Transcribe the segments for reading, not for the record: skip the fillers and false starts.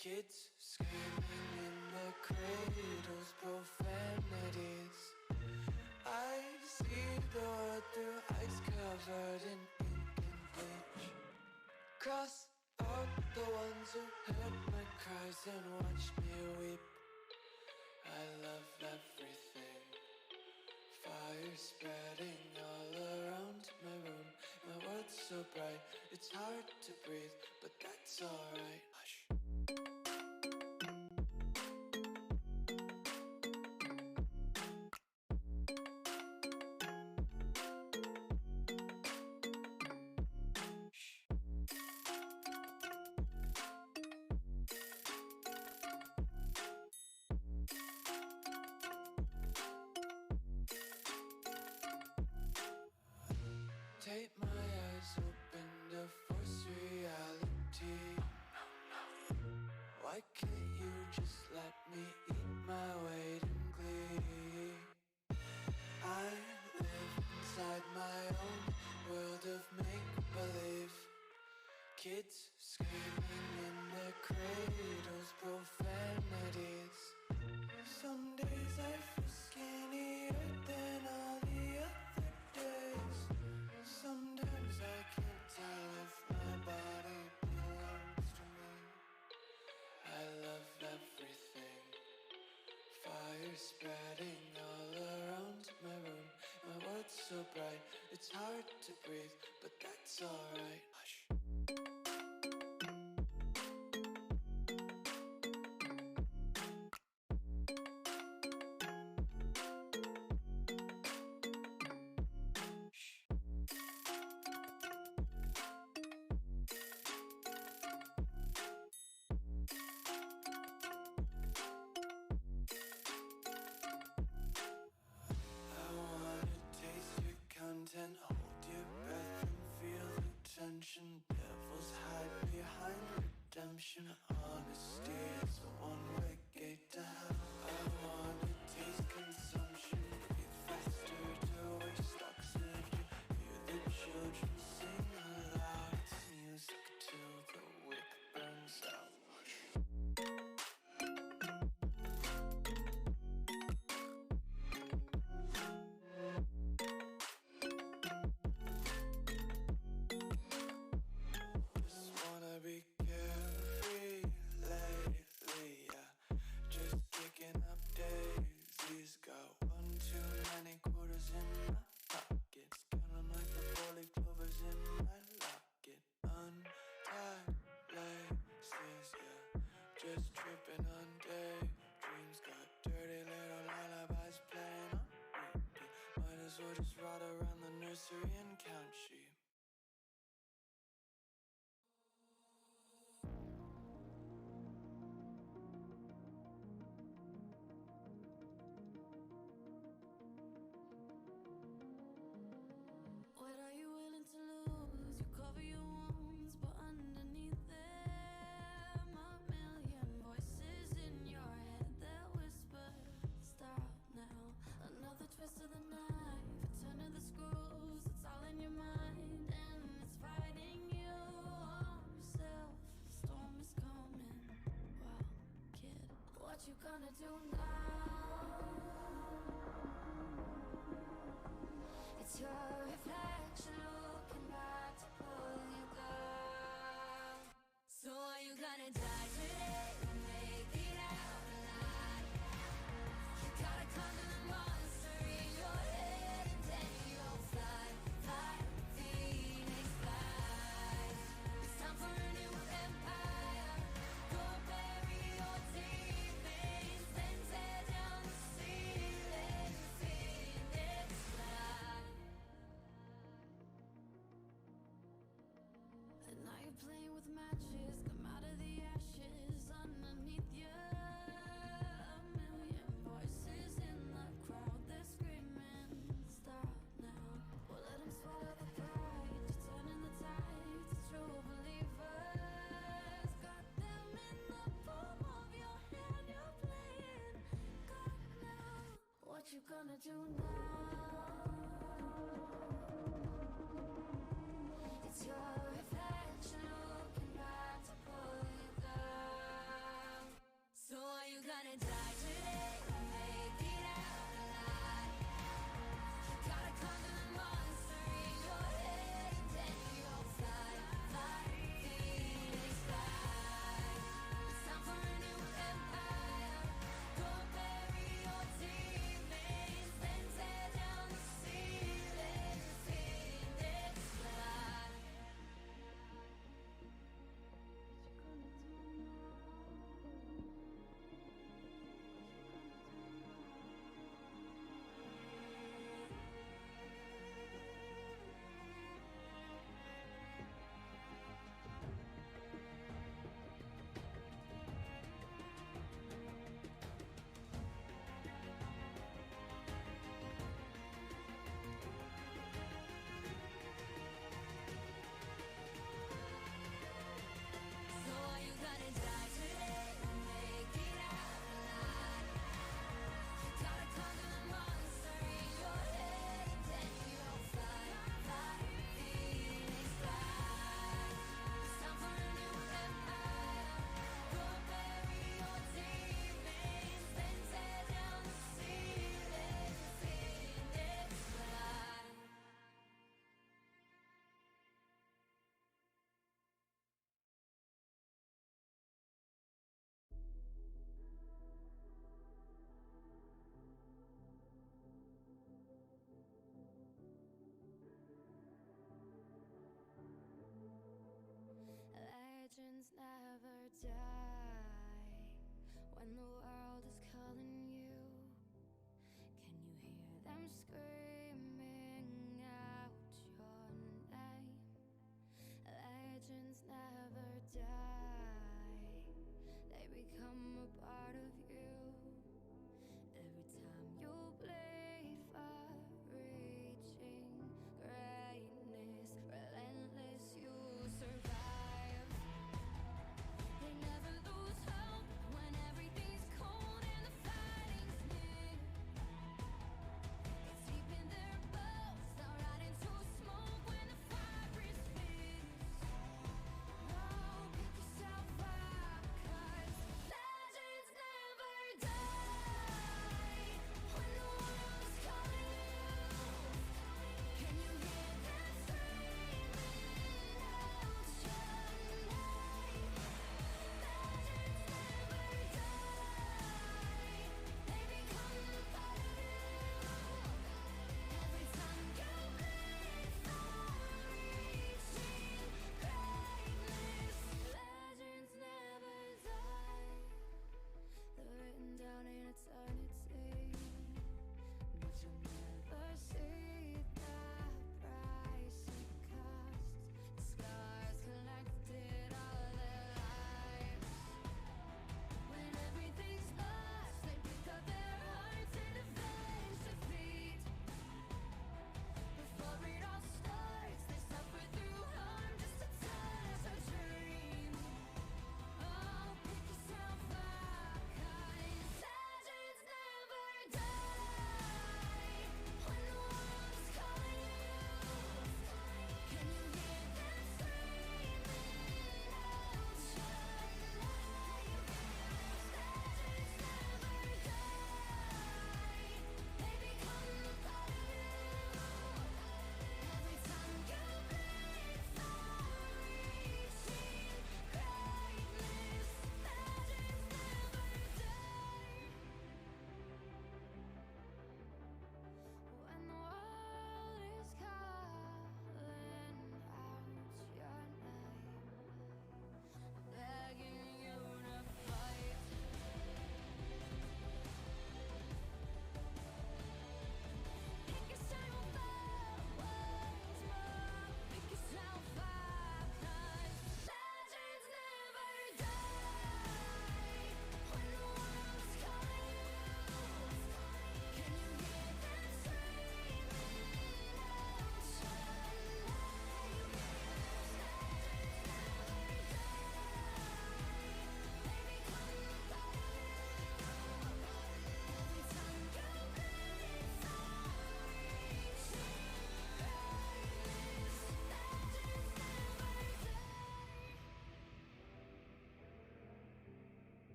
Kids screaming in their cradles, profanities. I see the world through ice covered in ink and bleach. Cross out the ones who heard my cries and watched me weep. I love everything. Fire spreading all around my room. My world's so bright, it's hard to breathe, but that's alright. Hush. Take my eyes open to force reality. Why can't you just let me eat my weight in glee? I live inside my own world of make-believe. Kids screaming in their cradles, profanities. Some days I feel skinnier than all the other days. Sometimes I can't tell if my body belongs to me. I love everything. Fire spreading all around my room. My world's so bright, it's hard to breathe, but that's alright. Hush. Content, hold your breath and feel the tension. Devils hide behind redemption. Honesty is a one-way gate to hell. I wanna taste consumption, breathe faster to waste oxygen. Hear the children sing aloud. It's music till the wick burns out. Be carefree lately, yeah. Just kicking up daisies. Got one too many quarters in my pockets. Count 'em like the four-leaf clovers in my locket. Untied laces, yeah. Just tripping on daydreams. Got dirty little lullabies playing on repeat. Might as well just ride around the nursery and count sheep. What are you willing to lose? You cover your wounds, but underneath them a million voices in your head that whisper, stop now. Another twist of the knife, a turn of the screws. It's all in your mind and it's fighting you on yourself. The storm is coming. Wow, kid, what you gonna do now? It's your reflection looking back to pull you down. So are you gonna die today or make it out alive? You gotta conquer the monster in your head and then you'll fly, fly, Phoenix fly. It's time for a new empire. Go bury your demons, then tear down the ceiling, Phoenix fly. And now you're playing with matches, come out of the ashes underneath you. A million voices in the crowd, they're screaming, stop now. Well, let them swallow the pride, you're turning the tides, true believers. Got them in the palm of your hand, you're playing God now. What you gonna do now? It's your reflection looking back to pull you down.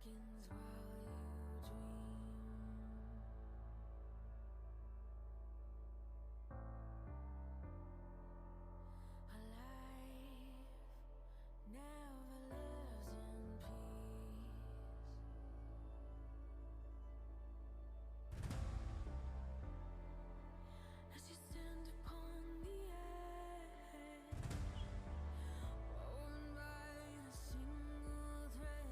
seconds while you dream. A life never lives in peace. As you stand upon the edge, woven by a single thread,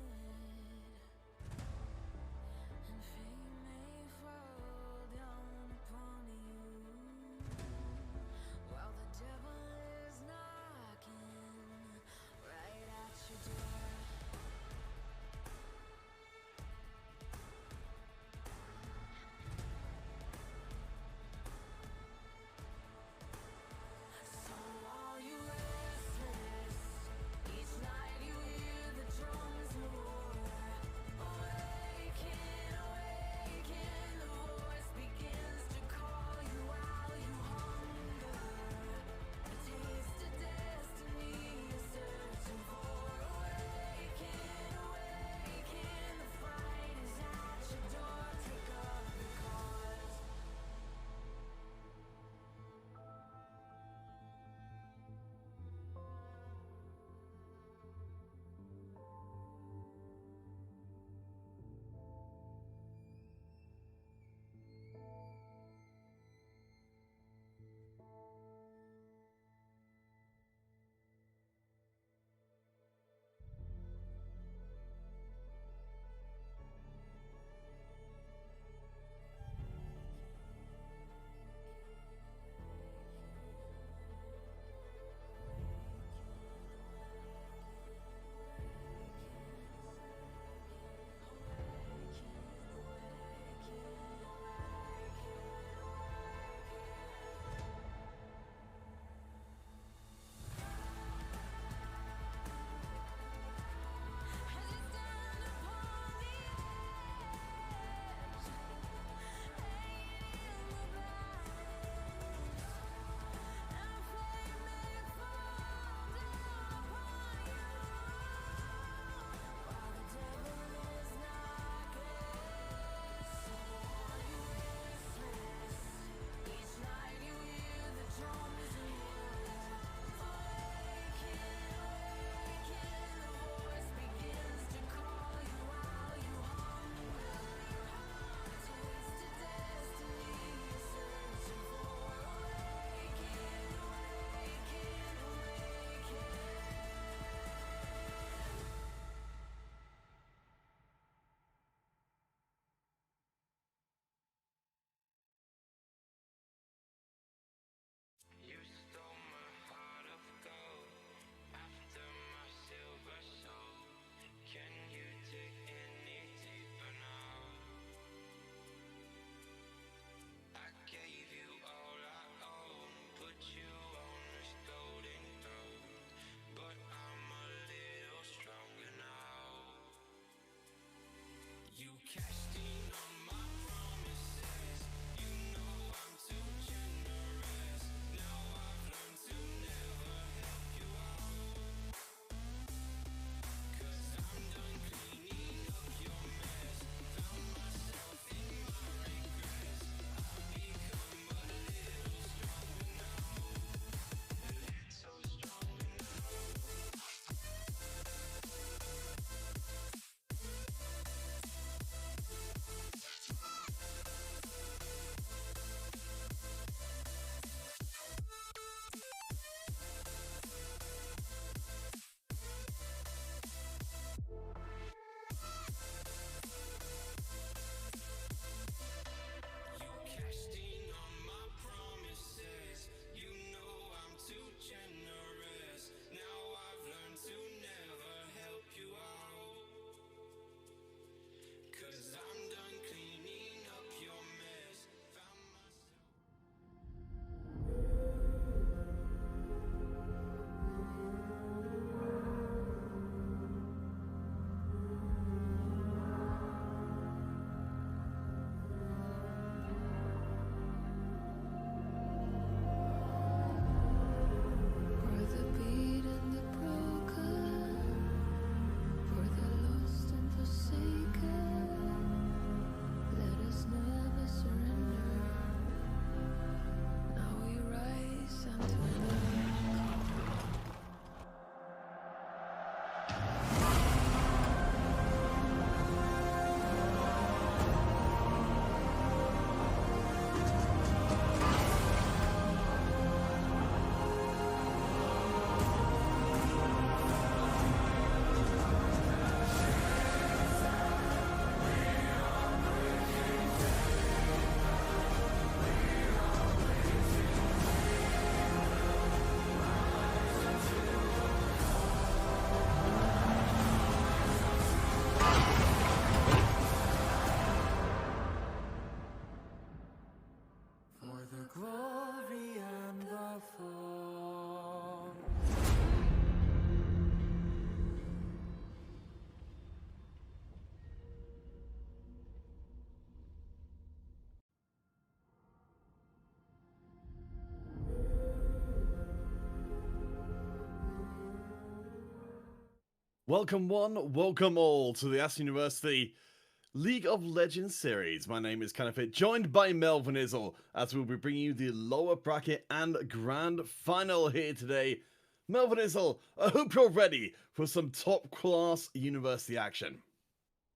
Welcome one, welcome all to the Aston University League of Legends series. My name is Kanafit, joined by Melvin Izzle, as we'll be bringing you the lower bracket and grand final here today. Melvin Izzle, I hope you're ready for some top class university action.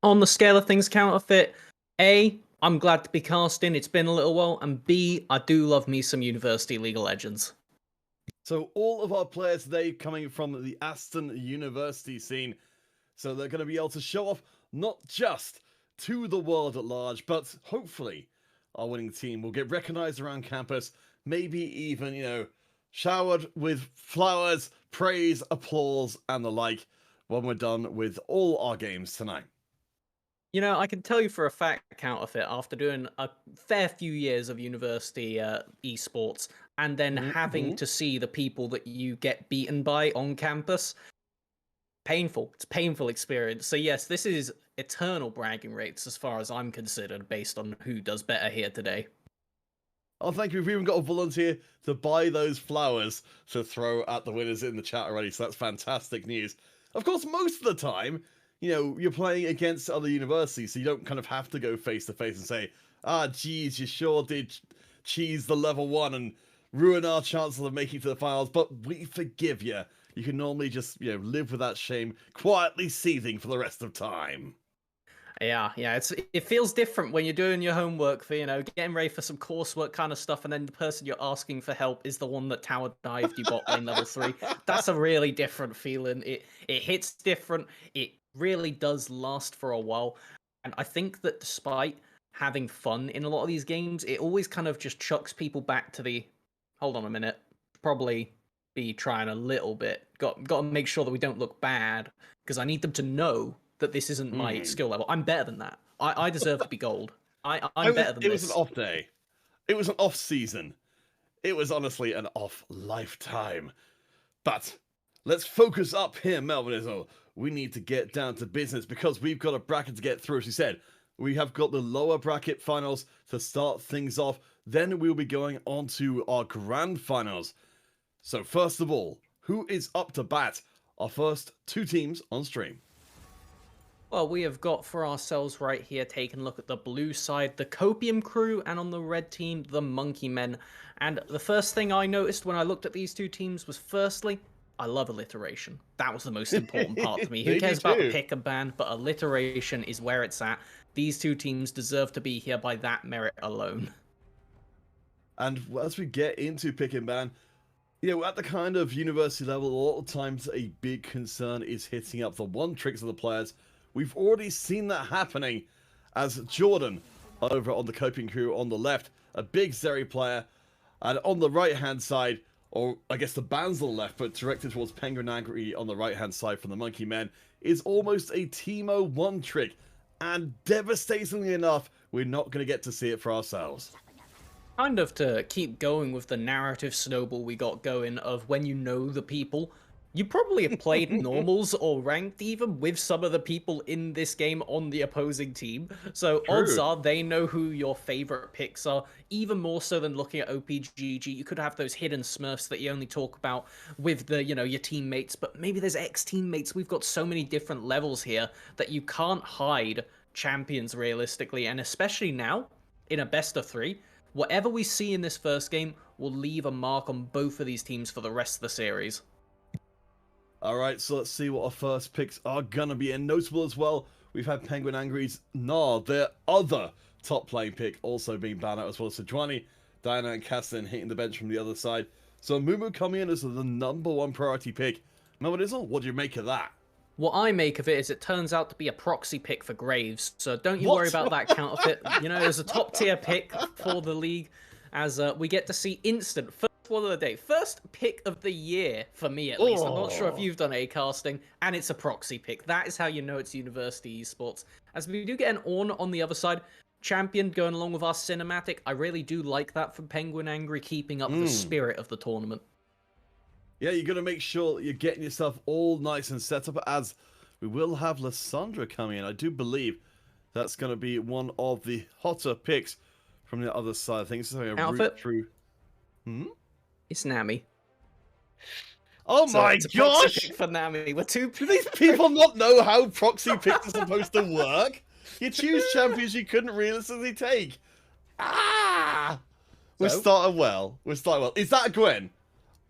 On the scale of things, Counterfeit, A, I'm glad to be casting, it's been a little while, and B, I do love me some University League of Legends. So all of our players today coming from the Aston University scene, so they're going to be able to show off not just to the world at large, but hopefully our winning team will get recognized around campus, maybe even, showered with flowers, praise, applause, and the like when we're done with all our games tonight. You know, I can tell you for a fact, Counterfeit, after doing a fair few years of university esports, and then having to see the people that you get beaten by on campus, painful. It's a painful experience. So yes, this is eternal bragging rates as far as I'm considered, based on who does better here today. Oh, thank you. We've even got a volunteer to buy those flowers to throw at the winners in the chat already, so that's fantastic news. Of course, most of the time, you're playing against other universities, so you don't kind of have to go face-to-face and say, geez, you sure did cheese the level 1 and ruin our chances of making it to the finals, but we forgive you. You can normally just, live with that shame, quietly seething for the rest of time. Yeah, it feels different when you're doing your homework for, getting ready for some coursework kind of stuff, and then the person you're asking for help is the one that tower dived you bot lane level 3. That's a really different feeling. It hits different. It really does last for a while. And I think that despite having fun in a lot of these games, it always kind of just chucks people back to the, hold on a minute, probably be trying a little bit. Got to make sure that we don't look bad, because I need them to know that this isn't my skill level. I'm better than that. I deserve to be gold. I'm better than this. It was an off day. It was an off season. It was honestly an off lifetime. But let's focus up here, Melvin Izzle. We need to get down to business because we've got a bracket to get through. As you said, we have got the lower bracket finals to start things off. Then we'll be going on to our grand finals. So first of all, who is up to bat? Our first two teams on stream. Well, we have got for ourselves right here, taking a look at the blue side, the Copium crew, and on the red team, the Monkey Men. And the first thing I noticed when I looked at these two teams was, firstly, I love alliteration. That was the most important part to me. Who cares about the pick and ban, but alliteration is where it's at. These two teams deserve to be here by that merit alone. And as we get into pick and ban, at the kind of university level, a lot of times a big concern is hitting up the one tricks of the players. We've already seen that happening as Jordan over on the Coping crew on the left, a big Zeri player, and on the right-hand side, or I guess the ban's on the left, but directed towards Penguin Angry on the right-hand side from the Monkey Men, is almost a Teemo one trick, and devastatingly enough, we're not going to get to see it for ourselves. Kind of to keep going with the narrative snowball we got going of when you know the people. You probably have played normals or ranked even with some of the people in this game on the opposing team. So odds are they know who your favorite picks are, even more so than looking at OPGG. You could have those hidden smurfs that you only talk about with the, your teammates, but maybe there's ex-teammates. We've got so many different levels here that you can't hide champions realistically, and especially now in a best of 3, whatever we see in this first game will leave a mark on both of these teams for the rest of the series. Alright, so let's see what our first picks are gonna be. And notable as well, we've had Penguin Angry's Nard, their other top playing pick, also being banned out, as well as Sejuani, Diana, and Cassian hitting the bench from the other side. So Mumu coming in as the #1 priority pick. Melvin Izzle, what do you make of that? What I make of it is it turns out to be a proxy pick for Graves, so don't you worry about that Counterfeit. It was a top tier pick for the league, as we get to see instant first one of the day, first pick of the year for me at least. I'm not sure if you've done a casting, and it's a proxy pick. That is how you know it's university esports. As we do get an Ornn on the other side, champion going along with our cinematic. I really do like that from Penguin Angry, keeping up the spirit of the tournament. Yeah, you're going to make sure that you're getting yourself all nice and set up, as we will have Lissandra coming in. I do believe that's going to be one of the hotter picks from the other side. I think it's a route through. It's Nami. Oh So my it's a proxy gosh! pick for Nami. We're two. Do these people not know how proxy picks are supposed to work? You choose champions you couldn't realistically take. Ah! We're So starting well. We're starting well. Is that a Gwen?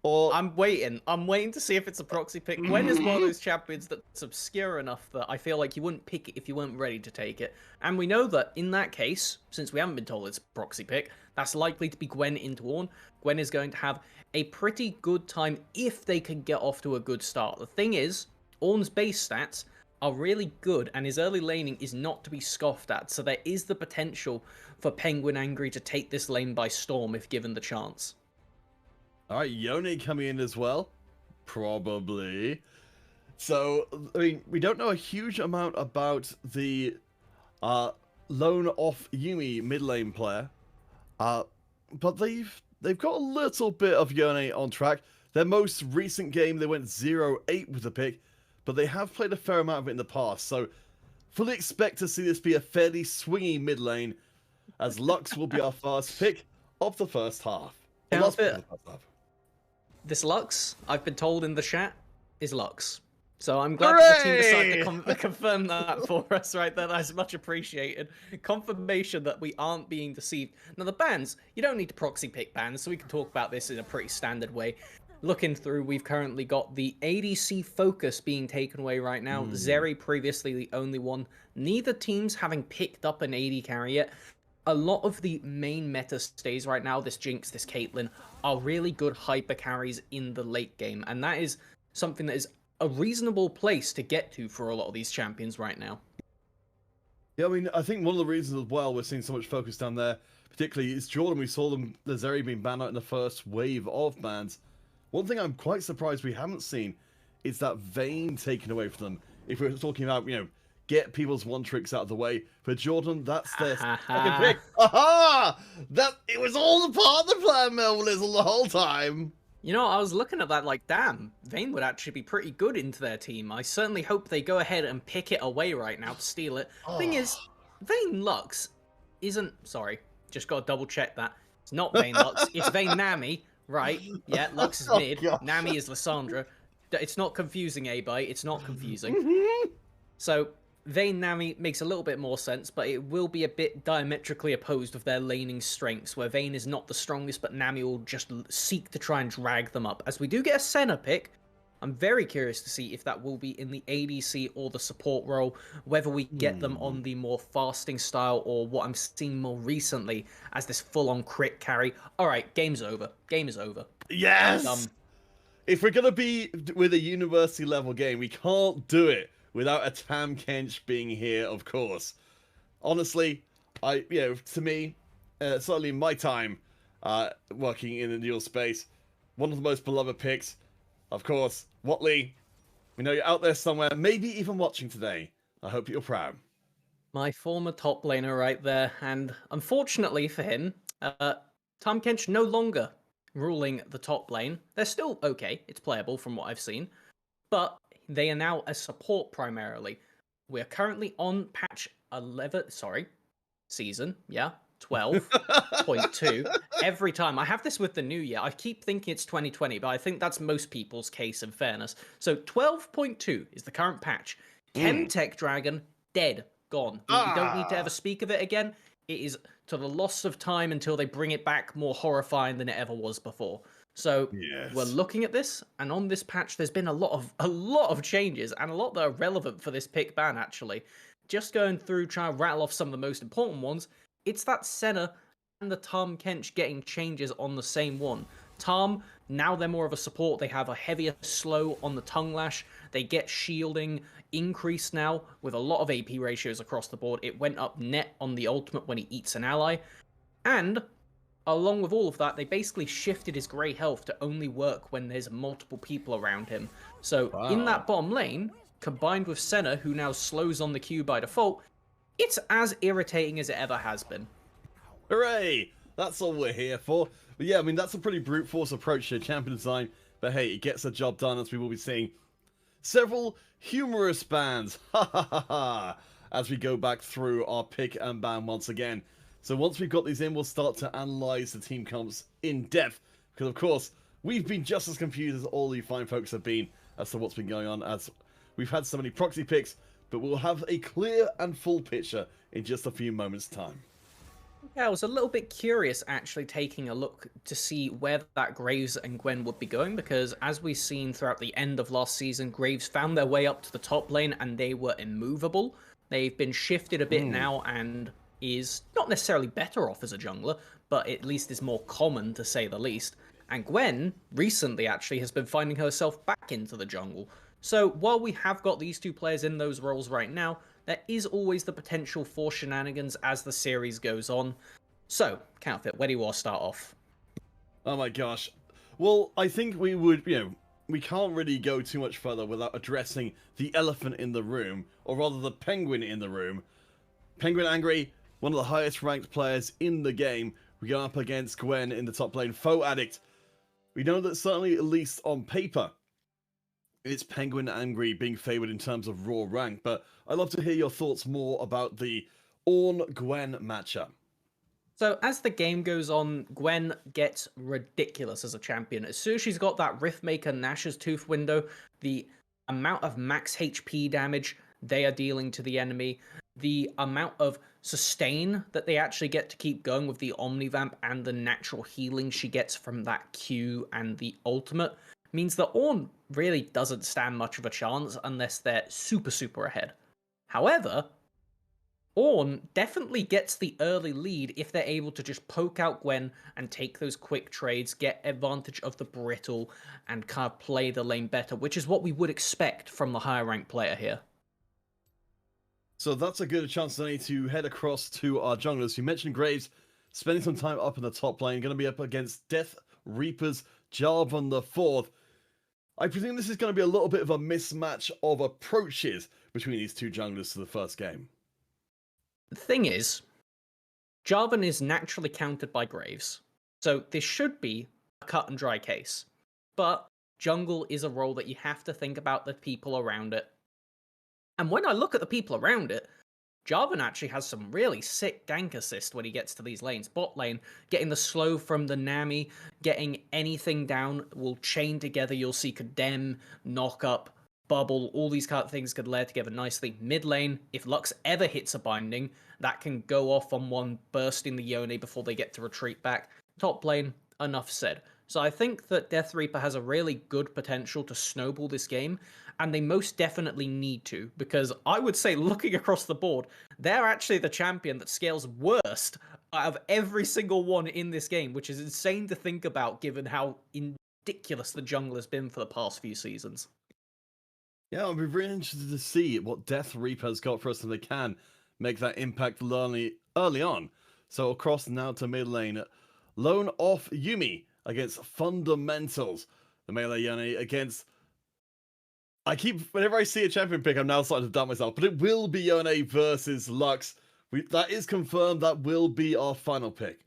Or I'm waiting. I'm waiting to see if it's a proxy pick. Gwen is one of those champions that's obscure enough that I feel like you wouldn't pick it if you weren't ready to take it. And we know that in that case, since we haven't been told it's a proxy pick, that's likely to be Gwen into Ornn. Gwen is going to have a pretty good time if they can get off to a good start. The thing is, Ornn's base stats are really good, and his early laning is not to be scoffed at, so there is the potential for Penguin Angry to take this lane by storm if given the chance. all right, Yone coming in as well, probably. So I mean, we don't know a huge amount about the lone off Yumi mid lane player, but they've got a little bit of Yone on track. Their most recent game, they went 0-8 with the pick, but they have played a fair amount of it in the past, so fully expect to see this be a fairly swingy mid lane, as Lux will be our first pick of the first half. The last pick of the first half. This Lux, I've been told in the chat, is Lux. So I'm glad that the team decided to confirm that for us right there. That's much appreciated. Confirmation that we aren't being deceived. Now the bans, you don't need to proxy pick bans, so we can talk about this in a pretty standard way. Looking through, we've currently got the ADC focus being taken away right now. Zeri previously the only one. Neither teams having picked up an AD carry yet. A lot of the main meta stays right now, this Jinx, this Caitlyn, are really good hyper carries in the late game. And that is something that is a reasonable place to get to for a lot of these champions right now. Yeah, I mean, I think one of the reasons as well we're seeing so much focus down there, particularly, is Jordan. We saw them, the Zeri being banned out in the first wave of bans. One thing I'm quite surprised we haven't seen is that Vayne taken away from them. If we're talking about, get people's one tricks out of the way. For Jordan, that's their second pick. Aha! It was all the part of the plan, Melville, the whole time. You know, I was looking at that like, damn, Vayne would actually be pretty good into their team. I certainly hope they go ahead and pick it away right now to steal it. Thing is, Vayne Lux isn't... Sorry, just got to double check that. It's not Vayne Lux, it's Vayne Nami, right? Yeah, Lux is mid, Nami is Lissandra. It's not confusing, Abite, it's not confusing. So, Vayne Nami makes a little bit more sense, but it will be a bit diametrically opposed of their laning strengths, where Vayne is not the strongest, but Nami will just seek to try and drag them up. As we do get a Senna pick, I'm very curious to see if that will be in the ADC or the support role, whether we get them on the more fasting style or what I'm seeing more recently as this full-on crit carry. All right, game's over. Game is over. Yes! If we're going to be with a university level game, we can't do it without a Tam Kench being here, of course. Honestly, to me, certainly in my time working in the dual space, one of the most beloved picks, of course, Watley. We know you're out there somewhere, maybe even watching today. I hope you're proud. My former top laner right there, and unfortunately for him, Tam Kench no longer ruling the top lane. They're still okay, it's playable from what I've seen, but they are now a support primarily. We're currently on patch 11, season, 12.2. Every time, I have this with the new year, I keep thinking it's 2020, but I think that's most people's case in fairness. So 12.2 is the current patch. Chemtech Dragon, dead, gone. We don't need to ever speak of it again. It is to the loss of time until they bring it back more horrifying than it ever was before. So we're looking at this, and on this patch, there's been a lot of changes, and a lot that are relevant for this pick ban, actually. Just going through, trying to rattle off some of the most important ones, it's that Senna and the Tam Kench getting changes on the same one. Tam, now they're more of a support. They have a heavier slow on the tongue lash. They get shielding increased now with a lot of AP ratios across the board. It went up net on the ultimate when he eats an ally. And along with all of that, they basically shifted his grey health to only work when there's multiple people around him. So in that bottom lane, combined with Senna, who now slows on the Q by default, it's as irritating as it ever has been. Hooray! That's all we're here for. But yeah, I mean, that's a pretty brute force approach to champion design. But hey, it gets the job done, as we will be seeing several humorous bans. Ha ha ha ha! As we go back through our pick and ban once again. So once we've got these in, we'll start to analyze the team comps in depth. Because of course, we've been just as confused as all you fine folks have been as to what's been going on, as we've had so many proxy picks, but we'll have a clear and full picture in just a few moments' time. Yeah, I was a little bit curious actually taking a look to see where that Graves and Gwen would be going, because as we've seen throughout the end of last season, Graves found their way up to the top lane and they were immovable. They've been shifted a bit now and is not necessarily better off as a jungler, but at least is more common to say the least. And Gwen recently actually has been finding herself back into the jungle. So while we have got these two players in those roles right now, there is always the potential for shenanigans as the series goes on. So, Counterfeit, where do you want to start off? Oh my gosh. Well, I think we would, we can't really go too much further without addressing the elephant in the room, or rather the penguin in the room. Penguin Angry, one of the highest ranked players in the game. We go up against Gwen in the top lane, Foe Addict. We know that certainly, at least on paper, it's Penguin Angry being favoured in terms of raw rank, but I'd love to hear your thoughts more about the Ornn-Gwen matchup. So as the game goes on, Gwen gets ridiculous as a champion. As soon as she's got that Riftmaker Nash's Tooth window, the amount of max HP damage they are dealing to the enemy, the amount of sustain that they actually get to keep going with the Omnivamp and the natural healing she gets from that Q and the ultimate, means that Ornn really doesn't stand much of a chance unless they're super ahead. However, Ornn definitely gets the early lead if they're able to just poke out Gwen and take those quick trades, get advantage of the brittle, and kind of play the lane better, which is what we would expect from the higher ranked player here. So that's a good chance today to head across to our junglers. You mentioned Graves spending some time up in the top lane, going to be up against Death Reaper's Jarvan the Fourth. I presume this is going to be a little bit of a mismatch of approaches between these two junglers to the first game. The thing is, Jarvan is naturally countered by Graves, so this should be a cut and dry case. But jungle is a role that you have to think about the people around it. And when I look at the people around it, Jarvan actually has some really sick gank assist when he gets to these lanes. Bot lane, getting the slow from the Nami, getting anything down will chain together. You'll see Condemn, Knock Up, Bubble, all these kind of things could layer together nicely. Mid lane, if Lux ever hits a binding, that can go off on one, bursting the Yone before they get to retreat back. Top lane, enough said. So I think that Death Reaper has a really good potential to snowball this game, and they most definitely need to, because I would say, looking across the board, they're actually the champion that scales worst out of every single one in this game, which is insane to think about given how ridiculous the jungle has been for the past few seasons. Yeah, I'll be really interested to see what Death Reaper's got for us if they can make that impact early on. So across now to mid lane, Lone off Yuumi against Fundamentals. The melee Yone against... whenever I see a champion pick, I'm now starting to doubt myself, but it will be Yone versus Lux. That is confirmed, that will be our final pick.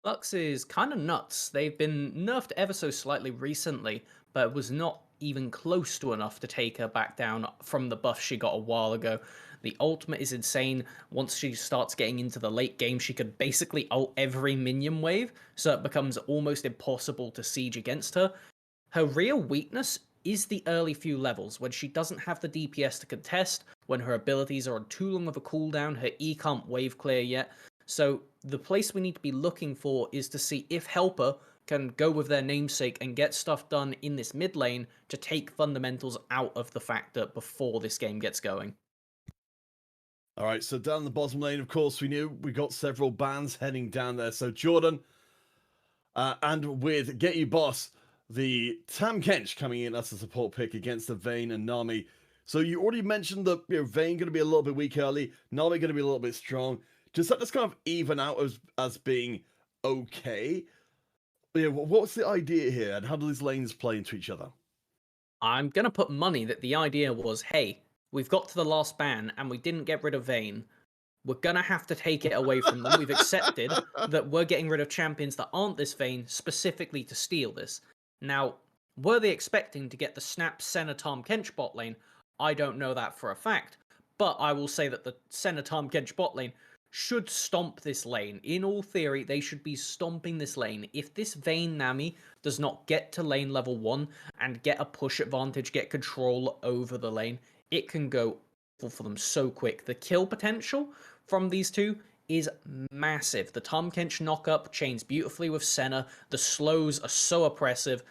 Lux is kind of nuts. They've been nerfed ever so slightly recently, but it was not even close to enough to take her back down from the buff she got a while ago. The ultimate is insane. Once she starts getting into the late game, she could basically ult every minion wave, so it becomes almost impossible to siege against her. Her real weakness is the early few levels, when she doesn't have the DPS to contest, when her abilities are on too long of a cooldown, her E can't wave clear yet. So the place we need to be looking for is to see if Helper can go with their namesake and get stuff done in this mid lane to take Fundamentals out of the factor before this game gets going. Alright, so down the bottom lane, of course, we knew we got several bans heading down there. So Jordan, and with Get You Boss, the Tam Kench coming in as a support pick against the Vayne and Nami. So you already mentioned that Vayne going to be a little bit weak early, Nami going to be a little bit strong. Just let this kind of even out as being okay. What's the idea here, and how do these lanes play into each other? I'm going to put money that the idea was, hey, we've got to the last ban and we didn't get rid of Vayne. We're going to have to take it away from them. We've accepted that we're getting rid of champions that aren't this Vayne specifically to steal this. Now, were they expecting to get the Snap Senna Tahm Kench bot lane? I don't know that for a fact, but I will say that the Senna Tahm Kench bot lane should stomp this lane. In all theory, they should be stomping this lane. If this Vayne Nami does not get to lane level 1 and get a push advantage, get control over the lane, it can go for them so quick. The kill potential from these two is massive. The Tahm Kench knock-up chains beautifully with Senna. The slows are so oppressive.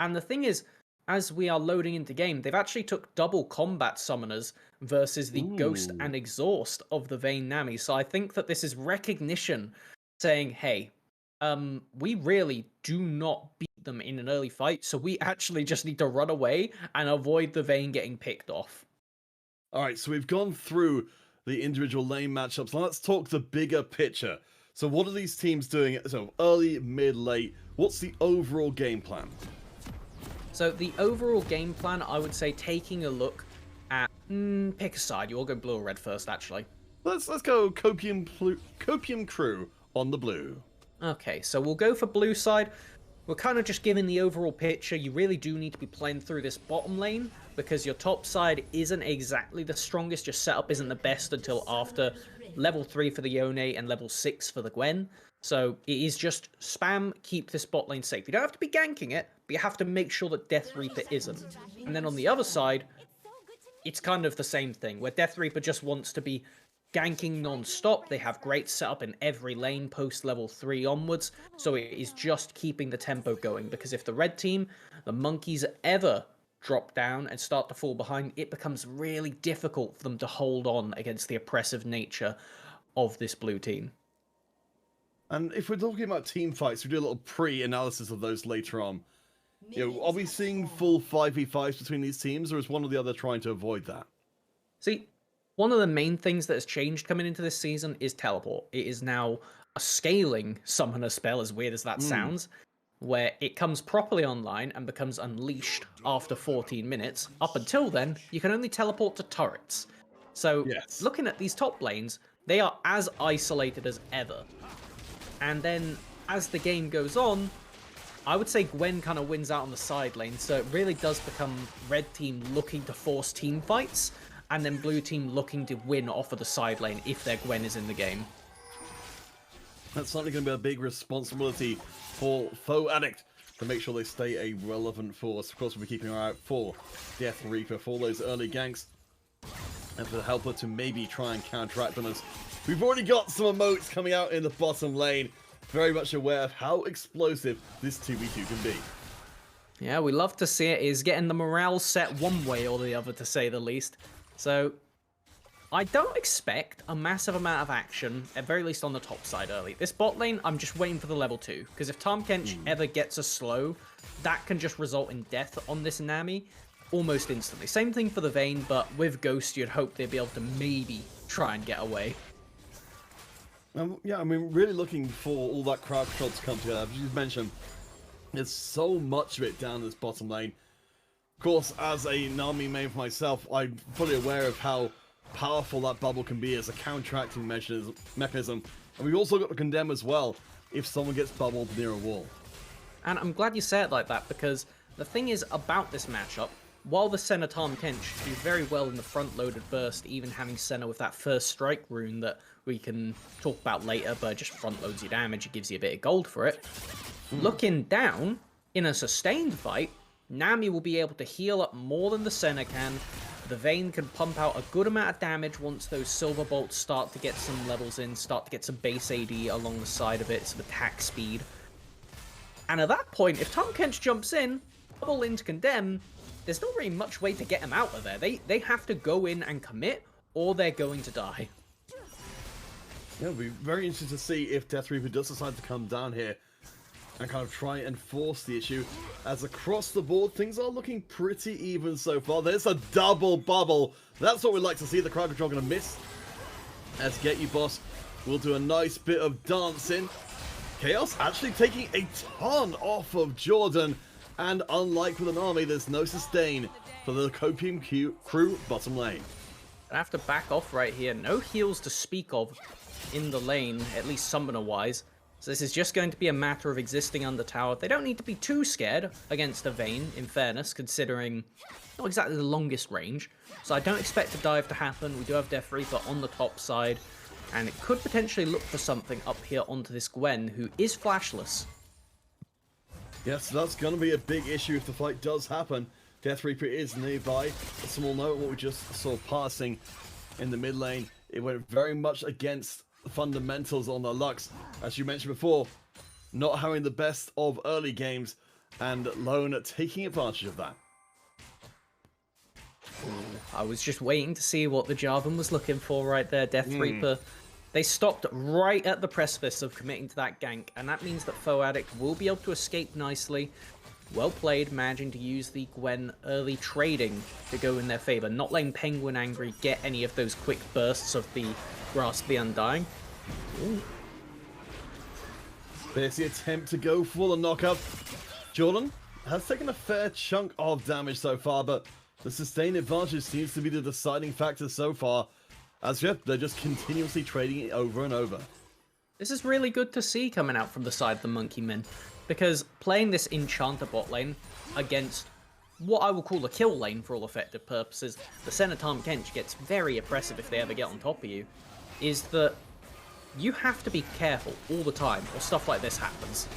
And the thing is, as we are loading into game, they've actually took double combat summoners versus the Ghost and Exhaust of the Vayne Nami. So I think that this is recognition saying, hey, we really do not beat them in an early fight, so we actually just need to run away and avoid the Vayne getting picked off. All right, so we've gone through the individual lane matchups. Now let's talk the bigger picture. So what are these teams doing? So early, mid, late. What's the overall game plan? So the overall game plan, I would say, taking a look at pick a side. You all go blue or red first, actually. Let's go Copium Crew on the blue. Okay, so we'll go for blue side. We're kind of just giving the overall picture. You really do need to be playing through this bottom lane because your top side isn't exactly the strongest. Your setup isn't the best until after level 3 for the Yone and level 6 for the Gwen. So it is just spam, keep this bot lane safe. You don't have to be ganking it, but you have to make sure that Death Reaper isn't. And then on the other side, it's kind of the same thing, where Death Reaper just wants to be ganking non-stop. They have great setup in every lane post level 3 onwards, so it is just keeping the tempo going, because if the red team, the monkeys, ever drop down and start to fall behind, it becomes really difficult for them to hold on against the oppressive nature of this blue team. And if we're talking about team fights, we do a little pre-analysis of those later on. You know, are we seeing full 5v5s between these teams, or is one or the other trying to avoid that? See, one of the main things that has changed coming into this season is teleport. It is now a scaling summoner spell, as weird as that sounds, where it comes properly online and becomes unleashed after 14 minutes. Up until then, you can only teleport to turrets. So, looking at these top lanes, they are as isolated as ever. And then, as the game goes on, I would say Gwen kind of wins out on the side lane, so it really does become red team looking to force team fights, and then blue team looking to win off of the side lane if their Gwen is in the game. That's certainly going to be a big responsibility for Foe Addict to make sure they stay a relevant force. Of course, we'll be keeping our eye out for Death Reaper for those early ganks, and for the helper to maybe try and counteract them, as we've already got some emotes coming out in the bottom lane. Very much aware of how explosive this 2v2 can be. Yeah, we love to see it. Is getting the morale set one way or the other, to say the least. So, I don't expect a massive amount of action, at very least on the top side early. This bot lane, I'm just waiting for the level 2, because if Tahm Kench ever gets a slow, that can just result in death on this Nami almost instantly. Same thing for the Vayne, but with Ghost, you'd hope they'd be able to maybe try and get away. Yeah, I mean, really looking for all that crowd control to come together. As you mentioned, there's so much of it down this bottom lane. Of course, as a Nami main for myself, I'm fully aware of how powerful that bubble can be as a counteracting mechanism. And we've also got to condemn as well if someone gets bubbled near a wall. And I'm glad you say it like that, because the thing is about this matchup, while the Senna Tahm Kench do very well in the front-loaded burst, even having Senna with that first strike rune that we can talk about later, but just front-loads your damage, it gives you a bit of gold for it. Looking down, in a sustained fight, Nami will be able to heal up more than the Senna can. The Vayne can pump out a good amount of damage once those Silver Bolts start to get some levels in, start to get some base AD along the side of it, some attack speed. And at that point, if Tahm Kench jumps in, double into Condemn, there's not really much way to get him out of there. They have to go in and commit, or they're going to die. Yeah, it'll be very interesting to see if Death Reaper does decide to come down here and kind of try and force the issue, as across the board, things are looking pretty even so far. There's a double bubble. That's what we'd like to see. The crowd control going to miss, as Get You Boss will do a nice bit of dancing. Chaos actually taking a ton off of Jordan, and unlike with an army, there's no sustain for the Copium Crew bottom lane. I have to back off right here. No heals to speak of in the lane, at least summoner-wise. So this is just going to be a matter of existing under tower. They don't need to be too scared against a Vayne, in fairness, considering not exactly the longest range. So I don't expect a dive to happen. We do have Death Reaper on the top side. and it could potentially look for something up here onto this Gwen, who is flashless. Yes, that's going to be a big issue if the fight does happen. Death Reaper is nearby. A small note, what we just saw passing in the mid lane, it went very much against the fundamentals on the Lux. As you mentioned before, not having the best of early games, and Lone taking advantage of that. I was just waiting to see what the Jarvan was looking for right there, Death Reaper. They stopped right at the precipice of committing to that gank, and that means that Foe Addict will be able to escape nicely. Well played, managing to use the Gwen early trading to go in their favor, not letting Penguin Angry get any of those quick bursts of the Grasp the Undying. Ooh. There's the attempt to go for the knockup. Jordan has taken a fair chunk of damage so far, but the sustained advantage seems to be the deciding factor so far. As yet, they're just continuously trading it over and over. This is really good to see coming out from the side of the Monkey Men, because playing this Enchanter bot lane against what I will call a kill lane for all effective purposes, the center Tahm Kench gets very oppressive if they ever get on top of you, is that you have to be careful all the time or stuff like this happens.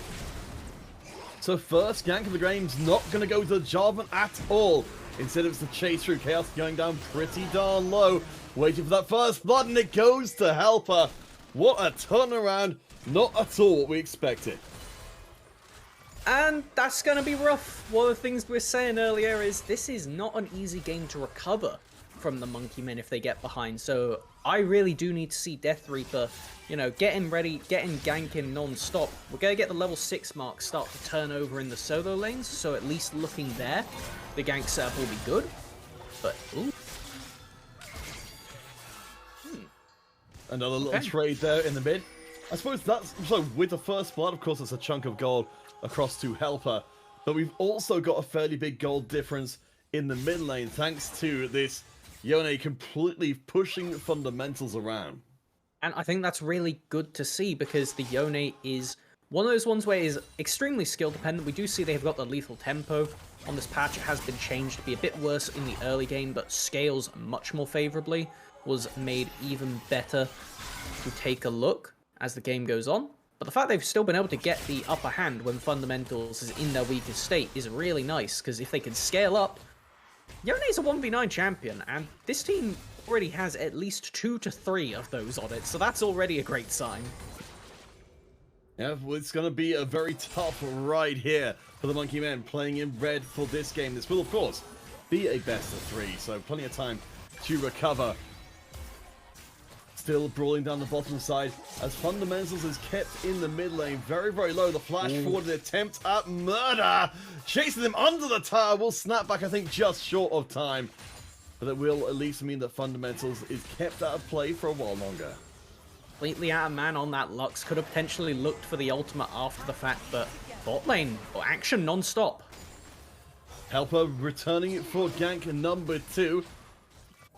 So first gank of the game's not going to go to the Jarvan at all. Instead it's the chase through. Chaos going down pretty darn low. Waiting for that first blood, and it goes to Helper. What a turnaround. Not at all what we expected. And that's going to be rough. One of the things we were saying earlier is this is not an easy game to recover from the Monkey Men if they get behind. So I really do need to see Death Reaper, you know, getting ready, getting ganking non-stop. We're going to get the level 6 mark start to turn over in the solo lanes. So at least looking there, the gank setup will be good. But, ooh. Another little trade there in the mid. I suppose that's... So with the first blood, of course, it's a chunk of gold across to Helper. But we've also got a fairly big gold difference in the mid lane, thanks to this Yone completely pushing fundamentals around. And I think that's really good to see, because the Yone is one of those ones where it is extremely skill dependent. We do see they've got the lethal tempo. On this patch, it has been changed to be a bit worse in the early game, but scales much more favorably. Was made even better to take a look as the game goes on. But the fact they've still been able to get the upper hand when fundamentals is in their weakest state is really nice, because if they can scale up, Yone's a 1v9 champion, and this team already has at least 2 to 3 of those on it, so that's already a great sign. Yeah, well, it's going to be a very tough ride here for the Monkey Men playing in red for this game. This will, of course, be a best of 3, so plenty of time to recover. Still brawling down the bottom side as fundamentals is kept in the mid lane very, very low. The flash forward, the attempt at murder, chasing them under the tower, will snap back, I think, just short of time, but it will at least mean that fundamentals is kept out of play for a while longer. Completely out of man on that Lux. Could have potentially looked for the ultimate after the fact, but bot lane or action non-stop. Helper returning it for gank number 2.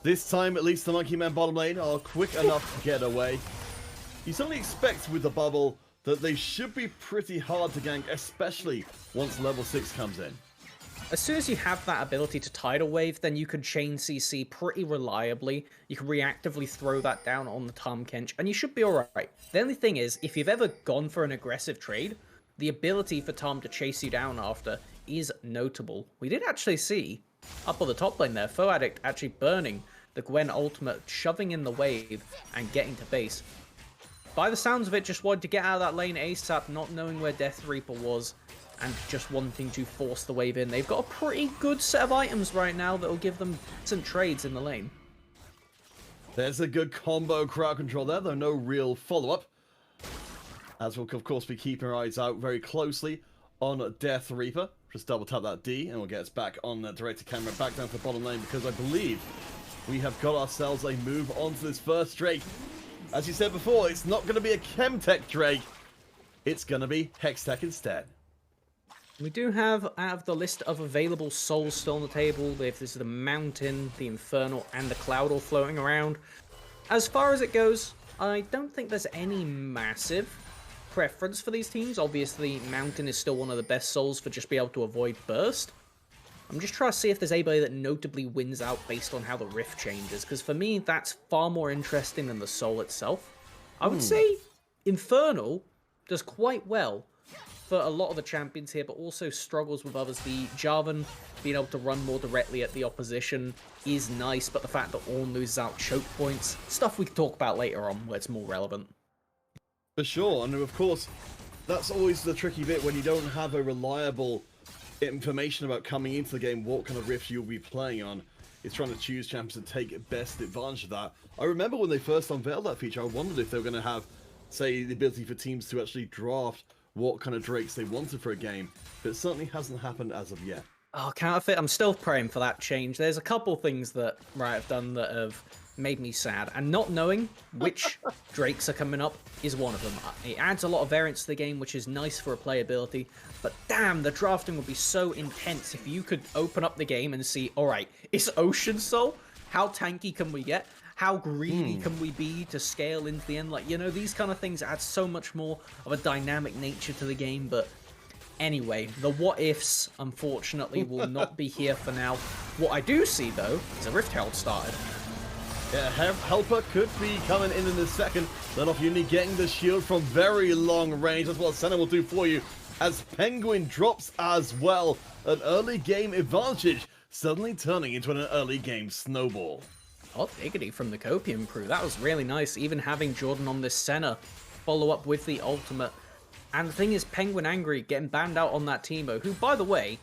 This time, at least the Monkey Men bottom lane are quick enough to get away. You certainly expect with the bubble that they should be pretty hard to gank, especially once level 6 comes in. As soon as you have that ability to tidal wave, then you can chain CC pretty reliably. You can reactively throw that down on the Tahm Kench, and you should be alright. The only thing is, if you've ever gone for an aggressive trade, the ability for Tahm to chase you down after is notable. We did actually see, up on the top lane there, Foe Addict actually burning the Gwen ultimate, shoving in the wave and getting to base. By the sounds of it, just wanted to get out of that lane ASAP, not knowing where Death Reaper was, and just wanting to force the wave in. They've got a pretty good set of items right now that will give them decent trades in the lane. There's a good combo crowd control there, though no real follow-up. As we'll, of course, be keeping our eyes out very closely on Death Reaper. Just double tap that D, and we'll get us back on the director camera, back down to the bottom lane, because I believe we have got ourselves a move onto this first Drake. As you said before, it's not going to be a Chemtech Drake. It's going to be Hextech instead. We do have, out of the list of available souls still on the table, this is the Mountain, the Infernal, and the Cloud all floating around. As far as it goes, I don't think there's any massive preference for these teams. Obviously, Mountain is still one of the best souls for just being able to avoid burst. I'm just trying to see if there's anybody that notably wins out based on how the Rift changes, because for me, that's far more interesting than the soul itself. I would say Infernal does quite well for a lot of the champions here, but also struggles with others. The Jarvan being able to run more directly at the opposition is nice, but the fact that Ornn loses out choke points, stuff we can talk about later on where it's more relevant. For sure, and of course, that's always the tricky bit when you don't have a reliable information about coming into the game, what kind of rift you'll be playing on. It's trying to choose champions to take best advantage of that. I remember when they first unveiled that feature, I wondered if they were going to have, say, the ability for teams to actually draft what kind of drakes they wanted for a game, but it certainly hasn't happened as of yet. Oh, Counterfeit, I'm still praying for that change. There's a couple things that Riot have done that have made me sad, and not knowing which drakes are coming up is one of them. It adds a lot of variance to the game, which is nice for replayability, but damn, the drafting would be so intense if you could open up the game and see, alright, it's Ocean Soul? How tanky can we get? How greedy can we be to scale into the end? Like, you know, these kind of things add so much more of a dynamic nature to the game, but anyway, the what-ifs, unfortunately, will not be here for now. What I do see, though, is a Rift Herald started. Yeah, Helper could be coming in a second. Let off Uni getting the shield from very long range. That's what Senna will do for you. As Penguin drops as well. An early game advantage suddenly turning into an early game snowball. Oh, diggity from the Copium crew. That was really nice. Even having Jordan on this Senna follow up with the ultimate. And the thing is, Penguin Angry getting banned out on that Teemo, who, by the way,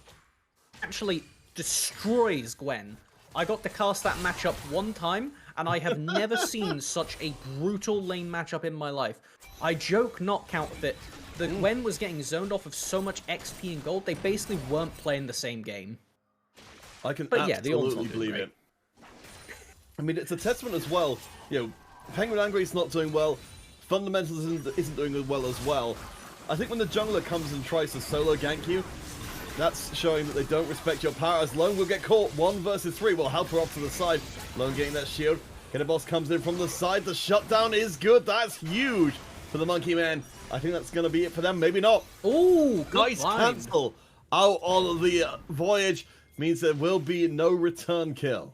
actually destroys Gwen. I got to cast that matchup one time, and I have never seen such a brutal lane matchup in my life. I joke not Counterfeit. The Gwen was getting zoned off of so much XP and gold, they basically weren't playing the same game. I can But absolutely believe it. I mean, it's a testament as well. You know, Penguin Angry is not doing well. Fundamentals isn't doing well as well. I think when the jungler comes and tries to solo gank you, that's showing that they don't respect your power, as Lone will get caught. 1 versus 3 will help her off to the side. Lone getting that shield. Boss comes in from the side. The shutdown is good. That's huge for the Monkey Man. I think that's going to be it for them. Maybe not. Ooh, nice cancel out on the voyage. Means there will be no return kill.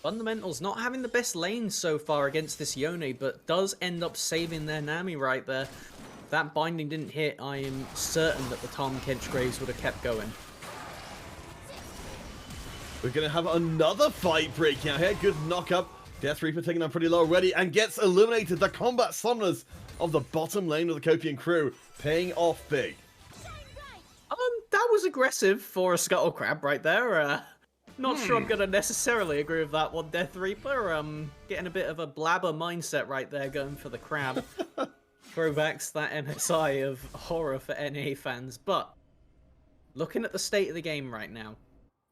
Fundamentals not having the best lanes so far against this Yone, but does end up saving their Nami right there. If that binding didn't hit, I am certain that the Tom Kench Graves would have kept going. We're going to have another fight breaking out here. Good knock up. Death Reaper taking down pretty low already and gets eliminated. The combat summoners of the bottom lane of the Copian crew paying off big. That was aggressive for a Scuttle Crab right there. Not sure I'm going to necessarily agree with that one, Death Reaper. Getting a bit of a blabber mindset right there, going for the crab. Throwbacks that MSI of horror for NA fans. But looking at the state of the game right now,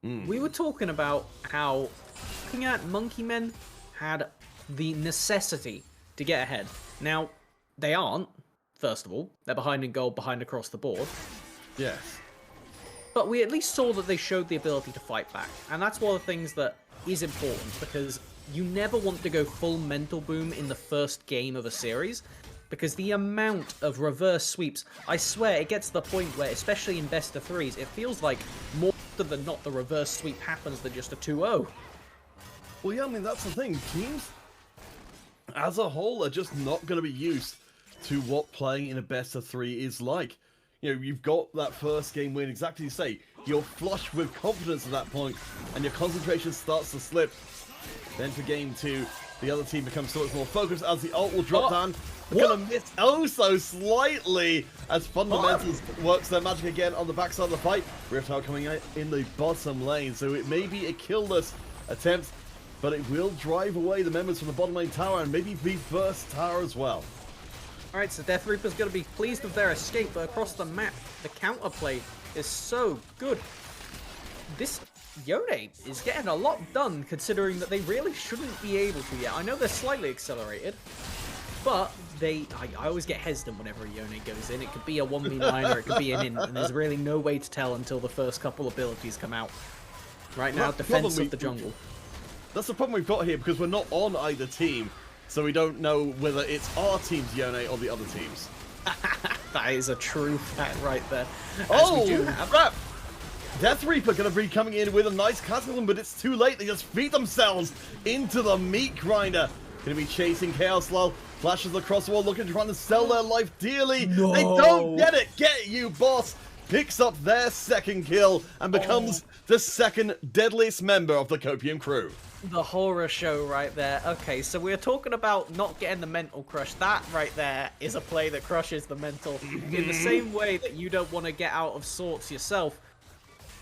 we were talking about how looking at Monkey Men had the necessity to get ahead. Now, they aren't, first of all. They're behind in gold, behind across the board. Yes. But we at least saw that they showed the ability to fight back. And that's one of the things that is important, because you never want to go full mental boom in the first game of a series, because the amount of reverse sweeps, I swear, it gets to the point where, especially in best of threes, it feels like more often than not the reverse sweep happens than just a 2-0. Well, yeah, I mean, that's the thing. Teams, as a whole, are just not going to be used to what playing in a best of 3 is like. You know, you've got that first game win, exactly as you say. You're flush with confidence at that point, and your concentration starts to slip. Then for game 2, the other team becomes so much more focused as the ult will drop down. They're going to miss oh so slightly as Fundamentals works their magic again on the backside of the fight. Rift Herald coming out in the bottom lane, so it may be a killless attempt, but it will drive away the members from the bottom lane tower and maybe be first tower as well. Alright, so Death Reaper's going to be pleased with their escape, but across the map, the counterplay is so good. This Yone is getting a lot done, considering that they really shouldn't be able to yet. I know they're slightly accelerated, but I always get hesitant whenever a Yone goes in. It could be a 1v9 or it could be an int, and there's really no way to tell until the first couple abilities come out. Right now, defense of the jungle. That's the problem we've got here, because we're not on either team. So we don't know whether it's our team's Yone or the other team's. That is a true fact right there. Crap! Death Reaper going to be coming in with a nice cataclysm, but it's too late. They just feed themselves into the meat grinder. Going to be chasing Chaos Lull. Flashes across the wall, looking to try to sell their life dearly. No. They don't get it. Get you, boss. Picks up their second kill and becomes the second deadliest member of the Copium crew. The horror show right there. Okay, so we're talking about not getting the mental crush. That right there is a play that crushes the mental. In the same way that you don't want to get out of sorts yourself,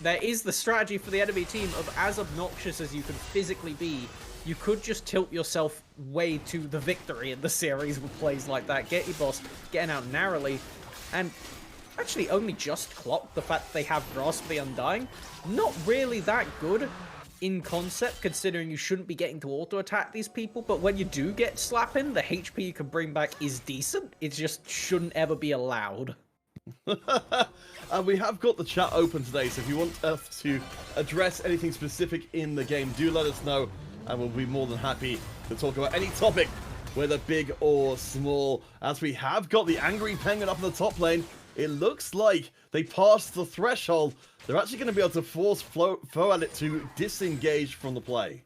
there is the strategy for the enemy team of, as obnoxious as you can physically be, you could just tilt yourself way to the victory in the series with plays like that. Get your boss getting out narrowly, and actually only just clocked the fact that they have Grasp the Undying. Not really that good in concept, considering you shouldn't be getting to auto-attack these people, but when you do get slapping, the HP you can bring back is decent. It just shouldn't ever be allowed. And we have got the chat open today, so if you want us to address anything specific in the game, do let us know, and we'll be more than happy to talk about any topic, whether big or small. As we have got the Angry Penguin up in the top lane, it looks like they passed the threshold. They're actually going to be able to force Foadit to disengage from the play.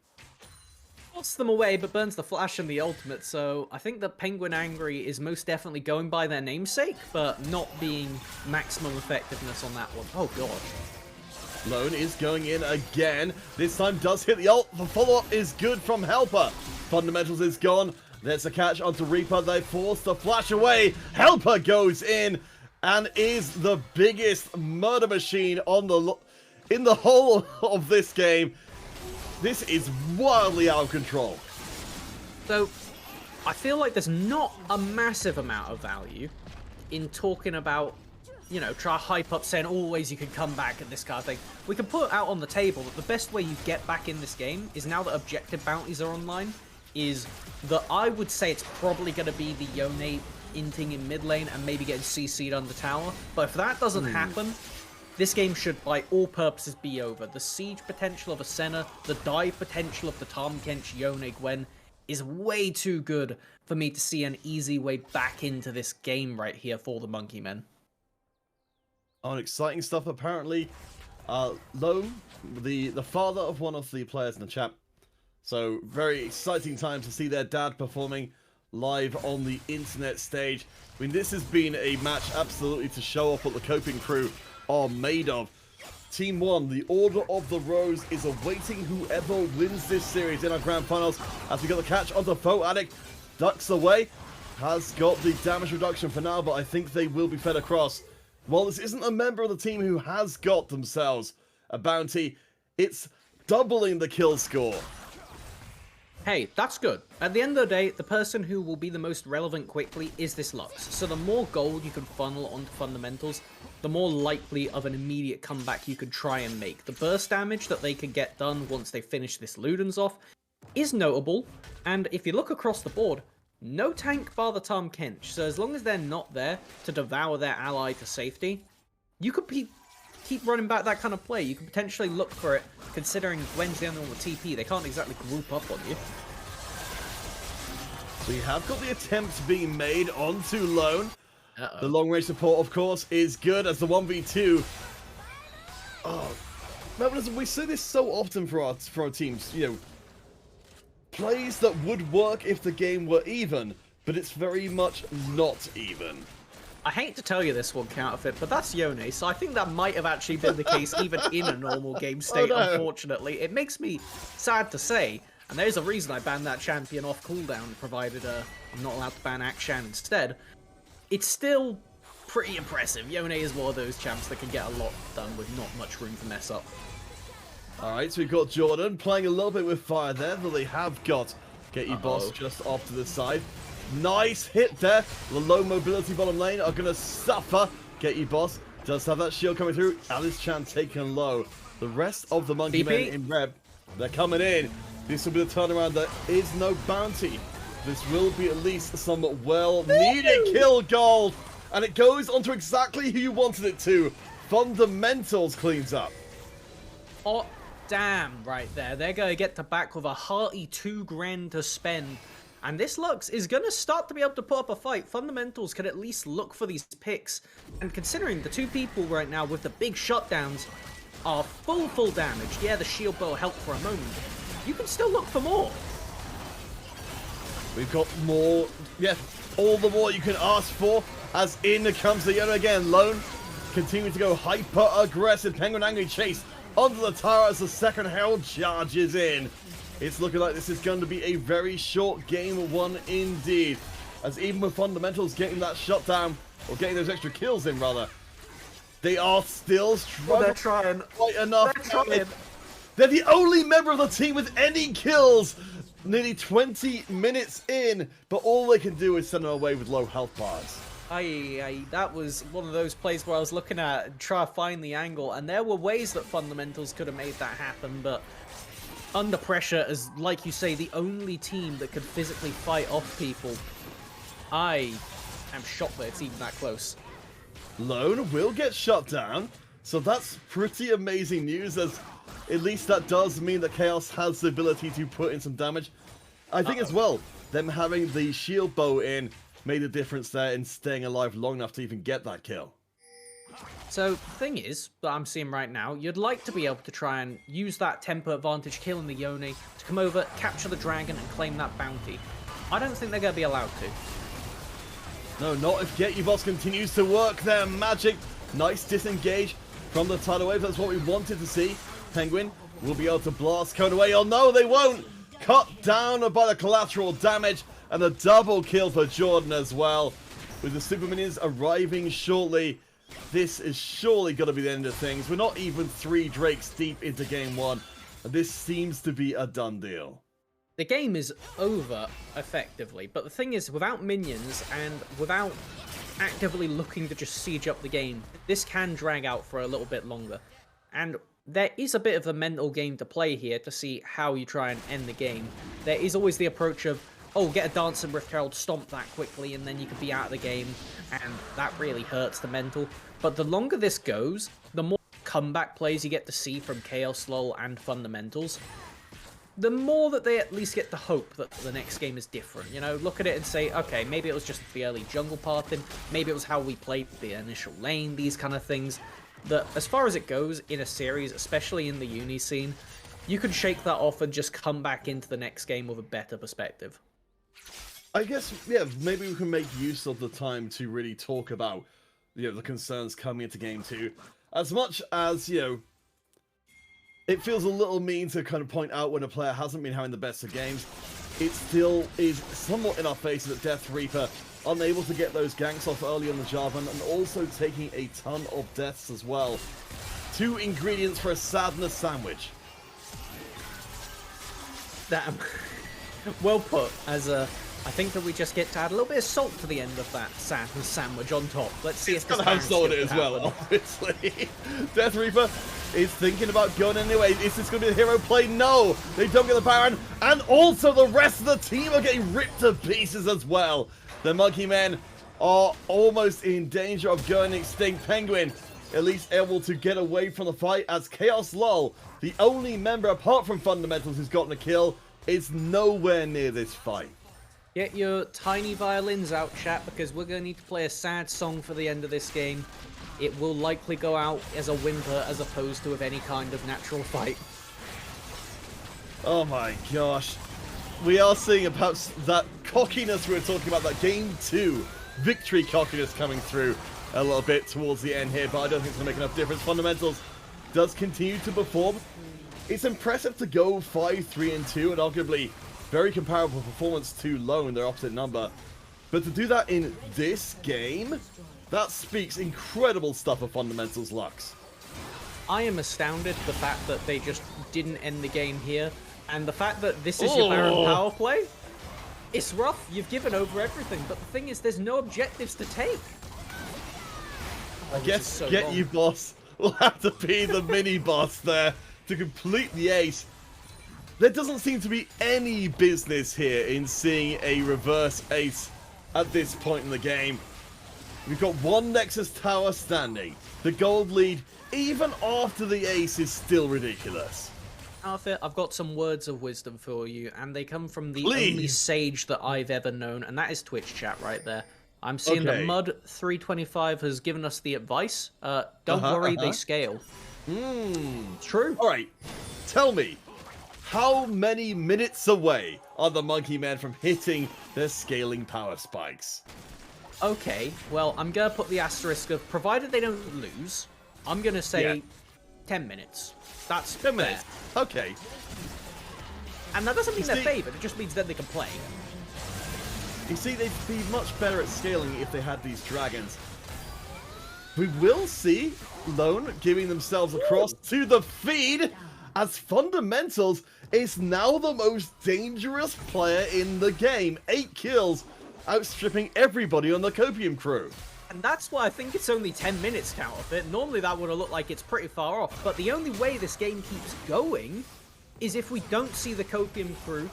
Puts them away, but burns the flash and the ultimate, so I think that Penguin Angry is most definitely going by their namesake, but not being maximum effectiveness on that one. Oh god. Lone is going in again. This time does hit the ult. The follow-up is good from Helper. Fundamentals is gone. There's a catch onto Reaper. They force the flash away. Helper goes in and is the biggest murder machine on in the whole of this game. This is wildly out of control. So, I feel like there's not a massive amount of value in talking about, you know, try to hype up saying always you can come back and this kind of thing. We can put out on the table that the best way you get back in this game is, now that objective bounties are online, is that I would say it's probably going to be the Yone inting in mid lane and maybe getting CC'd under tower. But if that doesn't happen, this game should, by all purposes, be over. The siege potential of a Senna, the dive potential of the Tahm Kench Yone Gwen is way too good for me to see an easy way back into this game right here for the Monkey Men. On exciting stuff, apparently. Lone, the father of one of the players in the chat. So, very exciting time to see their dad performing live on the internet stage. I mean, this has been a match absolutely to show off what the Coping crew are made of. Team 1, the Order of the Rose, is awaiting whoever wins this series in our grand finals. As we got the catch onto Foadit, ducks away, has got the damage reduction for now, but I think they will be fed across. While this isn't a member of the team who has got themselves a bounty, it's doubling the kill score. Hey, that's good. At the end of the day, the person who will be the most relevant quickly is this Lux. So the more gold you can funnel onto fundamentals, the more likely of an immediate comeback you can try and make. The burst damage that they can get done once they finish this Ludens off is notable. And if you look across the board, no tank bar the Tahm Kench. So as long as they're not there to devour their ally to safety, you could keep running back that kind of play. You could potentially look for it, considering Gwen's the only one with TP. They can't exactly group up on you. We have got the attempt being made onto Lone. Uh-oh. The long-range support, of course, is good as the 1v2. Oh, man, we see this so often for our teams. You know, plays that would work if the game were even, but it's very much not even. I hate to tell you this one, Counterfeit, but that's Yone, so I think that might have actually been the case even in a normal game state, unfortunately. It makes me sad to say, and there's a reason I banned that champion off cooldown, provided I'm not allowed to ban Akshan instead. It's still pretty impressive. Yone is one of those champs that can get a lot done with not much room to mess up. Alright, so we've got Jordan playing a little bit with fire there, but they have got Get You Boss just off to the side. Nice hit there. The low mobility bottom lane are going to suffer. Get You Boss does have that shield coming through. Alice Chan taken low. The rest of the Monkey Men in red, they're coming in. This will be the turnaround. There is no bounty. This will be at least some well-needed kill gold. And it goes onto exactly who you wanted it to. Fundamentals cleans up. Oh, damn, right there. They're going to get to back with a hearty $2 grand to spend. And this Lux is going to start to be able to put up a fight. Fundamentals can at least look for these picks. And considering the two people right now with the big shutdowns are full damage. Yeah, the shield bow helped for a moment. You can still look for more. We've got more, yeah, all the more you can ask for, as in comes the Yona again. Lone continuing to go hyper-aggressive. Penguin Angry chase onto the tower as the second herald charges in. It's looking like this is going to be a very short game one indeed, as even with Fundamentals getting that shutdown, or getting those extra kills in rather, they are still struggling. They're trying. Quite enough. They're trying. They're the only member of the team with any kills. Nearly 20 minutes in, but all they can do is send them away with low health bars. That was one of those plays where I was looking at try to find the angle, and there were ways that Fundamentals could have made that happen, but under pressure, as like you say, the only team that could physically fight off people, I am shocked that it's even that close. Lone will get shut down, so that's pretty amazing news, as at least that does mean that Chaos has the ability to put in some damage. I think as well, them having the shield bow in made a difference there in staying alive long enough to even get that kill. So the thing is, that I'm seeing right now, you'd like to be able to try and use that tempo advantage kill in the Yone to come over, capture the dragon, and claim that bounty. I don't think they're going to be allowed to. No, not if Get You Boss continues to work their magic. Nice disengage from the tidal wave. That's what we wanted to see. Penguin will be able to blast Cone away. Oh no, they won't! Cut down by the collateral damage, and a double kill for Jordan as well. With the super minions arriving shortly, this is surely going to be the end of things. We're not even 3 Drakes deep into game 1, and this seems to be a done deal. The game is over, effectively, but the thing is, without minions and without actively looking to just siege up the game, this can drag out for a little bit longer. And there is a bit of a mental game to play here to see how you try and end the game. There is always the approach of, oh, get a Dancing Rift Herald, stomp that quickly, and then you could be out of the game, and that really hurts the mental. But the longer this goes, the more comeback plays you get to see from Chaos LoL and Fundamentals, the more that they at least get the hope that the next game is different. You know, look at it and say, okay, maybe it was just the early jungle parting, maybe it was how we played the initial lane, these kind of things. That as far as it goes in a series, especially in the uni scene, you can shake that off and just come back into the next game with a better perspective. I guess, yeah, maybe we can make use of the time to really talk about, you know, the concerns coming into game 2. As much as, you know, it feels a little mean to kind of point out when a player hasn't been having the best of games, it still is somewhat in our faces that Death Reaper unable to get those ganks off early on the Jarvan, and also taking a ton of deaths as well. 2 ingredients for a sadness sandwich. Damn. Well put. I think that we just get to add a little bit of salt to the end of that sadness sandwich on top. Let's see if it's gonna have salt in it as well, obviously. Death Reaper is thinking about going anyway. Is this going to be a hero play? No! They don't get the Baron, and also the rest of the team are getting ripped to pieces as well. The Monkey Men are almost in danger of going extinct. Penguin at least able to get away from the fight, as Chaos LoL, the only member apart from Fundamentals who's gotten a kill, is nowhere near this fight. Get your tiny violins out, chat, because we're going to need to play a sad song for the end of this game. It will likely go out as a whimper as opposed to with any kind of natural fight. Oh my gosh. We are seeing perhaps that cockiness we were talking about, that game 2 victory cockiness coming through a little bit towards the end here, but I don't think it's going to make enough difference. Fundamentals does continue to perform. It's impressive to go 5-3-2 and arguably very comparable performance to Lone, their opposite number. But to do that in this game, that speaks incredible stuff of Fundamentals Lux. I am astounded at the fact that they just didn't end the game here, and the fact that this is your Baron power play. It's rough, you've given over everything, but the thing is, there's no objectives to take. I guess Get You Boss will have to be the mini-boss there to complete the ace. There doesn't seem to be any business here in seeing a reverse ace at this point in the game. We've got 1 Nexus tower standing. The gold lead, even after the ace, is still ridiculous. Arthur, I've got some words of wisdom for you, and they come from the only sage that I've ever known, and that is Twitch chat right there. I'm seeing that Mud325 has given us the advice. Don't worry, they scale. It's true. Alright, tell me, How many minutes away are the Monkey Men from hitting their scaling power spikes? Okay, well, I'm going to put the asterisk of, provided they don't lose, I'm going to say 10 minutes. That's 10 minutes. Okay. And that doesn't mean they're favored, it just means that they can play. You see, they'd be much better at scaling if they had these dragons. We will see Lone giving themselves across to the feed, as Fundamentals is now the most dangerous player in the game. 8 kills, outstripping everybody on the Copium crew. And that's why I think it's only 10 minutes count of it. Normally that would have looked like it's pretty far off, but the only way this game keeps going is if we don't see the Copium crew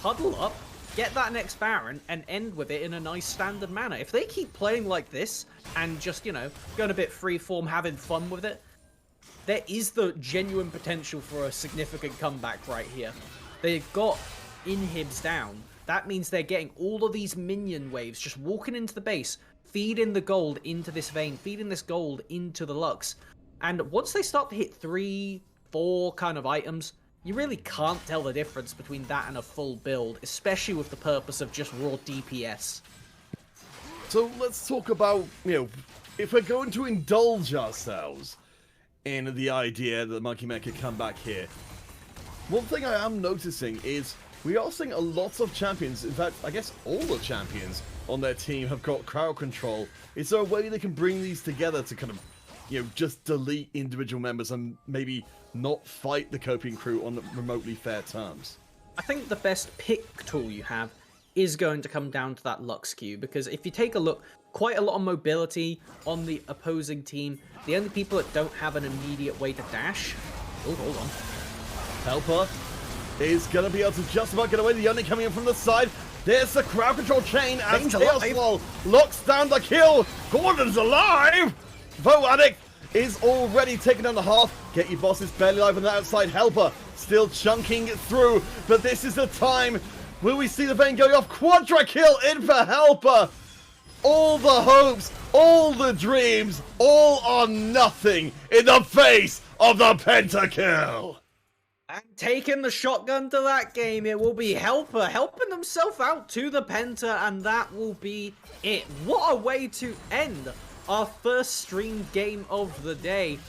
huddle up, get that next Baron, and end with it in a nice standard manner. If they keep playing like this, and just, you know, going a bit freeform, having fun with it, there is the genuine potential for a significant comeback right here. They've got inhibs down. That means they're getting all of these minion waves, just walking into the base, feeding the gold into this vein, feeding this gold into the Lux. And once they start to hit 3, 4 kind of items, you really can't tell the difference between that and a full build, especially with the purpose of just raw DPS. So let's talk about, you know, if we're going to indulge ourselves in the idea that the Monkey Men could come back here. One thing I am noticing is we are seeing a lot of champions, in fact, I guess all the champions on their team have got crowd control. Is there a way they can bring these together to kind of, you know, just delete individual members and maybe not fight the Copium crew on remotely fair terms? I think the best pick tool you have is going to come down to that Lux queue, because if you take a look, quite a lot of mobility on the opposing team. The only people that don't have an immediate way to dash... Oh, hold on. Helper is going to be able to just about get away. The only coming in from the side. There's the crowd control chain as Chaos Wall locks down the kill. Gordon's alive! VOD is already taken down the half. Get Your Boss is barely alive on the outside. Helper still chunking through, but this is the time. Will we see the vein going off? Quadra kill in for Helper. All the hopes, all the dreams, all are nothing in the face of the pentakill. And taking the shotgun to that game, it will be Helper helping himself out to the Penta, and that will be it. What a way to end our first streamed game of the day.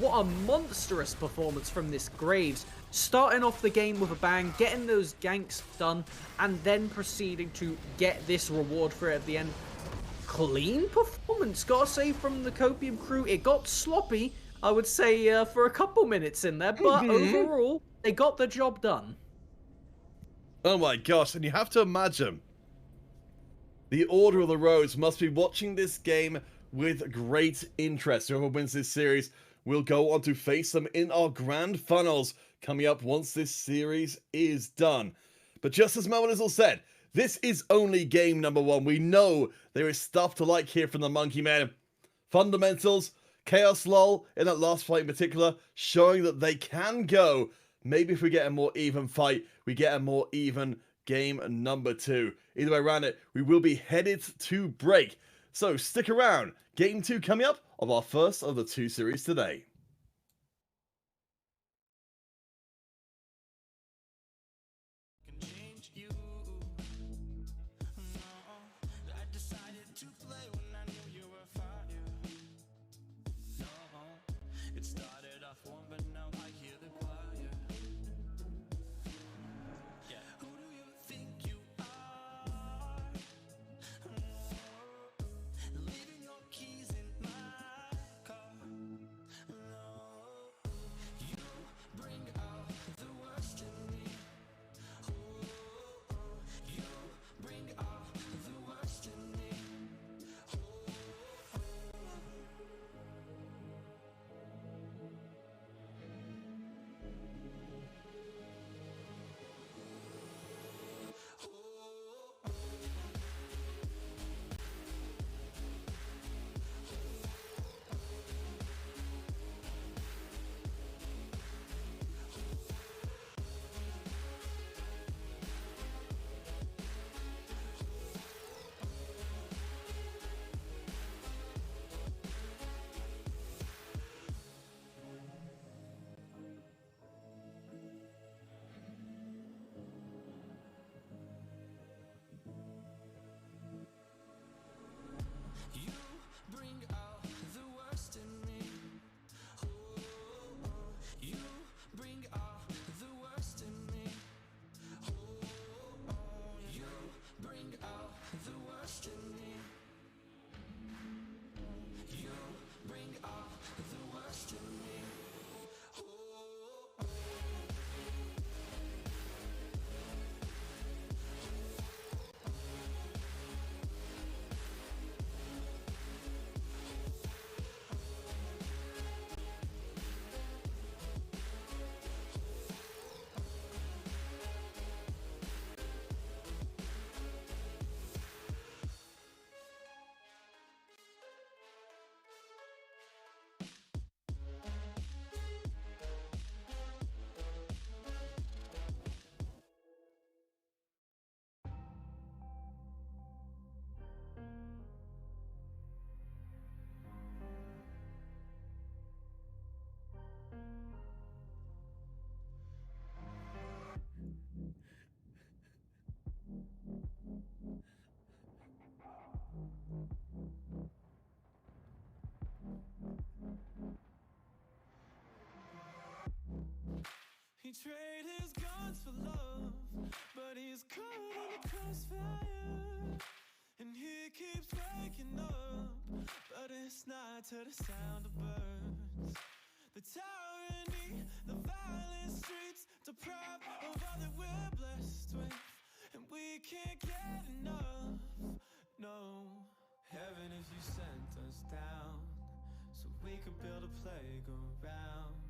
What a monstrous performance from this Graves. Starting off the game with a bang, getting those ganks done, and then proceeding to get this reward for it at the end. Clean performance, gotta say, from the Copium crew. It got sloppy, I would say, for a couple minutes in there, but overall, they got the job done. Oh my gosh, and you have to imagine, the Order of the Rose must be watching this game with great interest. Whoever wins this series will go on to face them in our grand finals coming up once this series is done. But just as Melvin said, this is only game number 1. We know there is stuff to like here from the Monkey Men. Fundamentals, Chaos Lol in that last fight in particular, showing that they can go. Maybe if we get a more even fight, we get a more even game number 2. Either way around it, we will be headed to break. So stick around. Game 2 coming up of our first of the 2 series today. He traded his guns for love, but he's caught in the crossfire. And he keeps waking up, but it's not to the sound of birds. The tyranny, the violent streets, deprived of all that we're blessed with, and we can't get enough, no. Heaven, if you sent us down, so we could build a playground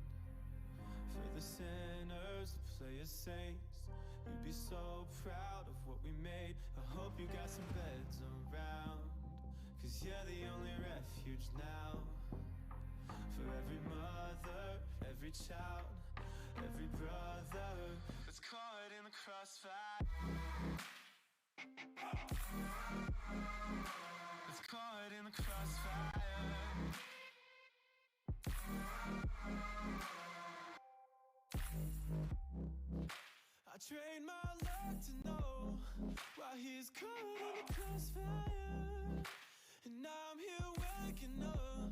for the sinners to play as saints. You'd be so proud of what we made. I hope you got some beds around, 'cause you're the only refuge now. For every mother, every child, every brother that's caught in the crossfire, that's caught in the crossfire. I trade my luck to know why he's caught in the crossfire. And I'm here waking up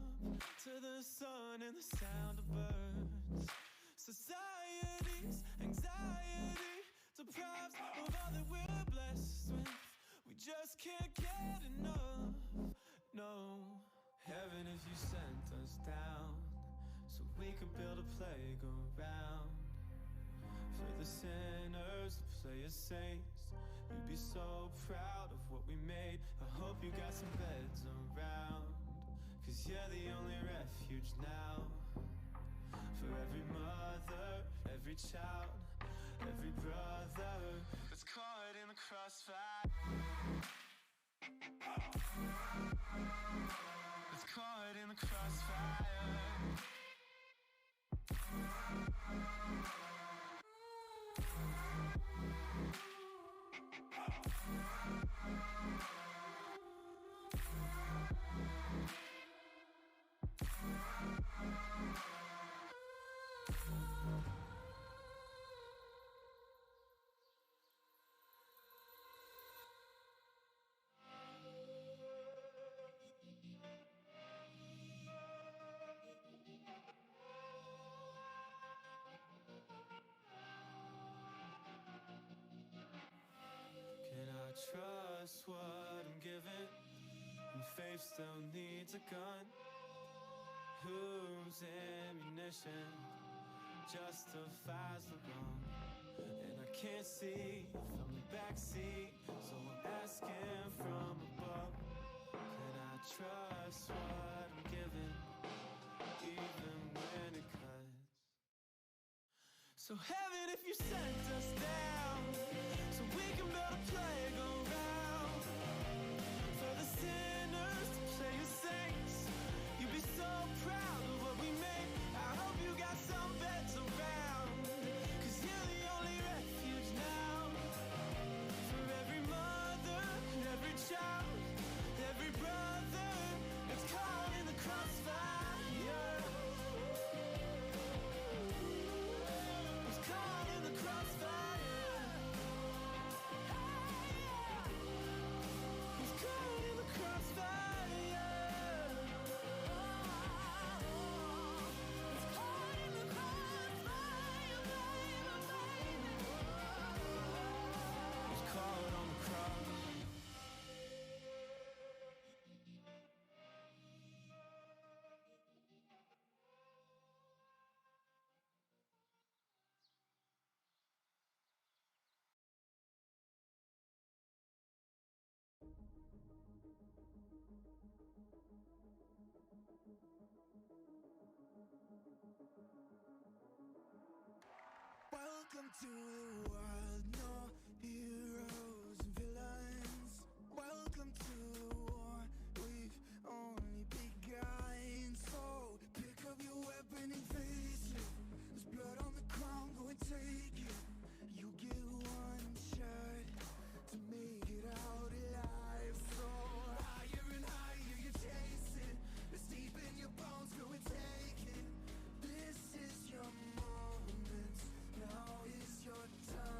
to the sun and the sound of birds. Society's anxiety deprives of all that we're blessed with. We just can't get enough, no. Heaven, if you sent us down, so we could build a playground for the sinners to play as saints. You'd be so proud of what we made. I hope you got some beds around, 'cause you're the only refuge now. For every mother, every child, every brother that's caught in the crossfire, that's caught in the crossfire. Can I trust what I'm given? And faith still needs a gun. Whose ammunition justifies the wrong? And I can't see from the backseat, so I'm asking from above. Can I trust what I'm given, even when it cuts? So heaven, if you sent us down, so we can build a playground for the sinners to play as saints. You'd be so proud of what we made. I hope you got some beds around, 'cause you're the only refuge now. For every mother, every child, every brother that's caught in the crossfire. Welcome to the world, no heroes and villains. Welcome to the war, we've only begun. So pick up your weapon and face it. There's blood on the ground, go and take it. You get one shot to make it out alive. So higher and higher you chase it. It's deep in your bones, go and take it. This is your moment, now is your time.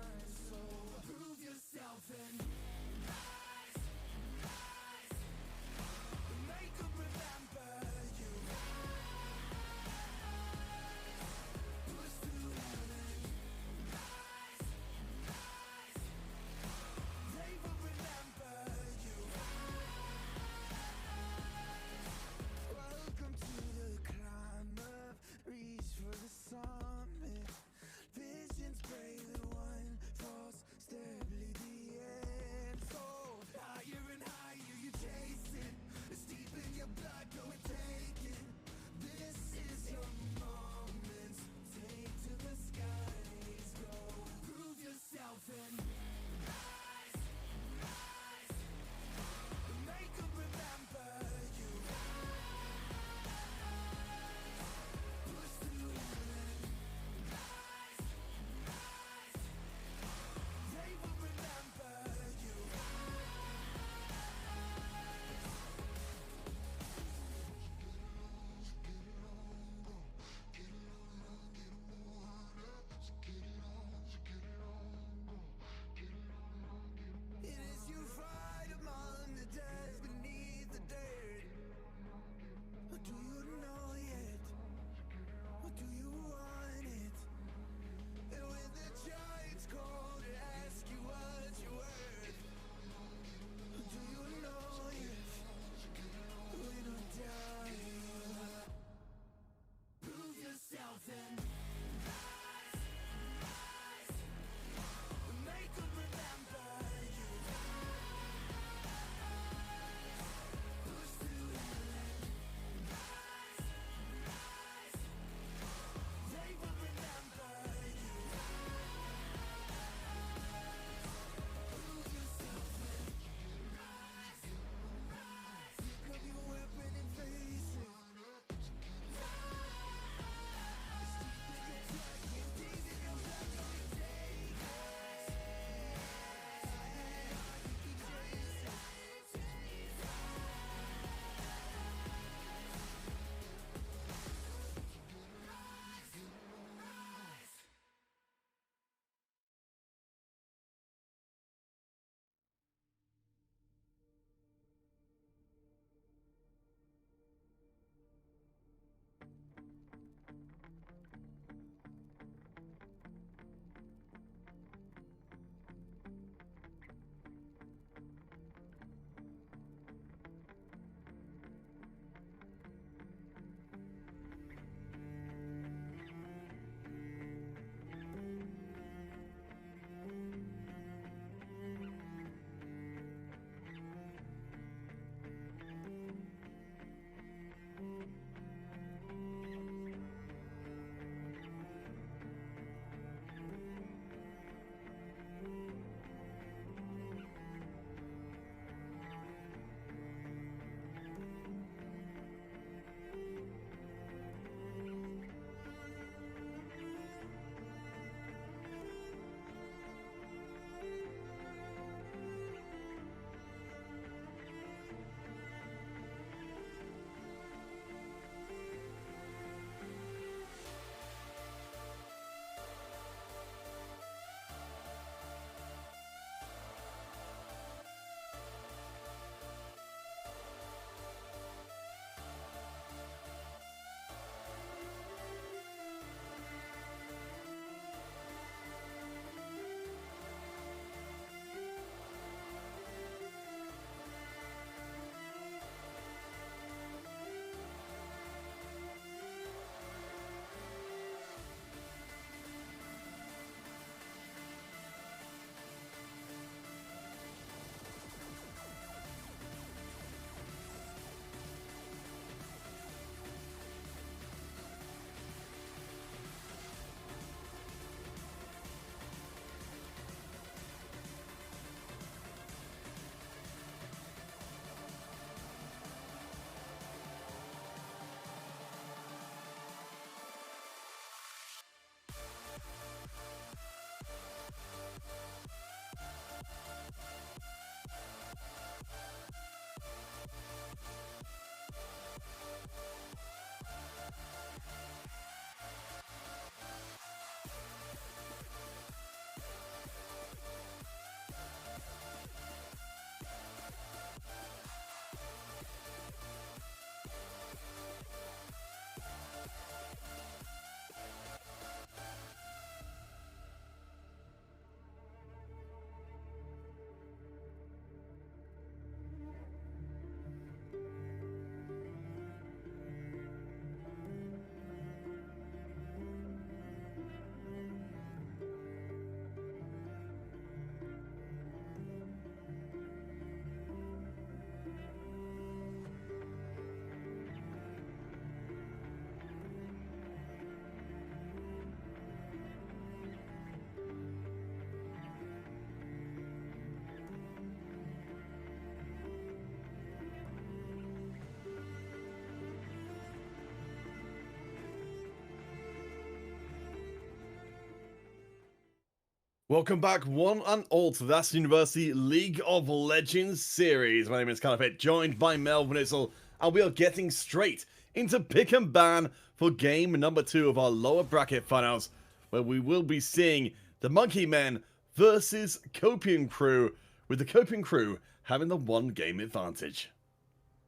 Welcome back, one and all, to the Aston University League of Legends series. My name is Calipet, joined by Melvin Issel, and we are getting straight into pick and ban for game number 2 of our lower bracket finals, where we will be seeing the Monkey Men versus Copium Crew, with the Copium Crew having the 1-game advantage.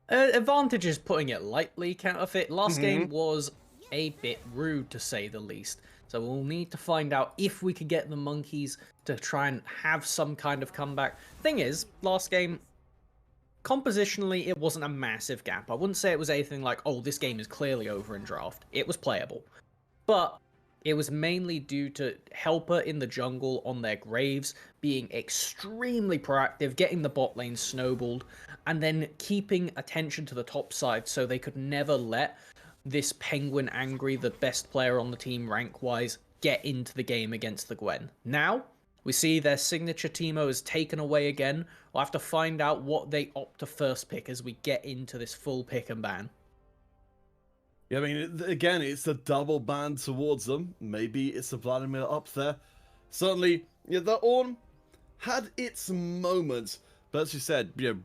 Advantage is putting it lightly, Counterfeit. Last game was a bit rude, to say the least. So we'll need to find out if we could get the Monkeys to try and have some kind of comeback. Thing is, last game, compositionally, it wasn't a massive gap. I wouldn't say it was anything like, oh, this game is clearly over in draft. It was playable. But it was mainly due to Helper in the jungle on their Graves being extremely proactive, getting the bot lane snowballed, and then keeping attention to the top side so they could never let this Penguin Angry, the best player on the team rank-wise, get into the game against the Gwen. Now, we see their signature Teemo is taken away again. We'll have to find out what they opt to first pick as we get into this full pick and ban. Yeah, I mean, again, it's a double ban towards them. Maybe it's a Vladimir up there. Certainly, yeah, the Ornn had its moments, but as you said, you know,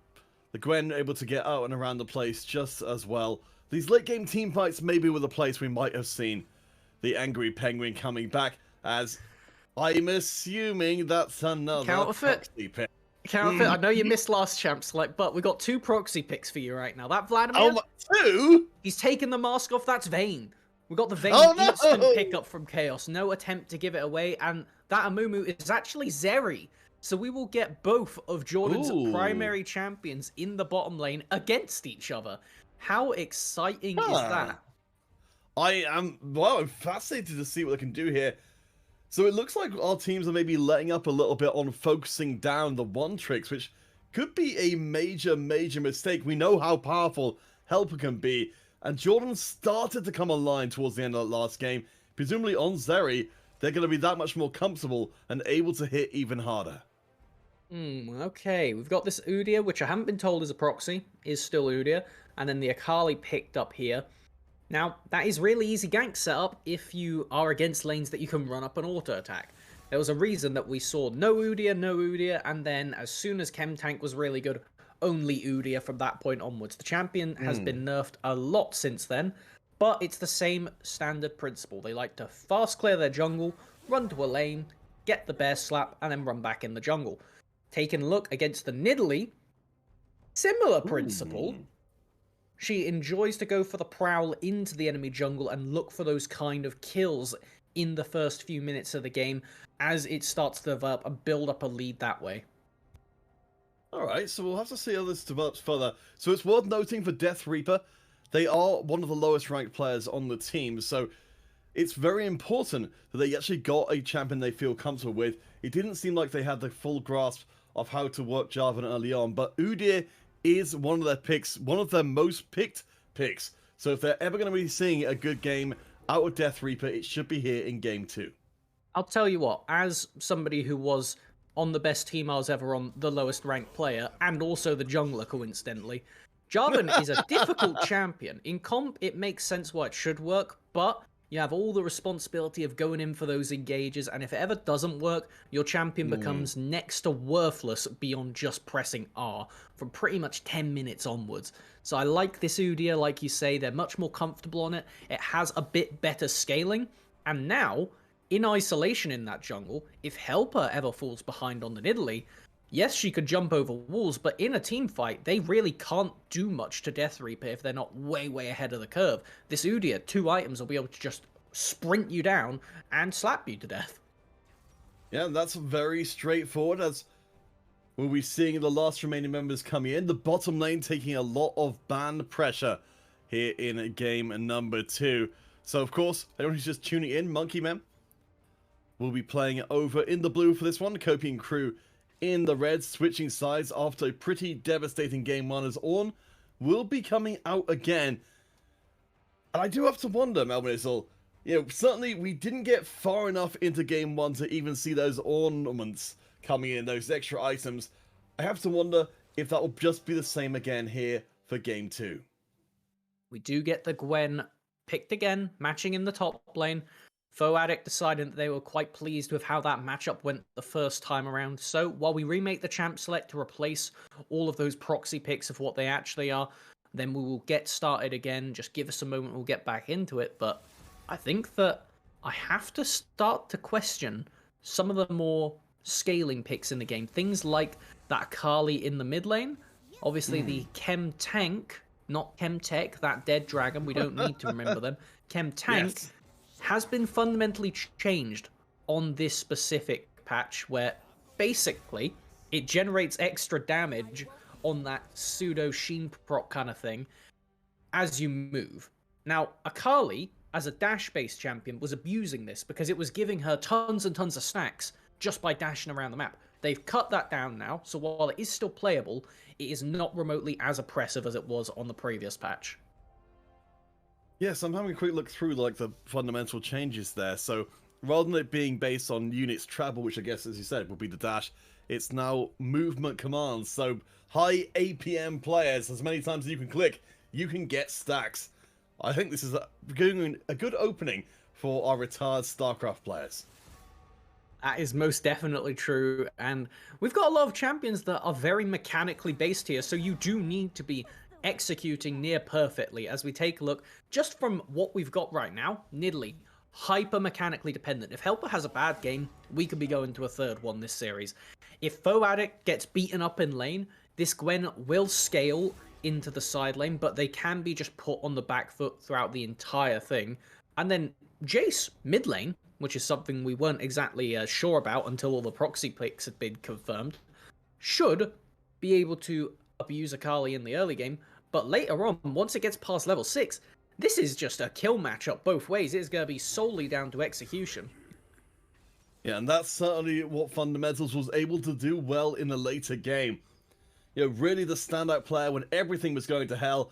the Gwen able to get out and around the place just as well. These late game team fights maybe were the place we might have seen the Angry Penguin coming back, as I'm assuming that's another proxy pick. Counterfeit, I know you missed last champ select, but we got 2 proxy picks for you right now. That Vladimir, 2? He's taken the mask off, that's Vayne. We got the Vayne no! instant pickup from Chaos, no attempt to give it away, and that Amumu is actually Zeri. So we will get both of Jordan's primary champions in the bottom lane against each other. How exciting is that? I'm fascinated to see what they can do here. So it looks like our teams are maybe letting up a little bit on focusing down the one tricks, which could be a major mistake. We know how powerful Helper can be, and Jordan started to come online towards the end of the last game. Presumably on Zeri, they're going to be that much more comfortable and able to hit even harder. Okay, we've got this Udyr, which I haven't been told is a proxy, is still Udyr, and then the Akali picked up here. Now, that is really easy gank setup if you are against lanes that you can run up an auto attack. There was a reason that we saw no Udyr, and then as soon as Chem Tank was really good, only Udyr from that point onwards. The champion has been nerfed a lot since then, but it's the same standard principle. They like to fast clear their jungle, run to a lane, get the bear slap, and then run back in the jungle. Taking a look against the Nidalee, similar principle. She enjoys to go for the prowl into the enemy jungle and look for those kind of kills in the first few minutes of the game as it starts to develop and build up a lead that way. Alright, so we'll have to see how this develops further. So it's worth noting for Death Reaper, they are one of the lowest ranked players on the team, so it's very important that they actually got a champion they feel comfortable with. It didn't seem like they had the full grasp of how to work Jarvan early on, but Udyr is one of their picks, one of their most picked picks. So if they're ever going to be seeing a good game out of Death Reaper, it should be here in game 2. I'll tell you what, as somebody who was on the best team I was ever on, the lowest ranked player, and also the jungler coincidentally, Jarvan is a difficult champion. In comp, it makes sense why it should work, but you have all the responsibility of going in for those engages, and if it ever doesn't work, your champion becomes next to worthless beyond just pressing R from pretty much 10 minutes onwards. So I like this Udyr, like you say, they're much more comfortable on it. It has a bit better scaling, and now, in isolation in that jungle, if Helper ever falls behind on the Nidalee, yes, she could jump over walls, but in a team fight, they really can't do much to Death Reaper if they're not way ahead of the curve. This Udyr, 2 items will be able to just sprint you down and slap you to death. Yeah, that's very straightforward, as we'll be seeing the last remaining members coming in. The bottom lane taking a lot of ban pressure here in game number 2. So, of course, anyone who's just tuning in, Monkey Men will be playing over in the blue for this one. Copium Crew in the red, switching sides after a pretty devastating game 1 as Ornn will be coming out again. And I do have to wonder, Melvin Issel, you know, certainly we didn't get far enough into game 1 to even see those ornaments coming in, those extra items. I have to wonder if that will just be the same again here for game 2. We do get the Gwen picked again, matching in the top lane. Foadic decided that they were quite pleased with how that matchup went the first time around. So while we remake the champ select to replace all of those proxy picks of what they actually are, then we will get started again. Just give us a moment, we'll get back into it. But I think that I have to start to question some of the more scaling picks in the game. Things like that Akali in the mid lane. Obviously the Chem Tank, not Chem Tech, that dead dragon, we don't need to remember them. Chem Tank Yes. has been fundamentally changed on this specific patch where basically it generates extra damage on that pseudo sheen proc kind of thing as you move. Now, Akali, as a dash-based champion, was abusing this because it was giving her tons and tons of stacks just by dashing around the map. They've cut that down now, so while it is still playable, it is not remotely as oppressive as it was on the previous patch. Yes, I'm having a quick look through like the fundamental changes there. So rather than it being based on units travel, which I guess, as you said, would be the dash, it's now movement commands. So high APM players, as many times as you can click, you can get stacks. I think this is a good opening for our retired StarCraft players. That is most definitely true, and we've got a lot of champions that are very mechanically based here, so you do need to be executing near perfectly. As we take a look, just from what we've got right now, Nidalee, hyper mechanically dependent. If Helper has a bad game, we could be going to a third one this series. If Foadic gets beaten up in lane, this Gwen will scale into the side lane, but they can be just put on the back foot throughout the entire thing. And then Jace, mid lane, which is something we weren't exactly sure about until all the proxy picks had been confirmed, should be able to abuse Akali in the early game, but later on, once it gets past level 6, this is just a kill matchup both ways. It's going to be solely down to execution. Yeah, and that's certainly what Fundamentals was able to do well in the later game. You know, really the standout player when everything was going to hell.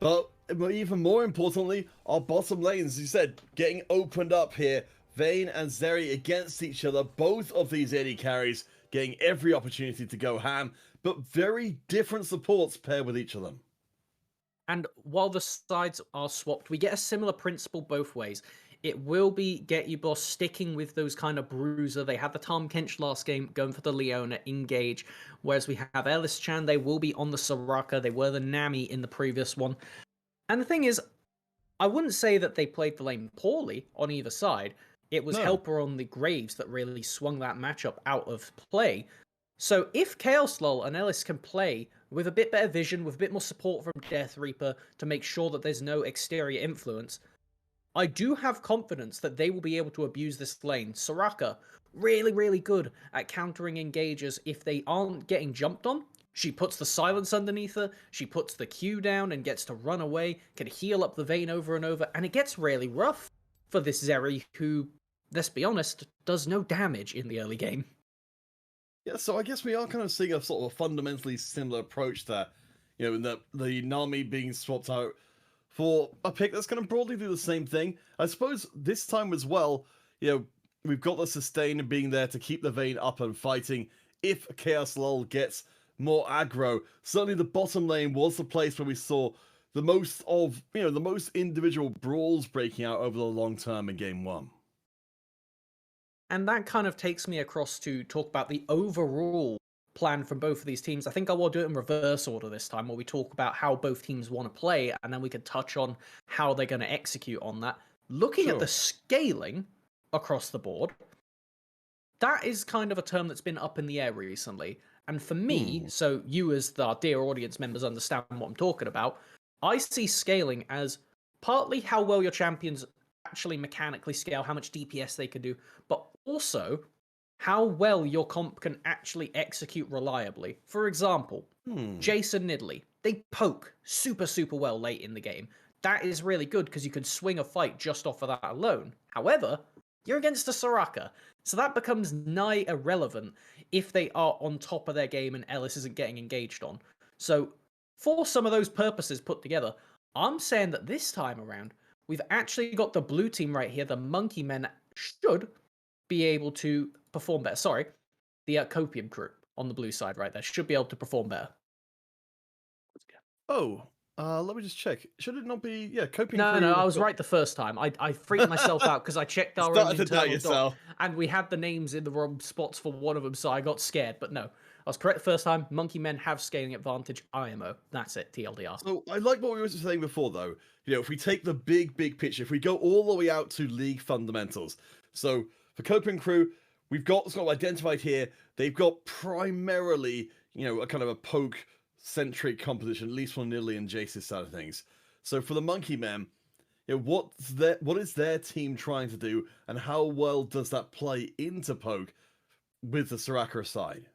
But even more importantly, our bottom lanes, as you said, getting opened up here. Vayne and Zeri against each other, both of these AD carries getting every opportunity to go ham, but very different supports paired with each of them. And while the sides are swapped, we get a similar principle both ways. It will be Get You Boss sticking with those kind of bruiser. They had the Tahm Kench last game going for the Leona engage, whereas we have Ellis Chan, they will be on the Soraka. They were the Nami in the previous one. And the thing is, I wouldn't say that they played the lane poorly on either side. It was Helper on the Graves that really swung that matchup out of play. So if Chaos Lull and Ellis can play with a bit better vision, with a bit more support from Death Reaper to make sure that there's no exterior influence, I do have confidence that they will be able to abuse this lane. Soraka, really, really good at countering engagers if they aren't getting jumped on. She puts the silence underneath her, she puts the Q down and gets to run away, can heal up the Vayne over and over, and it gets really rough for this Zeri who, let's be honest, does no damage in the early game. Yeah, so I guess we are kind of seeing a sort of fundamentally similar approach there. You know, in the Nami being swapped out for a pick that's going to broadly do the same thing. I suppose this time as well, you know, we've got the sustain being there to keep the Vayne up and fighting if Chaos Lull gets more aggro. Certainly the bottom lane was the place where we saw the most of, you know, the most individual brawls breaking out over the long term in game 1. And that kind of takes me across to talk about the overall plan from both of these teams. I think I will do it in reverse order this time, where we talk about how both teams want to play, and then we can touch on how they're going to execute on that. Looking at the scaling across the board, that is kind of a term that's been up in the air recently. And for me, so you as our dear audience members understand what I'm talking about, I see scaling as partly how well your champions actually mechanically scale, how much DPS they can do, but also how well your comp can actually execute reliably. For example, Jason Nidalee, they poke super, super well late in the game. That is really good because you can swing a fight just off of that alone. However, you're against a Soraka, so that becomes nigh irrelevant if they are on top of their game and Ellis isn't getting engaged on. So for some of those purposes put together, I'm saying that this time around, we've actually got the blue team right here. The Monkey Men should be able to perform better. Sorry, the Copium crew on the blue side right there should be able to perform better. Oh, Let me just check. Should it not be, yeah, coping No, crew? no, I have was got- right the first time. I freaked myself out because I checked our own Started to doubt internal yourself. doc, and we had the names in the wrong spots for one of them, so I got scared. But no, I was correct the first time. Monkey Men have scaling advantage. IMO. That's it. TLDR. So I like what we were saying before, though. You know, if we take the big picture, if we go all the way out to league fundamentals. So for coping crew, we've got sort of identified here. They've got primarily, you know, a kind of a poke-centric composition, at least from Nidley and Jace's side of things. So for the Monkey Men, you know, what is their team trying to do, and how well does that play into poke with the Soraka side?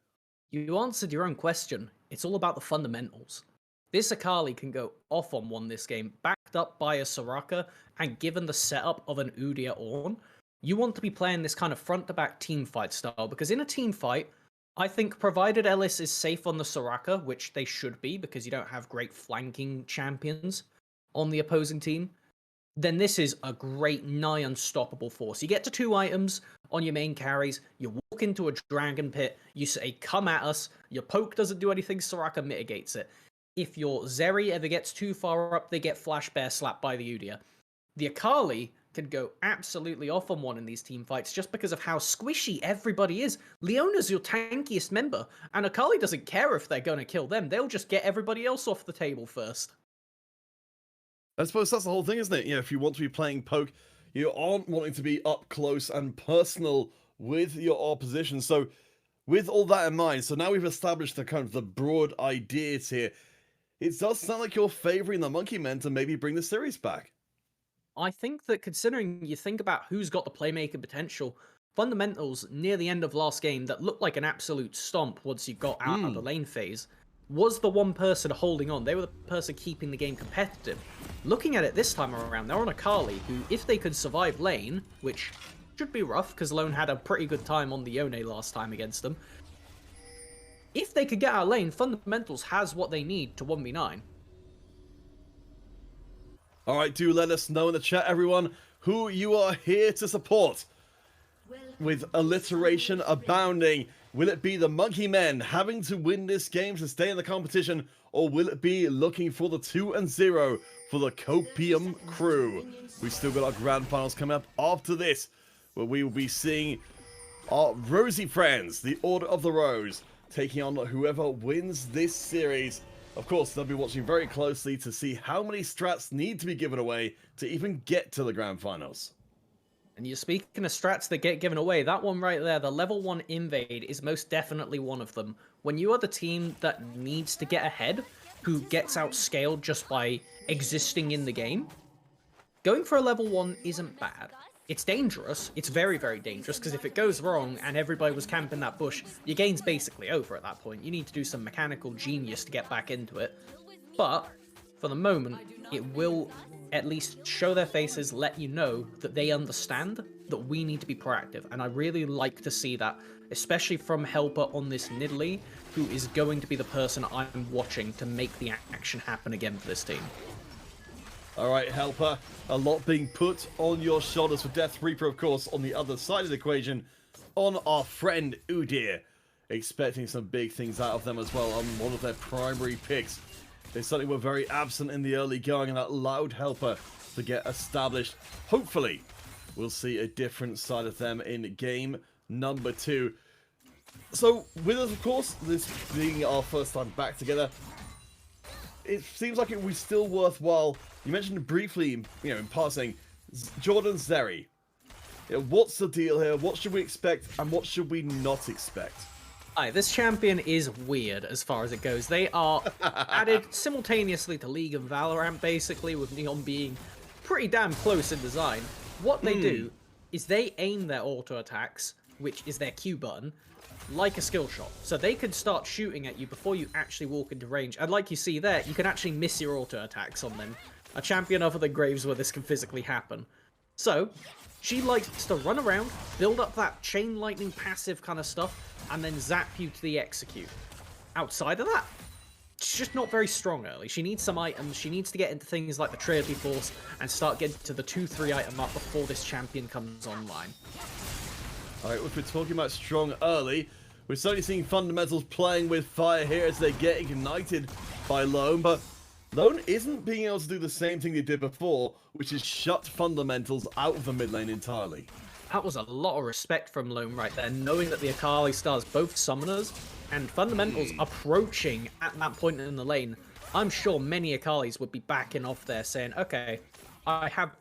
You answered your own question. It's all about the fundamentals. This Akali can go off on one this game, backed up by a Soraka, and given the setup of an Udyr Ornn, you want to be playing this kind of front-to-back team fight style, because in a team fight, I think provided Ellis is safe on the Soraka, which they should be because you don't have great flanking champions on the opposing team, then this is a great nigh unstoppable force. You get to 2 items on your main carries, you walk into a dragon pit, you say, come at us, your poke doesn't do anything, Soraka mitigates it. If your Zeri ever gets too far up, they get flash bear slapped by the Udyr. The Akali can go absolutely off on one in these team fights just because of how squishy everybody is. Leona's your tankiest member, and Akali doesn't care if they're going to kill them. They'll just get everybody else off the table first. I suppose that's the whole thing, isn't it? You know, if you want to be playing poke, you aren't wanting to be up close and personal with your opposition. So with all that in mind, so now we've established the kind of the broad ideas here. It does sound like you're favoring the Monkey Men to maybe bring the series back. I think that considering you think about who's got the playmaker potential, fundamentals near the end of last game that looked like an absolute stomp once you got out of the lane phase was the one person holding on. They were the person keeping the game competitive. Looking at it this time around, they're on Akali, who, if they could survive lane, which should be rough, because Lone had a pretty good time on the Yone last time against them, if they could get out of lane, Fundamentals has what they need to 1v9. Alright, do let us know in the chat, everyone, who you are here to support. With alliteration abounding, will it be the Monkey Men having to win this game to stay in the competition, or will it be looking for the 2-0 for the Copium crew? We've still got our grand finals coming up after this, where we will be seeing our Rosy friends, the Order of the Rose, taking on whoever wins this series. Of course, they'll be watching very closely to see how many strats need to be given away to even get to the grand finals. And you're speaking of strats that get given away, that one right there, the level 1 invade, is most definitely one of them. When you are the team that needs to get ahead, who gets outscaled just by existing in the game, going for a level 1 isn't bad. It's dangerous, it's very, very dangerous, because if it goes wrong and everybody was camping that bush, your game's basically over at that point. You need to do some mechanical genius to get back into it. But, for the moment, it will at least show their faces, let you know that they understand that we need to be proactive. And I really like to see that, especially from Helper on this Nidalee, who is going to be the person I'm watching to make the action happen again for this team. Alright, Helper, a lot being put on your shoulders for Death Reaper, of course, on the other side of the equation, on our friend Udyr. Expecting some big things out of them as well on one of their primary picks. They certainly were very absent in the early going, and that allowed Helper to get established. Hopefully, we'll see a different side of them in game number 2. So, with us, of course, this being our first time back together, it seems like it was still worthwhile. You mentioned briefly, you know, in passing, Jordan Zeri. You know, what's the deal here? What should we expect, and what should we not expect? Hi, this champion is weird as far as it goes. They are added simultaneously to League and Valorant, basically, with Neon being pretty damn close in design. What they do is they aim their auto attacks, which is their Q button, like a skill shot. So they can start shooting at you before you actually walk into range. And like you see there, you can actually miss your auto attacks on them. A champion other than Graves where this can physically happen. So, she likes to run around, build up that chain lightning passive kind of stuff, and then zap you to the execute. Outside of that, she's just not very strong early. She needs some items, she needs to get into things like the Trinity Force, and start getting to the 2-3 item mark before this champion comes online. Alright, if we're talking about strong early, we're certainly seeing Fundamentals playing with fire here as they get ignited by Lone, but Lone isn't being able to do the same thing they did before, which is shut fundamentals out of the mid lane entirely. That was a lot of respect from Lone right there, knowing that the Akali stars both summoners and fundamentals approaching at that point in the lane. I'm sure many Akalis would be backing off there saying, okay, I have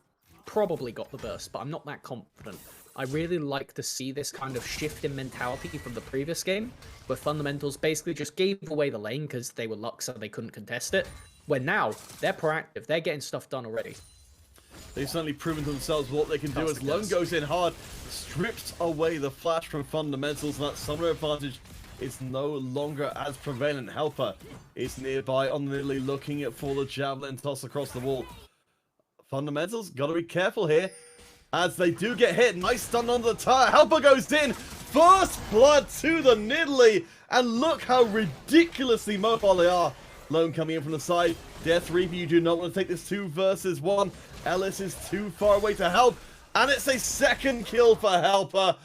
probably got the burst, but I'm not that confident. I really like to see this kind of shift in mentality from the previous game, where fundamentals basically just gave away the lane because they were luck so they couldn't contest it, where now they're proactive, they're getting stuff done already. They've certainly proven to themselves what they can do as Lone goes in hard, strips away the flash from fundamentals, and that summoner advantage is no longer as prevalent. Helper is nearby on the Lily looking for the javelin toss across the wall. Fundamentals, gotta be careful here as they do get hit. Nice stun on the tire. Helper goes in. First blood to the Nidalee, and look how ridiculously mobile they are. Lone coming in from the side. Death Reaper, you do not want to take this 2 versus 1. Ellis is too far away to help, and it's a second kill for Helper.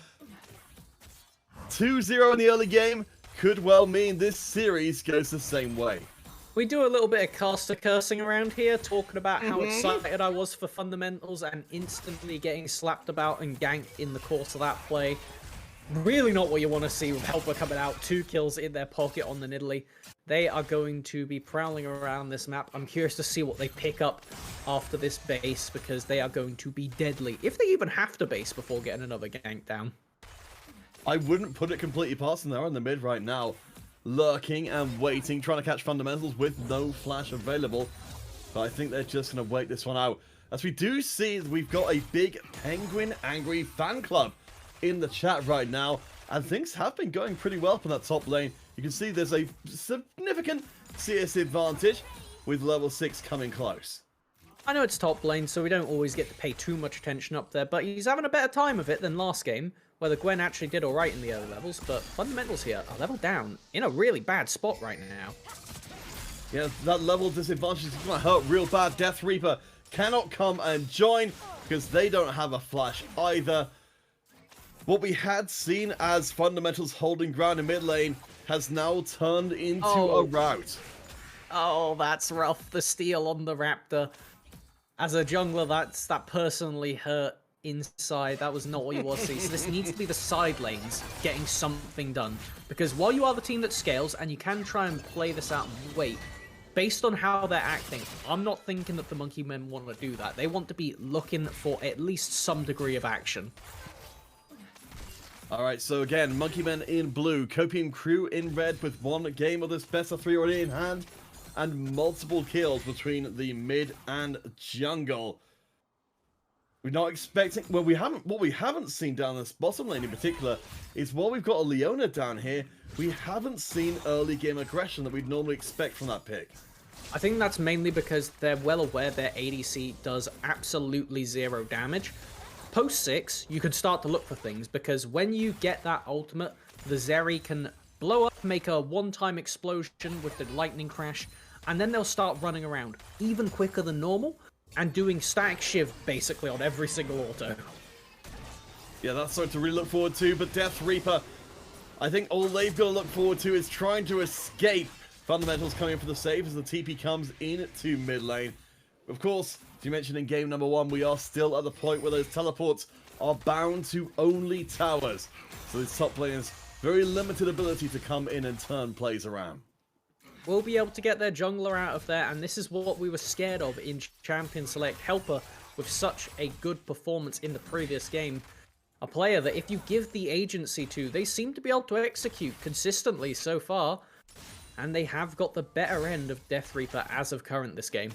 2-0 in the early game could well mean this series goes the same way. We do a little bit of caster cursing around here, talking about how excited I was for fundamentals and instantly getting slapped about and ganked in the course of that play. Really not what you want to see with Helper coming out, 2 kills in their pocket on the Nidalee. They are going to be prowling around this map. I'm curious to see what they pick up after this base, because they are going to be deadly, if they even have to base before getting another gank down. I wouldn't put it completely past them. They're in the mid right now, lurking and waiting, trying to catch fundamentals with no flash available. But I think they're just going to wait this one out. As we do see, we've got a big Penguin Angry fan club in the chat right now, and things have been going pretty well from that top lane. You can see there's a significant CS advantage with level 6 coming close. I know it's top lane, so we don't always get to pay too much attention up there, but he's having a better time of it than last game, where the Gwen actually did alright in the early levels, but fundamentals here are level down in a really bad spot right now. Yeah, that level disadvantage is going to hurt real bad. Death Reaper cannot come and join because they don't have a flash either. What we had seen as fundamentals holding ground in mid lane has now turned into a rout. Oh, that's rough. The steal on the Raptor. As a jungler, that personally hurt inside. That was not what you want to see. So this needs to be the side lanes getting something done. Because while you are the team that scales, and you can try and play this out and wait, based on how they're acting, I'm not thinking that the Monkey Men want to do that. They want to be looking for at least some degree of action. Alright, so again, Monkey Men in blue, Copium Crew in red with one game of this best of 3 already in hand, and multiple kills between the mid and jungle. We're not expecting, well, what we haven't seen down this bottom lane in particular is while we've got a Leona down here, we haven't seen early game aggression that we'd normally expect from that pick. I think that's mainly because they're well aware their ADC does absolutely 0 damage. Post 6, you could start to look for things, because when you get that ultimate, the Zeri can blow up, make a one-time explosion with the lightning crash, and then they'll start running around even quicker than normal, and doing static shiv basically on every single auto. Yeah, that's something to really look forward to, but Death Reaper, I think all they've got to look forward to is trying to escape. Fundamentals coming in for the save as the TP comes into mid lane. Of course, as you mentioned in game number 1, we are still at the point where those teleports are bound to only towers. So this top laner's very limited ability to come in and turn plays around. We'll be able to get their jungler out of there, and this is what we were scared of in Champion Select. Helper, with such a good performance in the previous game. A player that if you give the agency to, they seem to be able to execute consistently so far. And they have got the better end of Death Reaper as of current this game.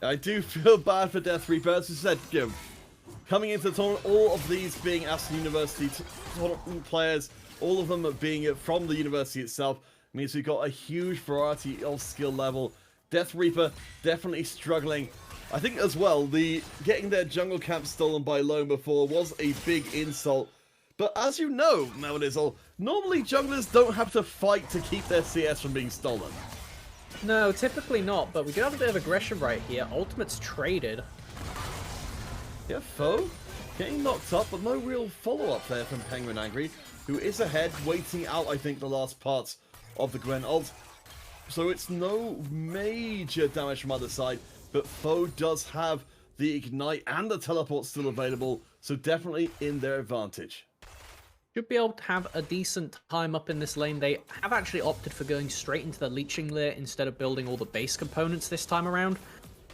I do feel bad for Death Reaper. As I said, you know, coming into the tournament, all of these being Aston University players, all of them being from the university itself, means we've got a huge variety of skill level. Death Reaper definitely struggling. I think as well, getting their jungle camp stolen by Lone before was a big insult. But as you know, Melodizzle, normally junglers don't have to fight to keep their CS from being stolen. No, typically not, but we do have a bit of aggression right here. Ultimate's traded. Yeah, Foe getting knocked up, but no real follow-up there from Penguin Angry, who is ahead, waiting out, I think, the last parts of the Gwen ult. So it's no major damage from either side, but foe does have the ignite and the teleport still available, so definitely in their advantage. Should be able to have a decent time up in this lane. They have actually opted for going straight into the leeching layer instead of building all the base components this time around.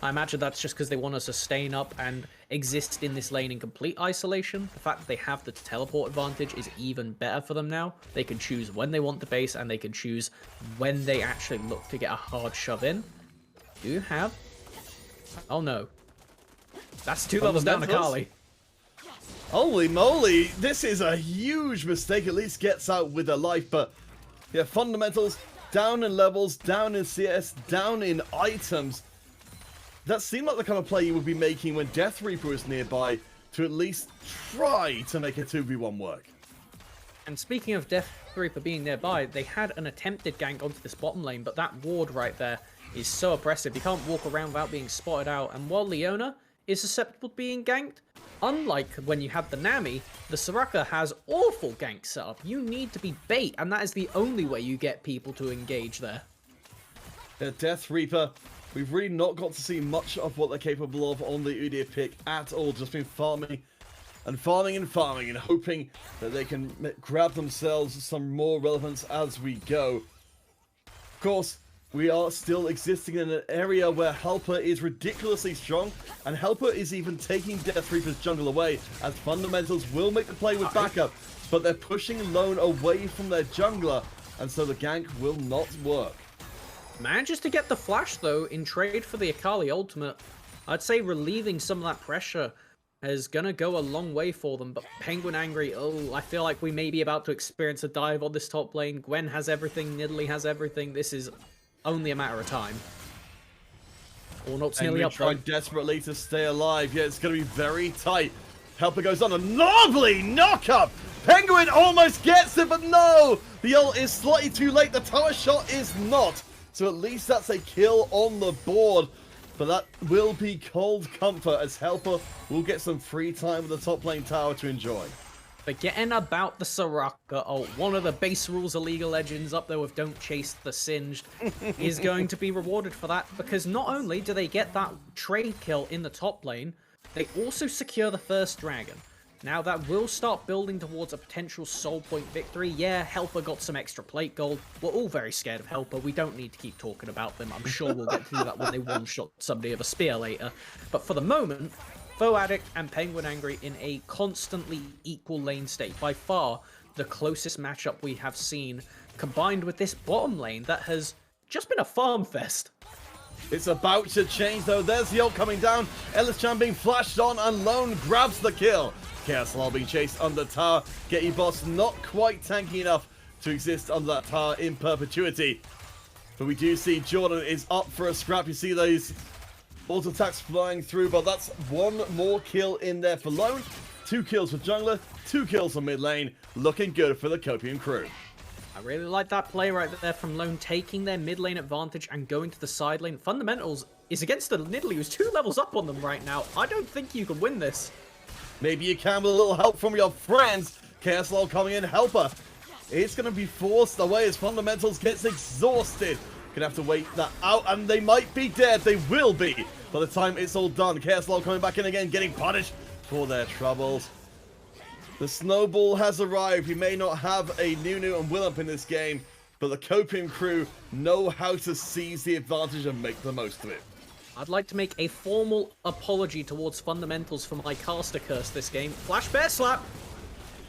I imagine that's just because they want to sustain up and exist in this lane in complete isolation. The fact that they have the teleport advantage is even better for them now. They can choose when they want the base, and they can choose when they actually look to get a hard shove in. Do you have... Oh no. That's 2 levels down to Kali. Holy moly, this is a huge mistake. At least gets out with a life, but yeah, fundamentals down in levels, down in CS, down in items. That seemed like the kind of play you would be making when Death Reaper was nearby to at least try to make a 2v1 work. And speaking of Death Reaper being nearby, they had an attempted gank onto this bottom lane, but that ward right there is so oppressive. You can't walk around without being spotted out, and while Leona is susceptible to being ganked, unlike when you have the Nami, the Soraka has awful gank setup. You need to be bait, and that is the only way you get people to engage there. The Death Reaper, we've really not got to see much of what they're capable of on the Udyr pick at all. Just been farming and farming and farming and hoping that they can grab themselves some more relevance as we go. Of course, we are still existing in an area where Helper is ridiculously strong, and Helper is even taking Death Reaper's jungle away, as Fundamentals will make the play with backup, but they're pushing Lone away from their jungler, and so the gank will not work. Manages to get the flash, though, in trade for the Akali ultimate. I'd say relieving some of that pressure is gonna go a long way for them, but Penguin Angry, oh, I feel like we may be about to experience a dive on this top lane. Gwen has everything, Nidalee has everything. This is only a matter of time. Allnot's nearly up. Trying desperately to stay alive. Yeah, it's going to be very tight. Helper goes on a lovely knock-up. Penguin almost gets it, but no! The ult is slightly too late. The tower shot is not. So at least that's a kill on the board. But that will be cold comfort, as Helper will get some free time with the top lane tower to enjoy. Forgetting about the Soraka ult, one of the base rules of League of Legends up there with don't chase the singed is going to be rewarded for that, because not only do they get that trade kill in the top lane, they also secure the first dragon. Now that will start building towards a potential soul point victory. Yeah, Helper got some extra plate gold. We're all very scared of Helper. We don't need to keep talking about them. I'm sure we'll get to do that when they one-shot somebody with a spear later. But for the moment, Foe Addict and Penguin Angry in a constantly equal lane state. By far, the closest matchup we have seen, combined with this bottom lane that has just been a farm fest. It's about to change, though. There's the ult coming down. Ellis Chan being flashed on, and Lone grabs the kill. Chaos Law being chased under the tower. Getty Boss not quite tanky enough to exist under that tower in perpetuity. But we do see Jordan is up for a scrap. You see those auto attacks flying through, but that's one more kill in there for Lone. 2 kills for jungler, 2 kills on mid lane. Looking good for the Copium crew. I really like that play right there from Lone, taking their mid lane advantage and going to the side lane. Fundamentals is against the Nidalee, who's 2 levels up on them right now. I don't think you can win this. Maybe you can with a little help from your friends. Chaos Law coming in, Helper. It's going to be forced away as Fundamentals gets exhausted. Gonna have to wait that out, and they might be dead. They will be by the time it's all done. Chaos Law coming back in again, getting punished for their troubles. The snowball has arrived. We may not have a Nunu and Willump in this game, but the Copium crew know how to seize the advantage and make the most of it. I'd like to make a formal apology towards Fundamentals for my caster curse this game. Flash Bear Slap!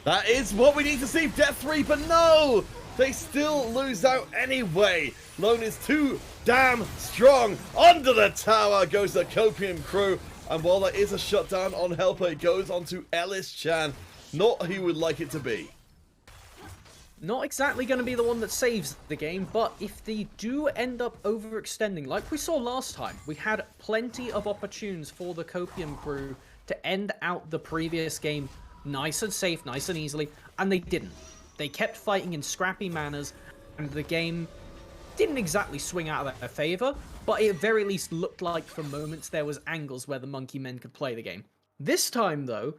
That is what we need to see. Death Reaper, no! They still lose out anyway. Lone is too damn strong. Under the tower goes the Copium crew. And while there is a shutdown on Helper, it goes on to Ellis Chan. Not who would like it to be. Not exactly going to be the one that saves the game, but if they do end up overextending, like we saw last time, we had plenty of opportunities for the Copium crew to end out the previous game nice and safe, nice and easily, and they didn't. They kept fighting in scrappy manners, and the game didn't exactly swing out of their favor, but it at very least looked like for moments there was angles where the Monkey Men could play the game. This time, though,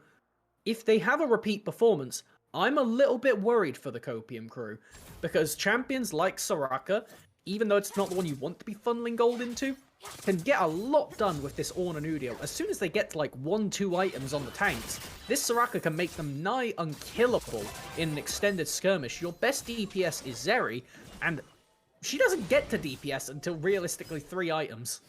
if they have a repeat performance, I'm a little bit worried for the Copium crew, because champions like Soraka even though it's not the one you want to be funneling gold into, can get a lot done with this Ornn and Udyr. As soon as they get to like 1-2 items on the tanks, this Soraka can make them nigh unkillable in an extended skirmish. Your best DPS is Zeri, and she doesn't get to DPS until realistically 3 items.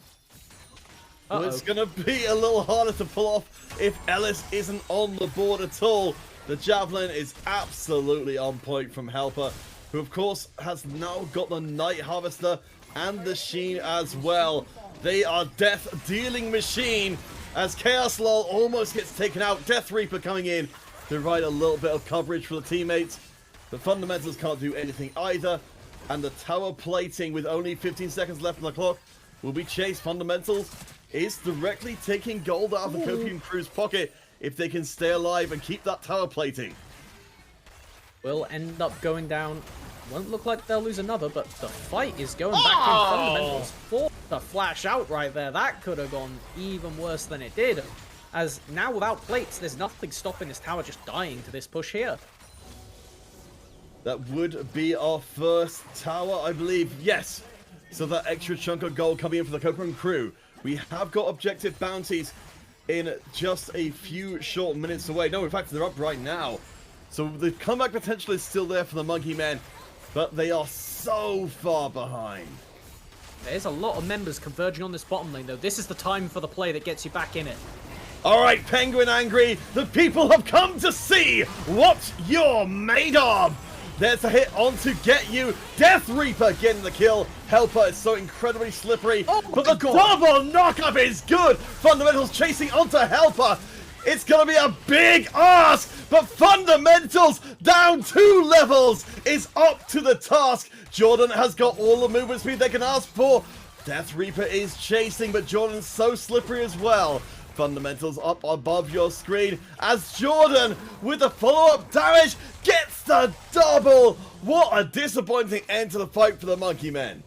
Well, it's going to be a little harder to pull off if Ellis isn't on the board at all. The Javelin is absolutely on point from Helper, who of course has now got the Night Harvester and the Sheen as well. They are death-dealing machine as Chaos Lol almost gets taken out. Death Reaper coming in to provide a little bit of coverage for the teammates. The Fundamentals can't do anything either, and the tower plating with only 15 seconds left on the clock will be chased. Fundamentals is directly taking gold out of the Copium Crew's pocket if they can stay alive and keep that tower plating. Will end up going down. Won't look like they'll lose another, but the fight is going back in Fundamentals for the flash out right there. That could have gone even worse than it did, as now without plates, there's nothing stopping this tower just dying to this push here. That would be our first tower, I believe. Yes. So that extra chunk of gold coming in for the Copium Crew. We have got objective bounties in just a few short minutes away. No, in fact, they're up right now. So the comeback potential is still there for the Monkey Men, but they are so far behind. There's a lot of members converging on this bottom lane, though. This is the time for the play that gets you back in it. All right, Penguin Angry, the people have come to see what you're made of. There's a hit on to get you. Death Reaper getting the kill. Helper is so incredibly slippery. But the double knockup is good. Fundamentals chasing onto Helper. It's going to be a big ask. But Fundamentals down 2 levels is up to the task. Jordan has got all the movement speed they can ask for. Death Reaper is chasing, but Jordan's so slippery as well. Fundamentals up above your screen as Jordan with the follow-up damage gets the double. What a disappointing end to the fight for the Monkey Men.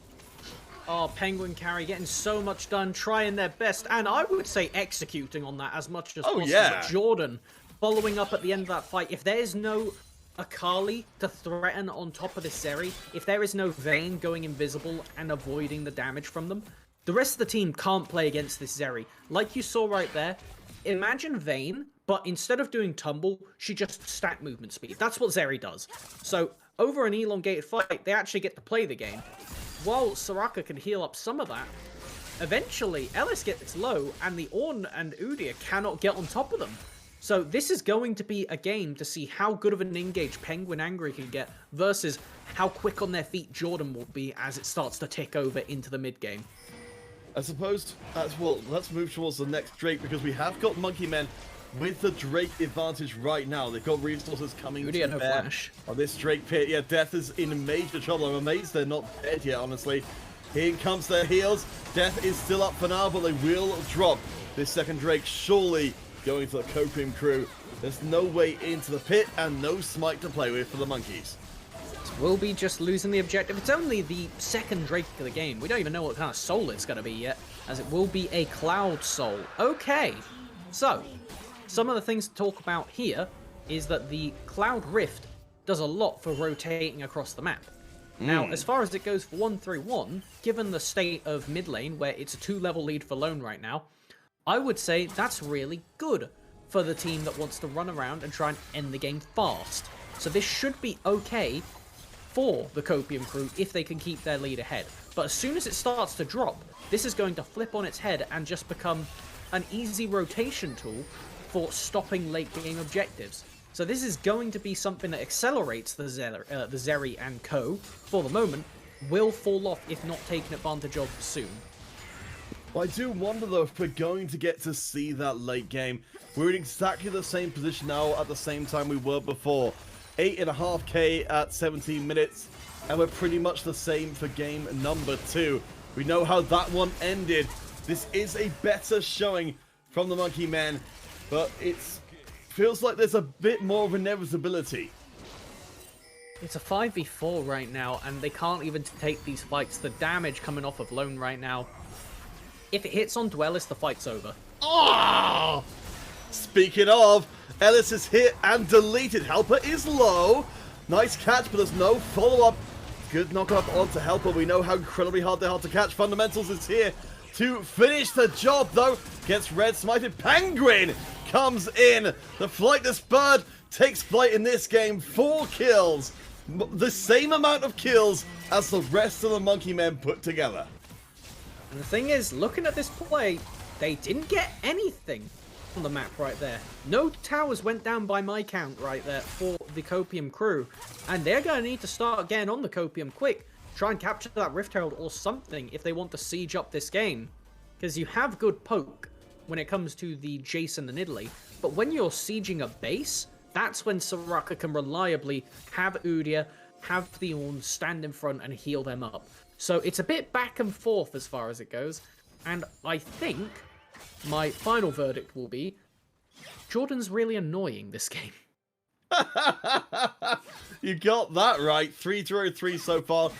Oh, Penguin Carry getting so much done, trying their best, and I would say executing on that as much as possible. Yeah. Jordan following up at the end of that fight. If there's no Akali to threaten on top of this Zeri, if there is no Vayne going invisible and avoiding the damage from them, the rest of the team can't play against this Zeri. Like you saw right there, imagine Vayne, but instead of doing tumble, she just stack movement speed. That's what Zeri does. So over an elongated fight, they actually get to play the game. While Soraka can heal up some of that, eventually Ellis gets low and the Ornn and Udyr cannot get on top of them. So this is going to be a game to see how good of an engage Penguin Angry can get versus how quick on their feet Jordan will be as it starts to tick over into the mid game. I suppose that's well. Let's move towards the next Drake because we have got Monkey Men with the Drake advantage right now. They've got resources coming to bear flash on this Drake pit. Yeah, Death is in major trouble. I'm amazed they're not dead yet, honestly. Here comes their heals. Death is still up for now, but they will drop this second Drake. Surely going to the Copium Crew. There's no way into the pit and no smite to play with for the Monkeys. Will be just losing the objective. It's only the second Drake of the game. We don't even know what kind of soul it's going to be yet, as it will be a Cloud Soul. Okay, so some of the things to talk about here is that the Cloud Rift does a lot for rotating across the map. Now, as far as it goes for 1-3-1, given the state of mid lane, where it's a 2-level lead for Lone right now, I would say that's really good for the team that wants to run around and try and end the game fast. So this should be okay for the Copium Crew if they can keep their lead ahead. But as soon as it starts to drop, this is going to flip on its head and just become an easy rotation tool for stopping late game objectives. So this is going to be something that accelerates the Zeri and co. for the moment, will fall off if not taken advantage of soon. Well, I do wonder though if we're going to get to see that late game. We're in exactly the same position now at the same time we were before. 8.5k at 17 minutes, and we're pretty much the same for game number 2. We know how that one ended. This is a better showing from the Monkey Men, but it feels like there's a bit more of inevitability. It's a 5v4 right now, and they can't even take these fights. The damage coming off of Lone right now, if it hits on Dwellist, the fight's over. Oh! Speaking of, Ellis is hit and deleted. Helper is low. Nice catch, but there's no follow-up Good knock-up onto Helper. We know how incredibly hard they are to catch. Fundamentals is here to finish the job, though. Gets red smited. Penguin comes in. The flightless bird takes flight in this game. 4 kills. The same amount of kills as the rest of the Monkey Men put together. And the thing is, looking at this play, they didn't get anything on the map right there. No towers went down by my count right there for the Copium crew. And they're going to need to start getting on the Copium quick. Try and capture that Rift Herald or something if they want to siege up this game. Because you have good poke when it comes to the Jason and Italy. But when you're sieging a base, that's when Soraka can reliably have Udia, have the Ornn stand in front and heal them up. So it's a bit back and forth as far as it goes. And I think my final verdict will be Jordan's really annoying this game. You got that right. 3-3 so far.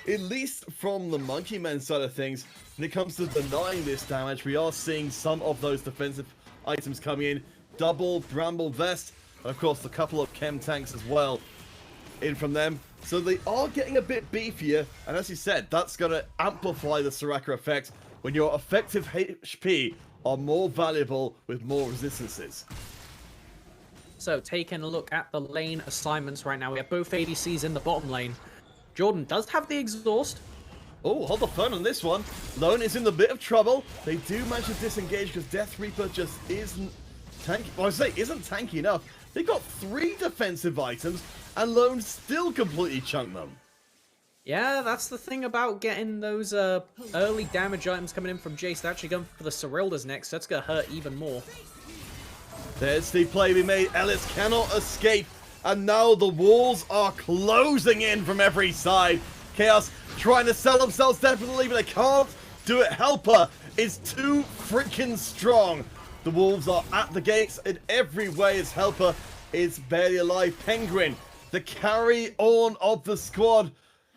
At least from the Monkey Men side of things, when it comes to denying this damage, we are seeing some of those defensive items coming in. Double Bramble Vest, and of course a couple of Chem Tanks as well in from them. So they are getting a bit beefier, and as you said, that's going to amplify the Soraka effect when your effective HP are more valuable with more resistances. So taking a look at the lane assignments right now, we have both ADCs in the bottom lane. Jordan does have the exhaust. Oh, hold the phone on this one. Lone is in a bit of trouble. They do manage to disengage because Death Reaper just isn't tanky. Well, I say isn't tanky enough. They got 3 defensive items, and Lone still completely chunked them. Yeah, that's the thing about getting those early damage items coming in from Jace. They're actually going for the Serildas next, so that's going to hurt even more. There's the play we made. Ellis cannot escape, and now the walls are closing in from every side. Chaos trying to sell themselves definitely, but they can't do it. Helper is too freaking strong. The Wolves are at the gates in every way as Helper is barely alive. Penguin, the carry-on of the squad,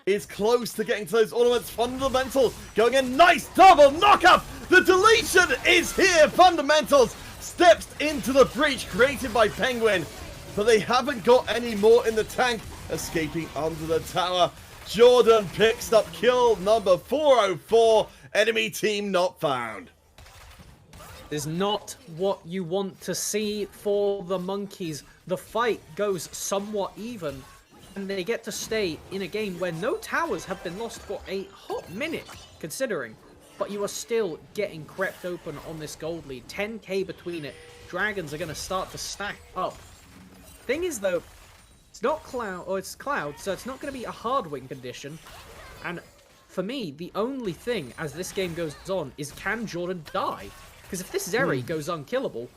is close to getting to those ornaments. Fundamental going in. Nice double knock-up. The deletion is here. Fundamentals steps into the breach created by Penguin, but they haven't got any more in the tank. Escaping under the tower. Jordan picks up kill number 404. Enemy team not found. Is not what you want to see for the Monkeys. The fight goes somewhat even, and they get to stay in a game where no towers have been lost for a hot minute, considering. But you are still getting crept open on this gold lead. 10k between it. Dragons are going to start to stack up. Thing is, though, it's not Cloud, or it's Cloud, so it's not going to be a hard win condition. And for me, the only thing as this game goes on is, can Jordan die? Because if this Zeri goes unkillable,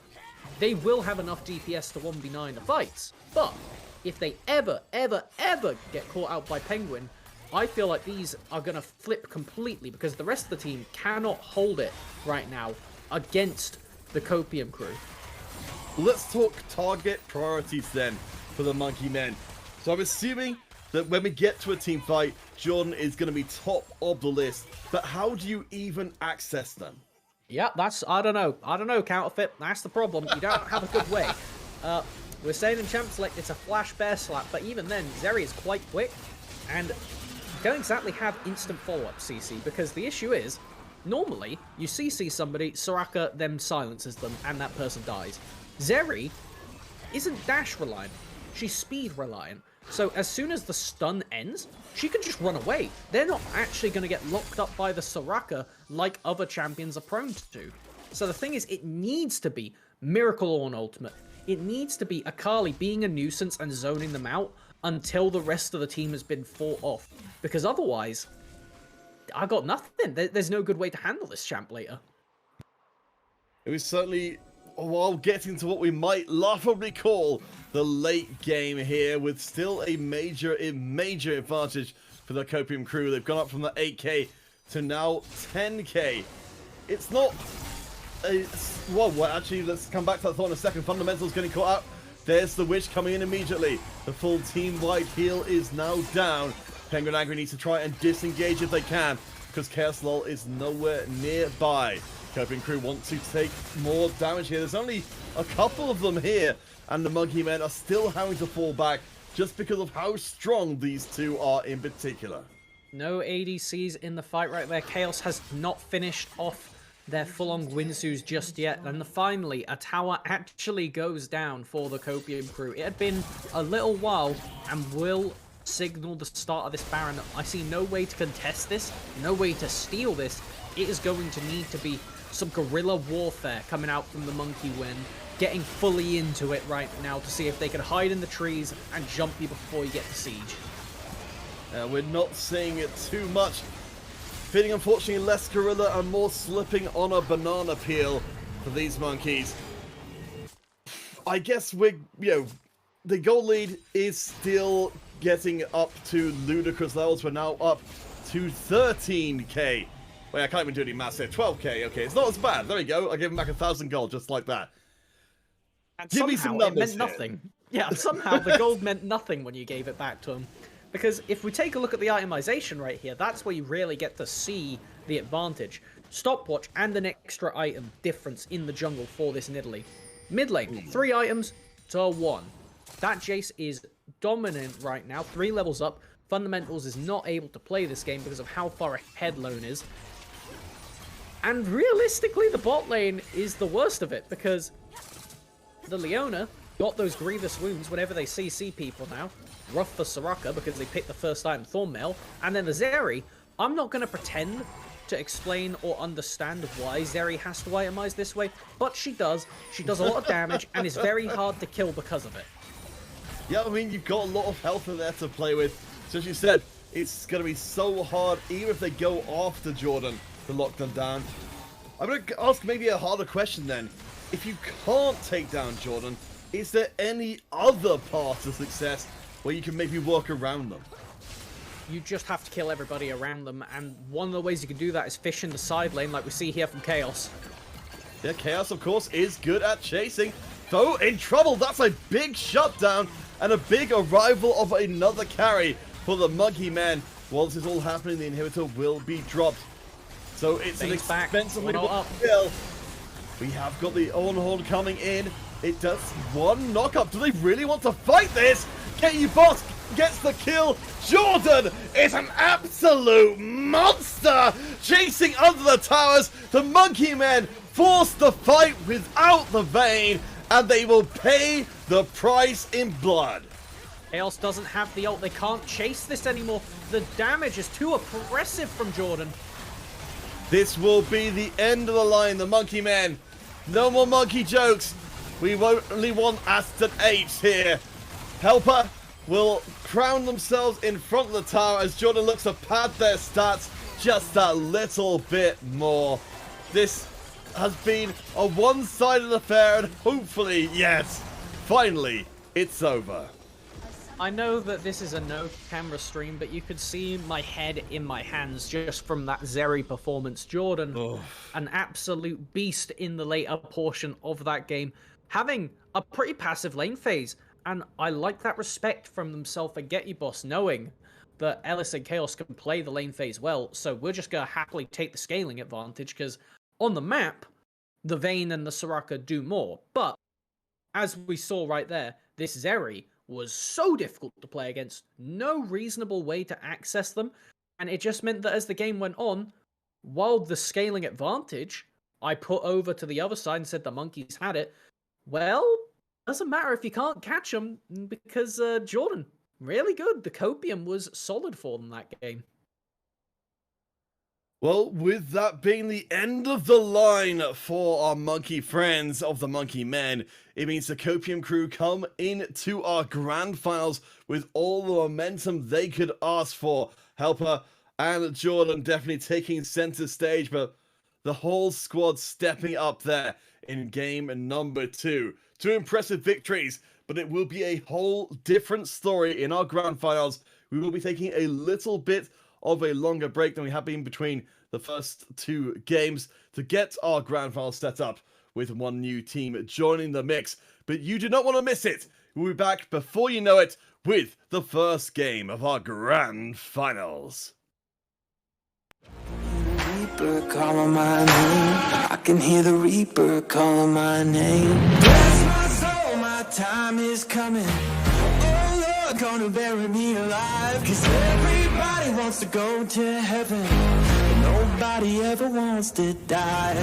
they will have enough DPS to 1v9 the fights. But if they ever get caught out by Penguin, I feel like these are going to flip completely because the rest of the team cannot hold it right now against the Copium crew. Let's talk target priorities then for the Monkey Men. So I'm assuming that when we get to a team fight, Jordan is going to be top of the list. But how do you even access them? Yeah, I don't know, Counterfeit. That's the problem. You don't have a good way. We're saying in Champ Select it's a flash bear slap, but even then, Zeri is quite quick, and don't exactly have instant follow-up CC, because the issue is, normally, you CC somebody, Soraka then silences them, and that person dies. Zeri isn't dash reliant, she's speed reliant. So as soon as the stun ends, she can just run away. They're not actually going to get locked up by the Soraka like other champions are prone to. So the thing is, it needs to be Miracle Ornn ultimate. It needs to be Akali being a nuisance and zoning them out until the rest of the team has been fought off. Because otherwise, I got nothing. There's no good way to handle this champ later. It was certainly, while getting to what we might laughably call the late game here, with still a major advantage for the Copium crew. They've gone up from the 8k to now 10k. It's not a... Well, actually, let's come back to that thought in a second. Fundamentals getting caught out. There's the Witch coming in immediately. The full team-wide heal is now down. Penguin Angry needs to try and disengage if they can, because Chaos Lol is nowhere nearby. Copium crew want to take more damage here. There's only a couple of them here, and the Monkey Men are still having to fall back just because of how strong these two are in particular. No ADCs in the fight right there. Chaos has not finished off their full-on Winsus just yet. And finally, a tower actually goes down for the Copium crew. It had been a little while and will signal the start of this Baron. I see no way to contest this, no way to steal this. It is going to need to be some guerrilla warfare coming out from the Monkey Win, getting fully into it right now to see if they can hide in the trees and jump you before you get to siege. We're not seeing it too much. Feeling unfortunately less gorilla and more slipping on a banana peel for these monkeys. I guess we're, the goal lead is still getting up to ludicrous levels. We're now up to 13k. Wait, I can't even do any maths here. 12k, okay, it's not as bad. There we go. I gave him back 1,000 gold just like that. And Give me some numbers it meant nothing. Yeah, somehow the gold meant nothing when you gave it back to him. Because if we take a look at the itemization right here, that's where you really get to see the advantage. Stopwatch and an extra item difference in the jungle for this Nidalee. Mid lane, 3 items to 1. That Jace is dominant right now, 3 levels up. Fundamentals is not able to play this game because of how far ahead Lone is. And realistically, the bot lane is the worst of it because the Leona got those grievous wounds whenever they CC people now. Rough for Soraka because they picked the first item, Thornmail. And then the Zeri, I'm not going to pretend to explain or understand why Zeri has to itemize this way, but she does. She does a lot of damage and is very hard to kill because of it. Yeah, I mean, you've got a lot of health in there to play with. So as you said, it's going to be so hard, even if they go after Jordan, to lock them down. I'm going to ask maybe a harder question then. If you can't take down Jordan, is there any other path to success where you can maybe work around them? You just have to kill everybody around them, and one of the ways you can do that is fish in the side lane like we see here from Chaos. Yeah, Chaos, of course, is good at chasing. Though in trouble, that's a big shutdown and a big arrival of another carry for the Monkey Man. While this is all happening, the inhibitor will be dropped. So it's an expensively kill. We have got the Ornhorn coming in. It does one knock-up. Do they really want to fight this? KU Boss gets the kill. Jordan is an absolute monster. Chasing under the towers. The Monkey Men force the fight without the Vayne. And they will pay the price in blood. Chaos doesn't have the ult. They can't chase this anymore. The damage is too oppressive from Jordan. This will be the end of the line. The Monkey Men. No more monkey jokes. We only want Aston H here. Helper will crown themselves in front of the tower as Jordan looks to pad their stats just a little bit more. This has been a one-sided affair and hopefully, yes, finally, it's over. I know that this is a no-camera stream, but you could see my head in my hands just from that Zeri performance. Jordan, an absolute beast in the later portion of that game, having a pretty passive lane phase. And I like that respect from themselves and Get You Boss, knowing that Ellis and Chaos can play the lane phase well. So we're just going to happily take the scaling advantage because on the map, the Vayne and the Soraka do more. But as we saw right there, this Zeri was so difficult to play against. No reasonable way to access them. And it just meant that as the game went on, while the scaling advantage, I put over to the other side and said the monkeys had it. Well, doesn't matter if you can't catch them because Jordan, really good. The Copium was solid for them that game. Well, with that being the end of the line for our monkey friends of the Monkey Men, it means the Copium crew come into our grand finals with all the momentum they could ask for. Helper and Jordan definitely taking center stage, but the whole squad stepping up there in game number 2. 2 impressive victories, but it will be a whole different story in our grand finals. We will be taking a little bit of a longer break than we have been between the first 2 games to get our grand final set up with one new team joining the mix. But you do not want to miss it. We'll be back before you know it with the first game of our grand finals. Reaper calling my name. I can hear the Reaper calling my name. Bless my soul, my time is coming. Oh not gonna bury me alive. Cause everybody wants to go to heaven, but nobody ever wants to die.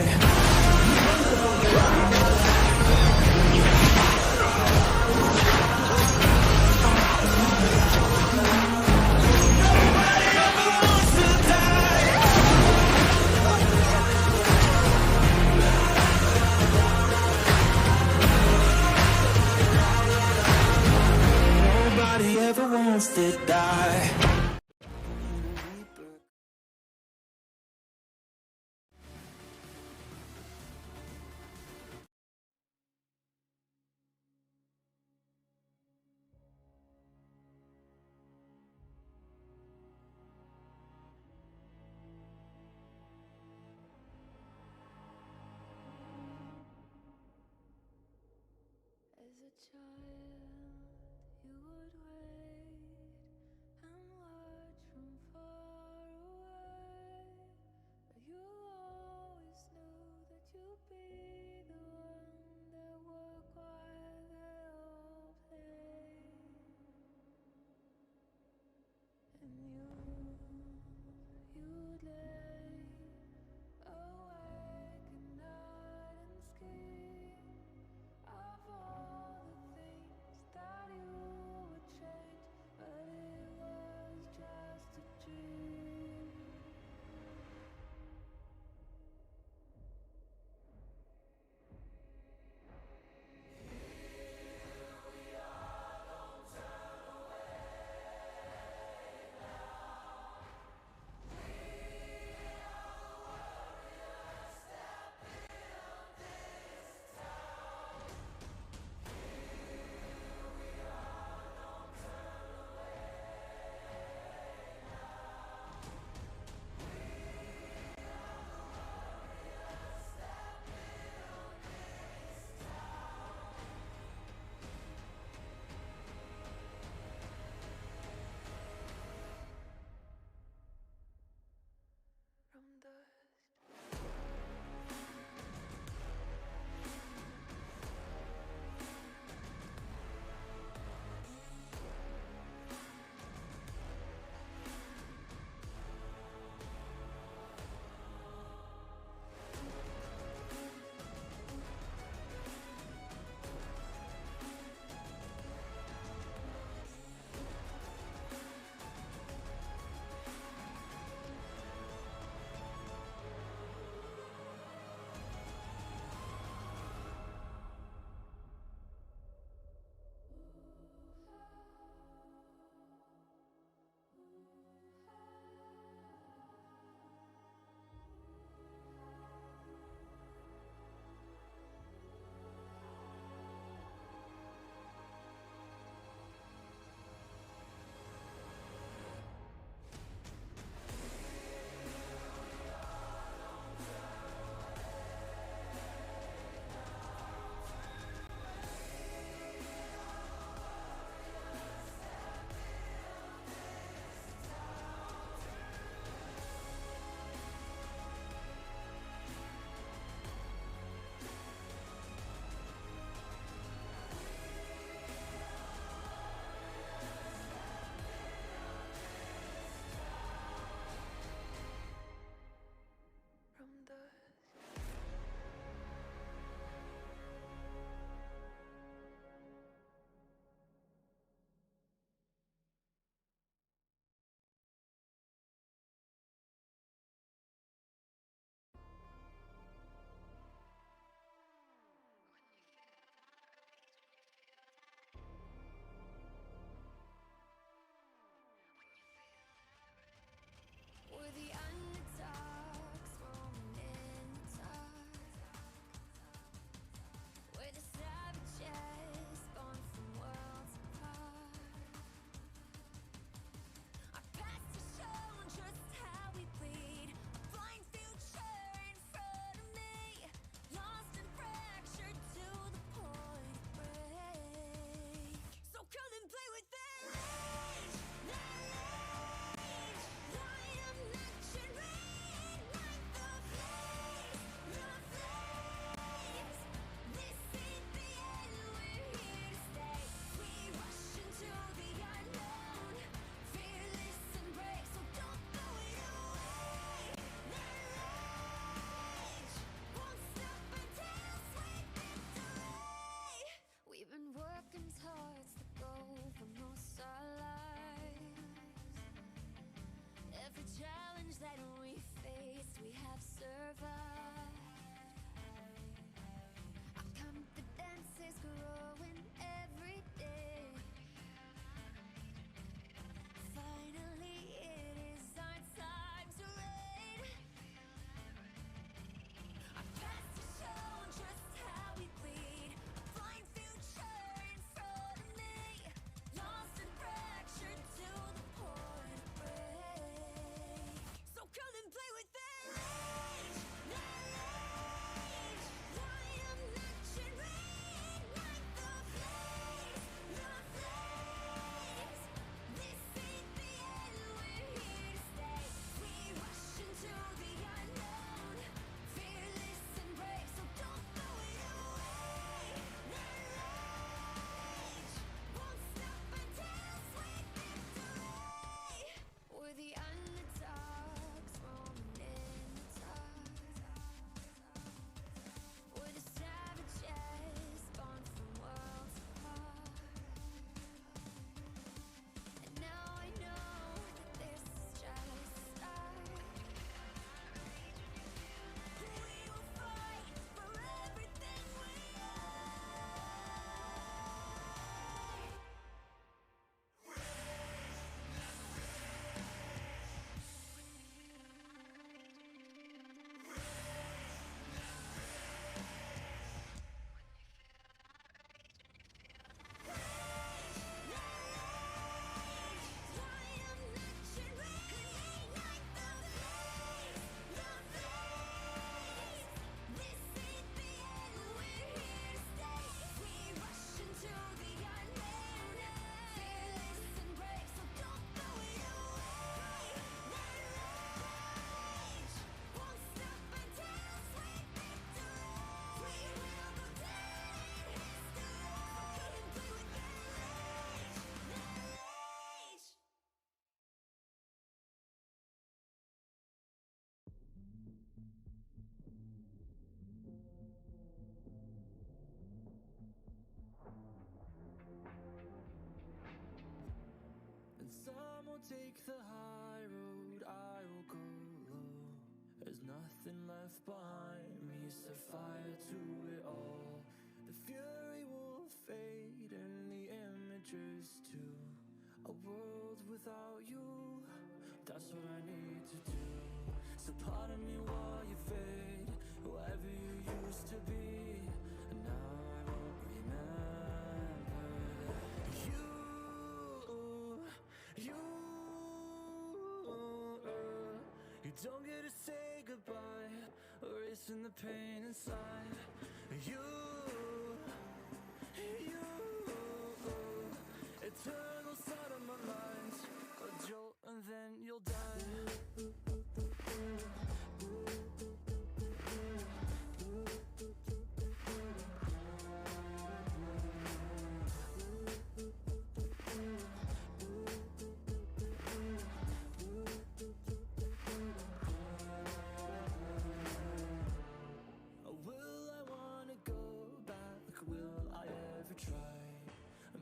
Nobody ever wants to die. As a child, you would wait and watch from far away. But you always knew that you'd be the one that would while they all play. And you'd lay awake at night and scheme of all the things that you would change take the high road, I will go low. There's nothing left behind me, set fire to it all. The fury will fade and the images too. A world without you, that's what I need to do. So pardon me while you fade, whoever you used to be, and now I won't remember you. You don't get to say goodbye, erasing the pain inside. You, eternal side of my mind, a jolt and then you'll die. Will I wanna go back? Will I ever try?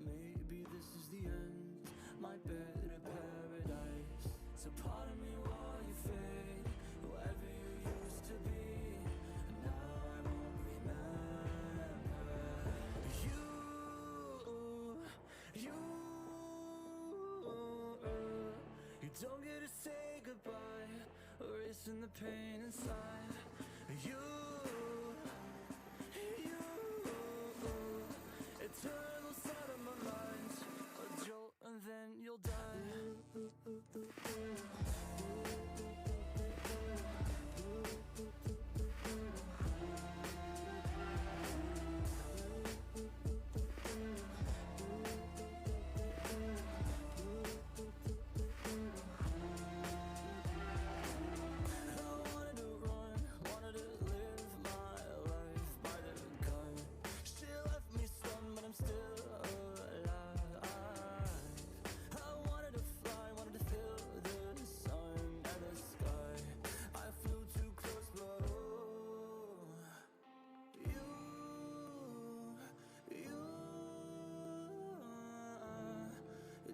Maybe this is the end, my better paradise. So pardon me while you fade, whoever you used to be, and now I won't remember you. You don't get to say goodbye, erasing the pain inside. You, eternal side of my mind, a jolt and then you'll die.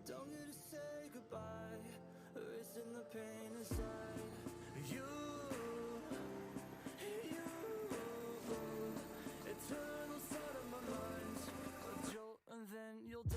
Don't get to say goodbye, erasing the pain inside. You, eternal side of my mind, a jolt and then you'll die.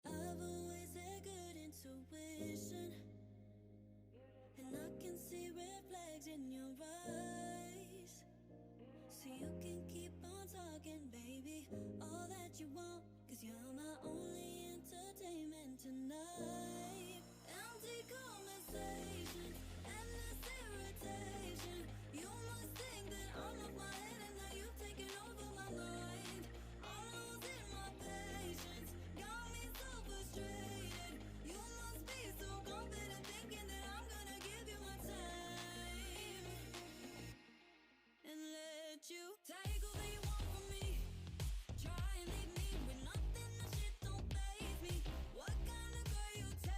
I've always had good intuition, and I can see red flags in your eyes. So you can keep on talking, baby, all that you want, 'cause you're my only entertainment tonight. Empty conversation, endless irritation. You must think that I'm off my head and that you've taken over my mind. I'm losing my patience, got me so frustrated. You must be so confident, thinking that I'm gonna give you my time and let you take all that you want from me. Try and leave me with nothing, that shit don't faze me. What kind of girl you take?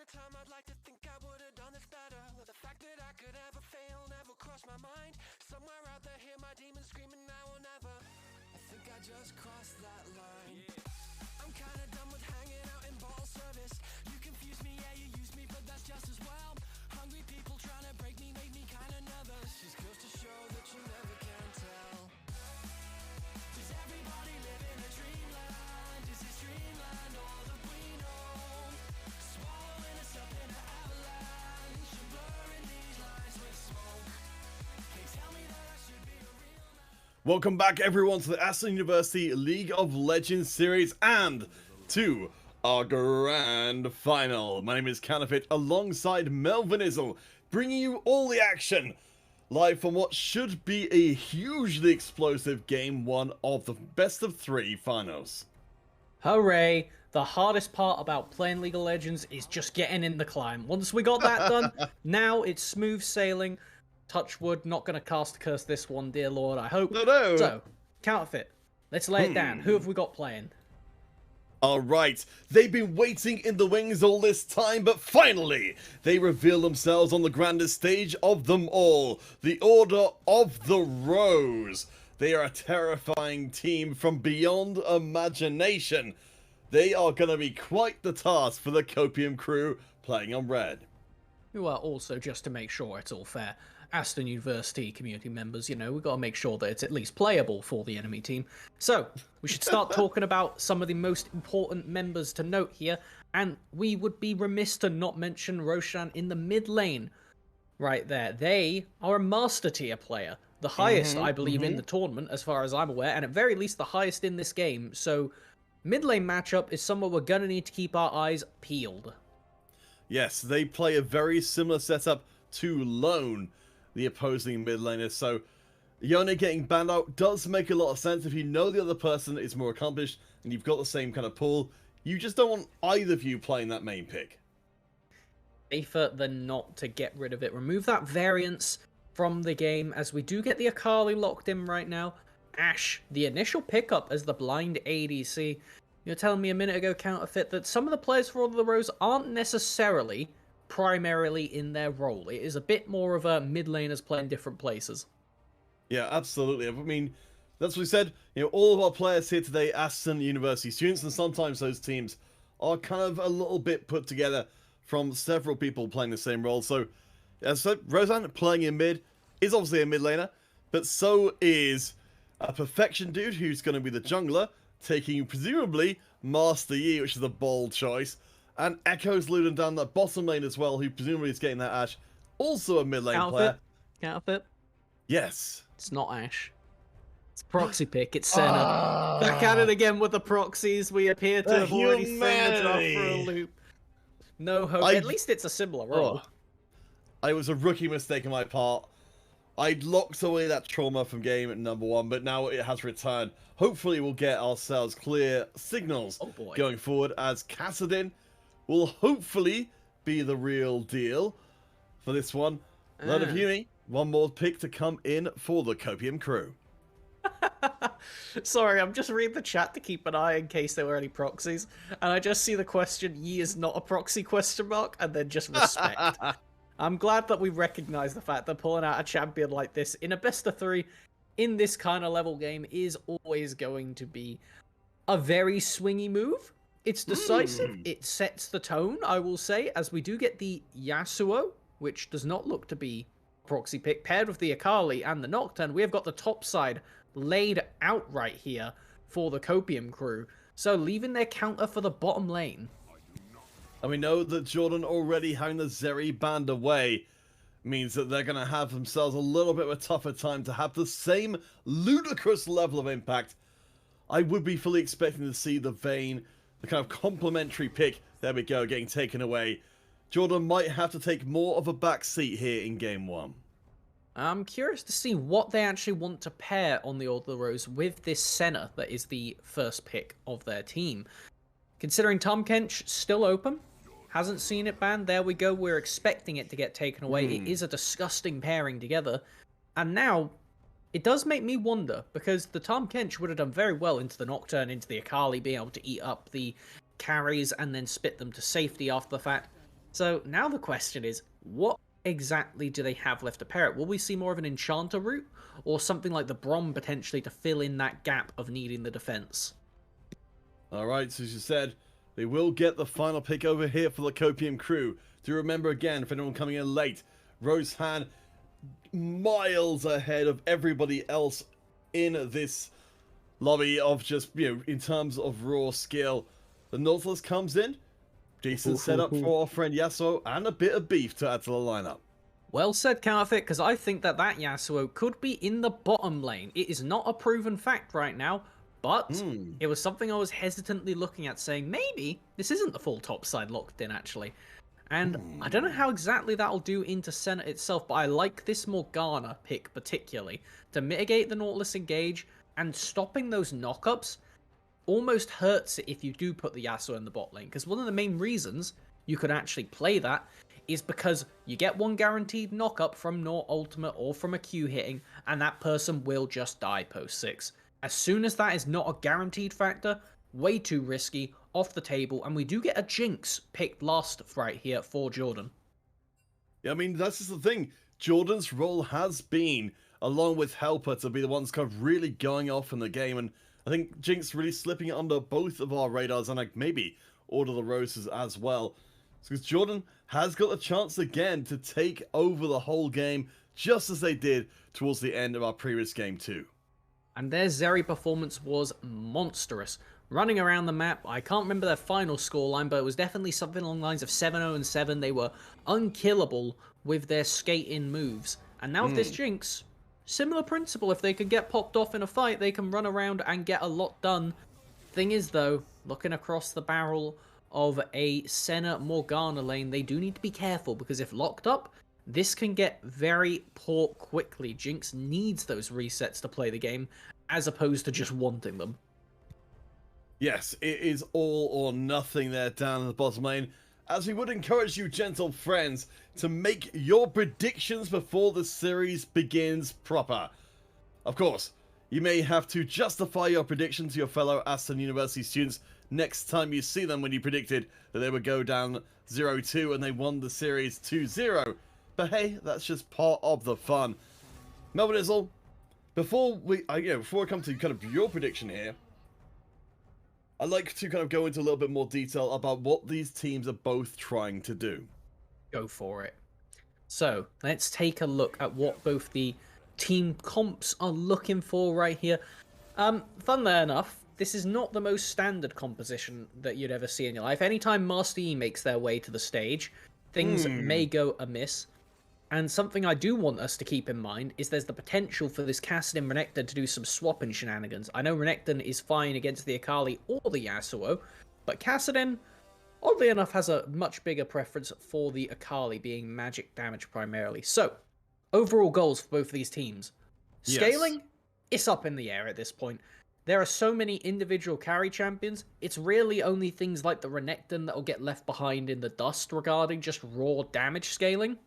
of time, I'd like to think I would have done this better. The fact that I could ever fail never crossed my mind. Somewhere out there, hear my demons screaming now or never. I think I just crossed that line. I'm kinda done with hanging out in bottle service. You confuse me, yeah, you use me, but that's just as well. Hungry people trying to break me make me kinda nervous. Just goes to show that you never can tell. Does everybody live in a dreamland? Is this dreamland all that we know? Swallowing us up in an avalanche and blurring these lines with smoke. They tell me that I should be a real man. Welcome back, everyone, to the Aston University League of Legends series and to our grand final. My name is Counterfeit, alongside Melvin Izzle, bringing you all the action live from what should be a hugely explosive Game 1 of the best of 3 finals. Hooray! The hardest part about playing League of Legends is just getting in the climb. Once we got that done, now it's smooth sailing. Touch wood, not going to cast a curse this one, dear Lord, I hope. No. So, Counterfeit, let's lay it down. Who have we got playing? Alright, they've been waiting in the wings all this time, but finally, they reveal themselves on the grandest stage of them all, the Order of the Rose. They are a terrifying team from beyond imagination. They are going to be quite the task for the Copium crew playing on red. Who are also, just to make sure it's all fair, Aston University community members, you know, we've got to make sure that it's at least playable for the enemy team. So, we should start talking about some of the most important members to note here, and we would be remiss to not mention Roshan in the mid lane right there. They are a master tier player, the highest, I believe, in the tournament, as far as I'm aware, and at very least the highest in this game. So, mid lane matchup is somewhere we're going to need to keep our eyes peeled. Yes, they play a very similar setup to Lone, the opposing mid laner, so Yone getting banned out does make a lot of sense. If you know the other person is more accomplished and you've got the same kind of pool, you just don't want either of you playing that main pick. Safer than not to get rid of it. Remove that variance from the game, as we do get the Akali locked in right now. Ashe, the initial pickup as the blind ADC. You're telling me a minute ago, Counterfeit, that some of the players for Order of the Rose aren't necessarily primarily in their role. It is a bit more of a mid laners playing different places. Yeah, absolutely. I mean, that's what we said. You know, all of our players here today, Aston University students, and sometimes those teams are kind of a little bit put together from several people playing the same role. So, as I said, Roseanne playing in mid is obviously a mid laner, but so is a Perfection dude who's going to be the jungler, taking presumably Master Yi, which is a bold choice. And Echo's looting down that bottom lane as well, who presumably is getting that Ashe. Also a mid lane player. Counterfeit? Yes. It's not Ashe. It's a proxy pick. It's Senna. Back at it again with the proxies. We appear to have already thrown the draft for a loop. No hope. At least it's a similar role. It was a rookie mistake on my part. I'd locked away that trauma from game number 1, but now it has returned. Hopefully we'll get ourselves clear signals going forward, as Kassadin will hopefully be the real deal for this one. Lot of Uni, one more pick to come in for the Copium crew. Sorry, I'm just reading the chat to keep an eye in case there were any proxies, and I just see the question, Yi is not a proxy question mark, and then just respect. I'm glad that we recognize the fact that pulling out a champion like this in a best of 3 in this kind of level game is always going to be a very swingy move. It's decisive. It sets the tone, I will say, as we do get the Yasuo, which does not look to be a proxy pick, paired with the Akali and the Nocturne. We have got the top side laid out right here for the Copium crew. So leaving their counter for the bottom lane. And we know that Jordan already having the Zeri banned away means that they're going to have themselves a little bit of a tougher time to have the same ludicrous level of impact. I would be fully expecting to see the Vayne, the kind of complementary pick, there we go, getting taken away. Jordan might have to take more of a back seat here in game 1. I'm curious to see what they actually want to pair on the Order of the Rose with this Senna that is the first pick of their team. Considering Tahm Kench still open, hasn't seen it banned, there we go, we're expecting it to get taken away. It is a disgusting pairing together. And now, it does make me wonder, because the Tahm Kench would have done very well into the Nocturne, into the Akali, being able to eat up the carries and then spit them to safety after the fact. So now the question is, what exactly do they have left to pair it? Will we see more of an Enchanter route, or something like the Brom potentially to fill in that gap of needing the defense? Alright, so as you said, they will get the final pick over here for the Copium crew. Do remember again, for anyone coming in late, Rosehan miles ahead of everybody else in this lobby of just, in terms of raw skill. The Nautilus comes in, decent setup for our friend Yasuo, and a bit of beef to add to the lineup. Well said, Counterfeit, because I think that Yasuo could be in the bottom lane. It is not a proven fact right now, but it was something I was hesitantly looking at, saying maybe this isn't the full top side locked in, actually. And I don't know how exactly that'll do into Senate itself, but I like this Morgana pick particularly. To mitigate the Nautilus engage and stopping those knockups almost hurts it if you do put the Yasuo in the bot lane. Because one of the main reasons you could actually play that is because you get one guaranteed knockup from Nor ultimate or from a Q hitting, and that person will just die post 6. As soon as that is not a guaranteed factor, way too risky, off the table, and we do get a Jinx picked last right here for Jordan. Yeah, I mean, that's just the thing. Jordan's role has been, along with Helper, to be the ones kind of really going off in the game, and I think Jinx really slipping under both of our radars, and like maybe Order of the Roses as well. Because Jordan has got a chance again to take over the whole game, just as they did towards the end of our previous game too. And their Zeri performance was monstrous. Running around the map, I can't remember their final scoreline, but it was definitely something along the lines of 7-0 and 7. They were unkillable with their skating moves. And now with this Jinx, similar principle. If they can get popped off in a fight, they can run around and get a lot done. Thing is though, looking across the barrel of a Senna Morgana lane, they do need to be careful, because if locked up, this can get very poor quickly. Jinx needs those resets to play the game, as opposed to just wanting them. Yes, it is all or nothing there down in the bottom lane, as we would encourage you, gentle friends, to make your predictions before the series begins proper. Of course, you may have to justify your prediction to your fellow Aston University students next time you see them, when you predicted that they would go down 0-2 and they won the series 2-0. But hey, that's just part of the fun. Melvin Izzle, before we come to kind of your prediction here, I'd like to kind of go into a little bit more detail about what these teams are both trying to do. Go for it. So, let's take a look at what both the team comps are looking for right here. Funnily enough, this is not the most standard composition that you'd ever see in your life. Anytime Master Yi makes their way to the stage, things may go amiss. And something I do want us to keep in mind is there's the potential for this Kassadin Renekton to do some swapping shenanigans. I know Renekton is fine against the Akali or the Yasuo, but Kassadin, oddly enough, has a much bigger preference for the Akali, being magic damage primarily. So, overall goals for both of these teams. Scaling, it's up in the air at this point. There are so many individual carry champions, it's really only things like the Renekton that will get left behind in the dust regarding just raw damage scaling.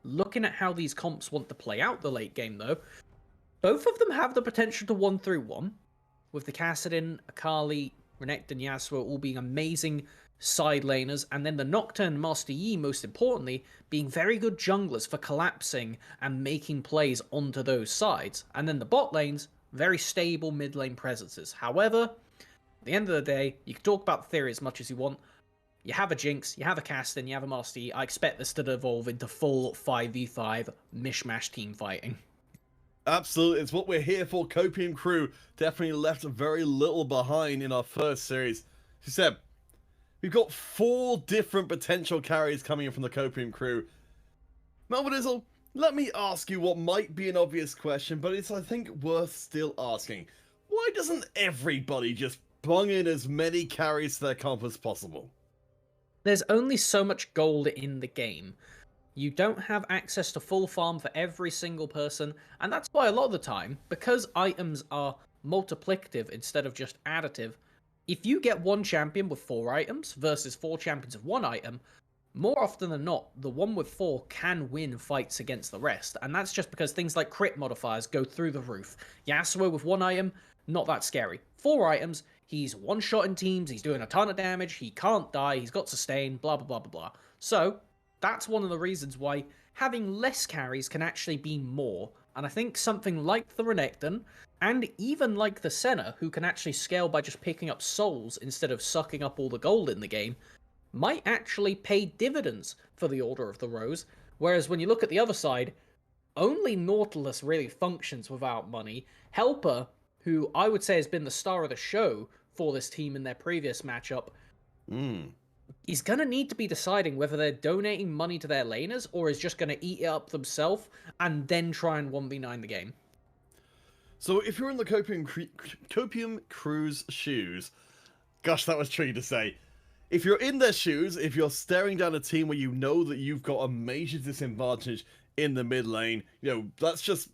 Looking at how these comps want to play out the late game though, both of them have the potential to 1-1, with the Kassadin, Akali, Renekton, Yasuo all being amazing side laners, and then the Nocturne, Master Yi, most importantly, being very good junglers for collapsing and making plays onto those sides, and then the bot lanes, very stable mid lane presences. However, at the end of the day, you can talk about the theory as much as you want. You have a Jinx, you have a Kassadin, you have a Master Yi. I expect this to evolve into full 5v5 mishmash team fighting. Absolutely, it's what we're here for. Copium crew definitely left very little behind in our first series. She said, we've got 4 different potential carries coming in from the Copium crew. Melvin Izzle, let me ask you what might be an obvious question, but it's, I think, worth still asking. Why doesn't everybody just bung in as many carries to their comp as possible? There's only so much gold in the game. You don't have access to full farm for every single person, and that's why a lot of the time, because items are multiplicative instead of just additive, if you get one champion with 4 items versus 4 champions of 1 item, more often than not, the one with 4 can win fights against the rest, and that's just because things like crit modifiers go through the roof. Yasuo with 1 item, not that scary. 4 items, He's one-shotting teams, he's doing a ton of damage, he can't die, he's got sustain, blah, blah, blah, blah, blah. So, that's one of the reasons why having less carries can actually be more. And I think something like the Renekton, and even like the Senna, who can actually scale by just picking up souls instead of sucking up all the gold in the game, might actually pay dividends for the Order of the Rose. Whereas when you look at the other side, only Nautilus really functions without money. Helper, who I would say has been the star of the show for this team in their previous matchup, is going to need to be deciding whether they're donating money to their laners or is just going to eat it up themselves and then try and 1v9 the game. So if you're in the Copium Crew's shoes, gosh, that was tricky to say. If you're in their shoes, if you're staring down a team where you know that you've got a major disadvantage in the mid lane, you know, that's just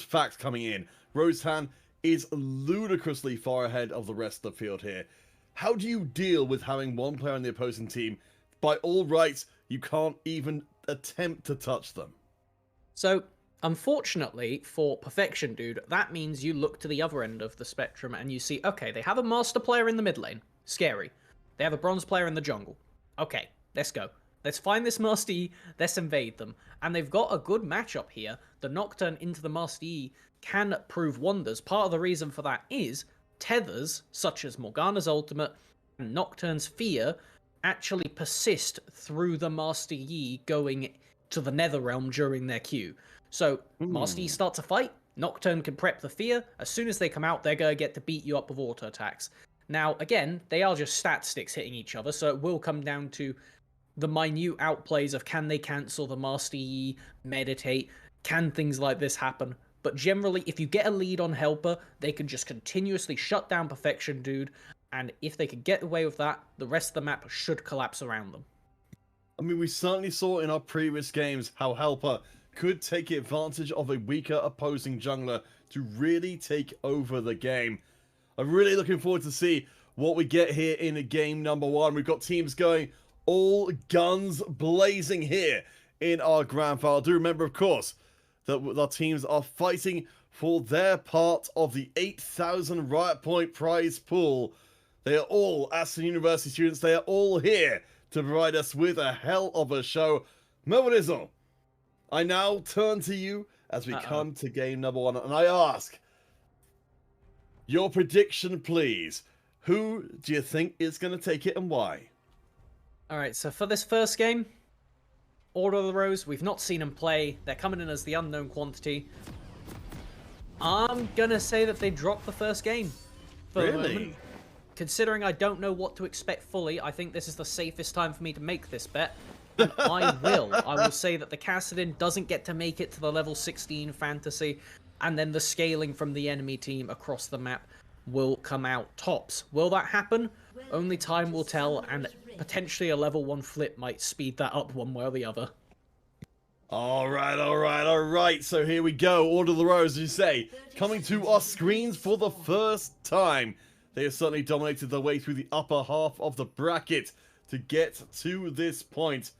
facts coming in. Rosehan is ludicrously far ahead of the rest of the field here. How do you deal with having one player on the opposing team? By all rights, you can't even attempt to touch them. So, unfortunately for Perfection Dude, that means you look to the other end of the spectrum and you see, okay, they have a master player in the mid lane. Scary. They have a bronze player in the jungle. Okay, let's go. Let's find this Master Yi, let's invade them. And they've got a good matchup here. The Nocturne into the Master Yi can prove wonders. Part of the reason for that is tethers, such as Morgana's ultimate and Nocturne's Fear, actually persist through the Master Yi going to the Netherrealm during their queue. So, Master Yi starts a fight, Nocturne can prep the Fear, as soon as they come out, they're going to get to beat you up with auto attacks. Now, again, they are just stat sticks hitting each other, so it will come down to the minute outplays of can they cancel the Master Yi, meditate, can things like this happen? But generally, if you get a lead on Helper, they can just continuously shut down Perfection Dude, and if they can get away with that, the rest of the map should collapse around them. I mean, we certainly saw in our previous games how Helper could take advantage of a weaker opposing jungler to really take over the game. I'm really looking forward to see what we get here in game number one. We've got teams going all guns blazing here in our grand final. Do remember, of course, that our teams are fighting for their part of the 8,000 Riot Point prize pool. They are all Aston University students. They are all here to provide us with a hell of a show. Melvinizzle, I now turn to you as we come to game number one, and I ask, your prediction, please. Who do you think is going to take it and why? Alright, so for this first game, Order of the Rose, we've not seen them play. They're coming in as the unknown quantity. I'm going to say that they dropped the first game. For the moment. Considering I don't know what to expect fully, I think this is the safest time for me to make this bet. And I will say that the Kassadin doesn't get to make it to the level 16 fantasy, and then the scaling from the enemy team across the map will come out tops. Will that happen? Only time will tell, and potentially a level 1 flip might speed that up one way or the other. Alright. So here we go. Order of the Rose, as you say, coming to our screens for the first time. They have certainly dominated their way through the upper half of the bracket to get to this point.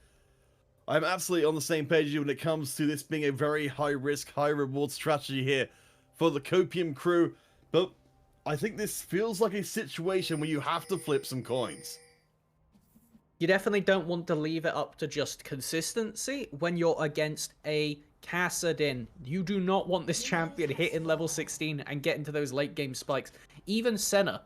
I'm absolutely on the same page as you when it comes to this being a very high-risk, high-reward strategy here for the Copium crew, but I think this feels like a situation where you have to flip some coins. You definitely don't want to leave it up to just consistency when you're against a Kassadin. You do not want this champion hitting level 16 and getting to those late-game spikes. Even Senna.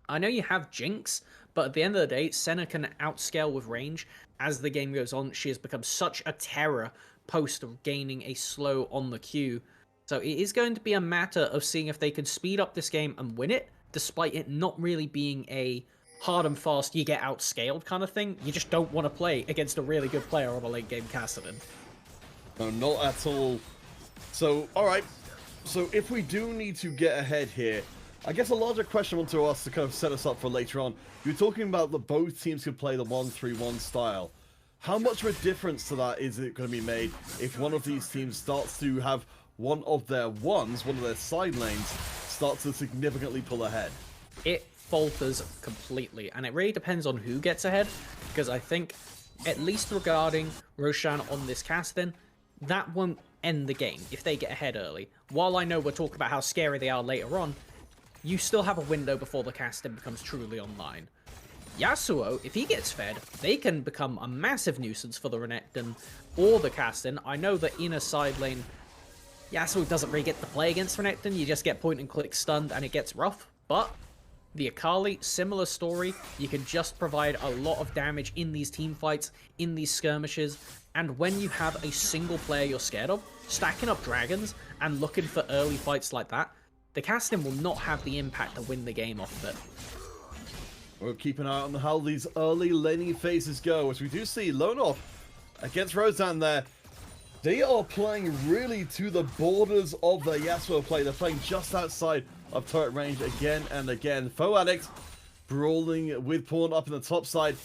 I know you have Jinx, but at the end of the day, Senna can outscale with range. As the game goes on, she has become such a terror post gaining a slow on the queue. So it is going to be a matter of seeing if they can speed up this game and win it, despite it not really being a hard and fast, you get outscaled kind of thing. You just don't want to play against a really good player on a late game Kassadin. No, not at all. So, alright. So if we do need to get ahead here, I guess a larger question I want to ask to kind of set us up for later on. You're talking about that both teams could play the 1-3-1 style. How much of a difference to that is it going to be made if one of these teams starts to have one of their side lanes, starts to significantly pull ahead? It falters completely, and it really depends on who gets ahead, because I think, at least regarding Roshan on this Kassadin, that won't end the game if they get ahead early. While I know we're talking about how scary they are later on, you still have a window before the Aston becomes truly online. Yasuo, if he gets fed, they can become a massive nuisance for the Renekton or the Aston. I know that in a side lane, Yasuo doesn't really get to play against Renekton. You just get point and click stunned and it gets rough. But the Akali, similar story. You can just provide a lot of damage in these team fights, in these skirmishes. And when you have a single player you're scared of, stacking up dragons and looking for early fights like that, the Aston will not have the impact to win the game off of it. We'll keep an eye on how these early laning phases go, as we do see Lonoff against Roseanne there. They are playing really to the borders of the Yasuo play. They're playing just outside of turret range again and again. Foe Addict brawling with Pawn up in the top side.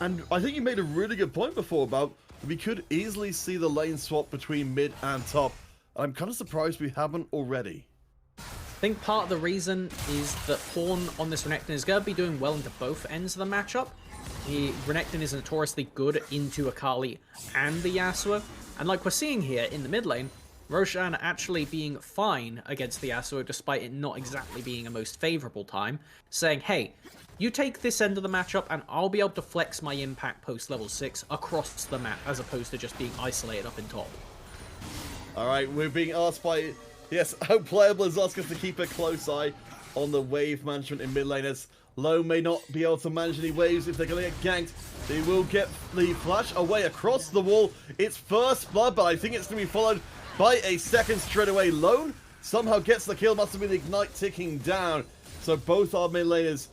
And I think you made a really good point before about we could easily see the lane swap between mid and top. I'm kind of surprised we haven't already. I think part of the reason is that Pawn on this Renekton is going to be doing well into both ends of the matchup. Renekton is notoriously good into Akali and the Yasuo. And like we're seeing here in the mid lane, Roshan actually being fine against the Yasuo despite it not exactly being a most favorable time, saying, hey, you take this end of the matchup and I'll be able to flex my impact post level 6 across the map as opposed to just being isolated up in top. Alright, we're being asked by... Yes, Playable is asking us to keep a close eye on the wave management in mid lane, as Low may not be able to manage any waves if they're going to get ganked. They will get the flash away across the wall. It's first blood, but I think it's going to be followed by a second straight away. Lone somehow gets the kill, must have been the Ignite ticking down. So both our mid laners...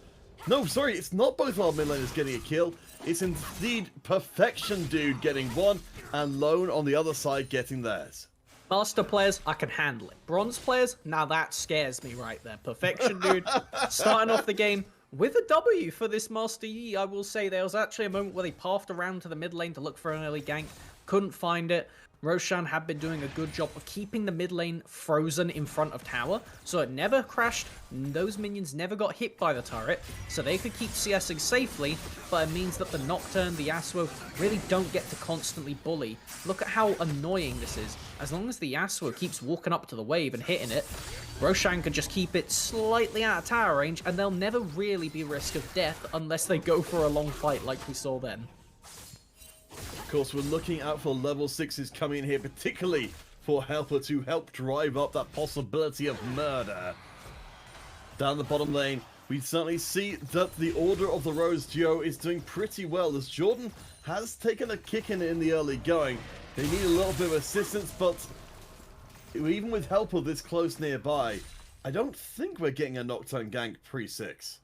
No, sorry, it's not both our mid laners getting a kill. It's indeed Perfection Dude getting one, and Lone on the other side getting theirs. Master players, I can handle it. Bronze players, now that scares me right there. Perfection Dude starting off the game with a W for this Master Yi. I will say there was actually a moment where they pathed around to the mid lane to look for an early gank. Couldn't find it. Roshan had been doing a good job of keeping the mid lane frozen in front of tower, so it never crashed, those minions never got hit by the turret, so they could keep CSing safely, but it means that the Nocturne, the Yasuo, really don't get to constantly bully. Look at how annoying this is. As long as the Yasuo keeps walking up to the wave and hitting it, Roshan can just keep it slightly out of tower range, and they'll never really be risk of death unless they go for a long fight like we saw then. Of course, we're looking out for level 6s coming in here, particularly for Helper to help drive up that possibility of murder. Down the bottom lane, we certainly see that the Order of the Rose duo is doing pretty well, as Jordan has taken a kick in the early going. They need a little bit of assistance, but even with Helper this close nearby, I don't think we're getting a Nocturne gank pre-6.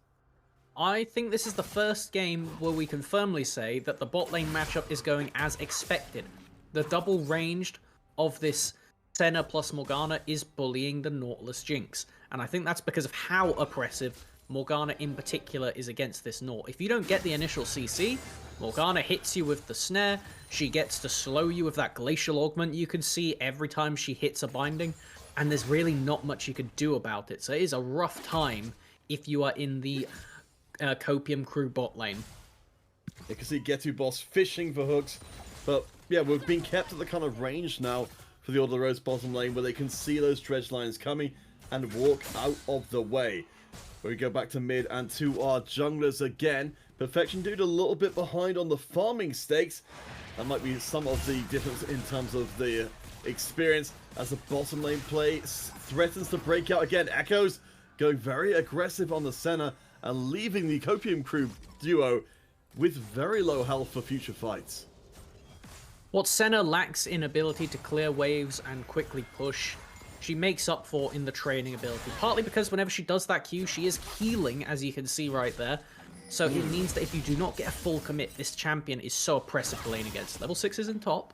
I think this is the first game where we can firmly say that the bot lane matchup is going as expected. The double ranged of this Senna plus Morgana is bullying the Nautilus Jinx, and I think that's because of how oppressive Morgana in particular is against this Naut. If you don't get the initial CC, Morgana hits you with the snare, she gets to slow you with that glacial augment you can see every time she hits a binding, and there's really not much you can do about it, so it is a rough time if you are in the Copium crew bot lane. You can see Getu Boss fishing for hooks, but yeah, we're being kept at the kind of range now for the Order of the Rose bottom lane where they can see those dredge lines coming and walk out of the way. We go back to mid and to our junglers again. Perfection Dude a little bit behind on the farming stakes. That might be some of the difference in terms of the experience as the bottom lane play threatens to break out again. Echoes going very aggressive on the Senna and leaving the Copium crew duo with very low health for future fights. What Senna lacks in ability to clear waves and quickly push, she makes up for in the training ability. Partly because whenever she does that Q, she is healing, as you can see right there. So it means that if you do not get a full commit, this champion is so oppressive to lane against. Level 6 is in top.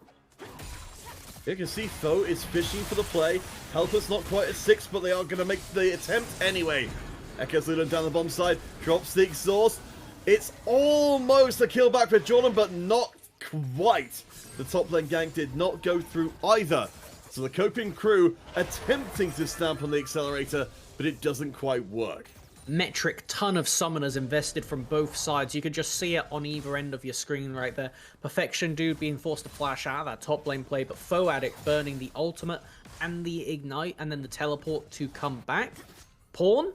You can see Foe is fishing for the play. Helper's not quite at 6, but they are going to make the attempt anyway. Echoes Lunan down the bomb side, drops the exhaust. It's almost a kill back for Jordan, but not quite. The top lane gank did not go through either. So the Copium crew attempting to stamp on the accelerator, but it doesn't quite work. Metric ton of summoners invested from both sides. You can just see it on either end of your screen right there. Perfection Dude being forced to flash out of that top lane play, but Foe Addict burning the ultimate and the ignite and then the teleport to come back. Pawn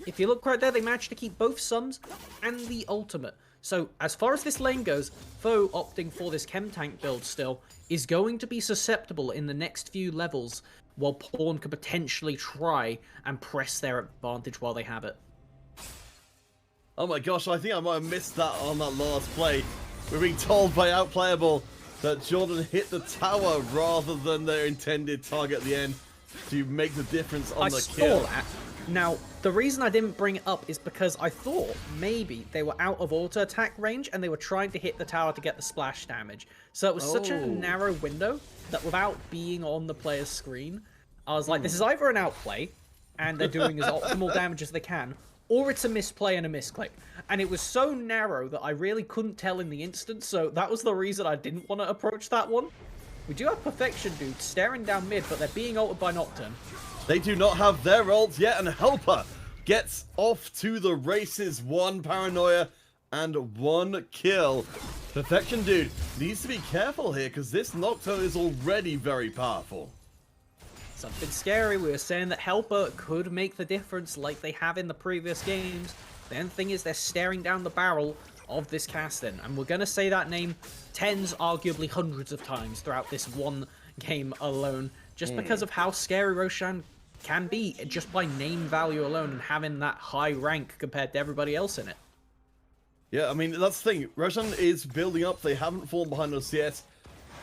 if you look right there, they managed to keep both summons and the ultimate. So as far as this lane goes, Foe opting for this chem tank build still is going to be susceptible in the next few levels, while Pawn could potentially try and press their advantage while they have it. Oh my gosh, I think I might have missed that on that last play. We're being told by Outplayable that Jordan hit the tower rather than their intended target at the end to make the difference on the kill. That. Now, the reason I didn't bring it up is because I thought maybe they were out of auto attack range and they were trying to hit the tower to get the splash damage. So it was such a narrow window that without being on the player's screen, I was like, this is either an outplay and they're doing as optimal damage as they can, or it's a misplay and a misclick. And it was so narrow that I really couldn't tell in the instant, so that was the reason I didn't want to approach that one. We do have Perfection Dude staring down mid, but they're being ulted by Nocturne. They do not have their ult yet, and Helper gets off to the races. 1 paranoia and 1 kill. Perfection Dude needs to be careful here, because this Nocturne is already very powerful. Something scary. We were saying that Helper could make the difference like they have in the previous games. The only thing is they're staring down the barrel of this Aston, and we're going to say that name tens, arguably hundreds of times throughout this one game alone, just because of how scary Roshan can be just by name value alone and having that high rank compared to everybody else in it. Yeah, I mean, that's the thing. Roshan is building up. They haven't fallen behind us yet.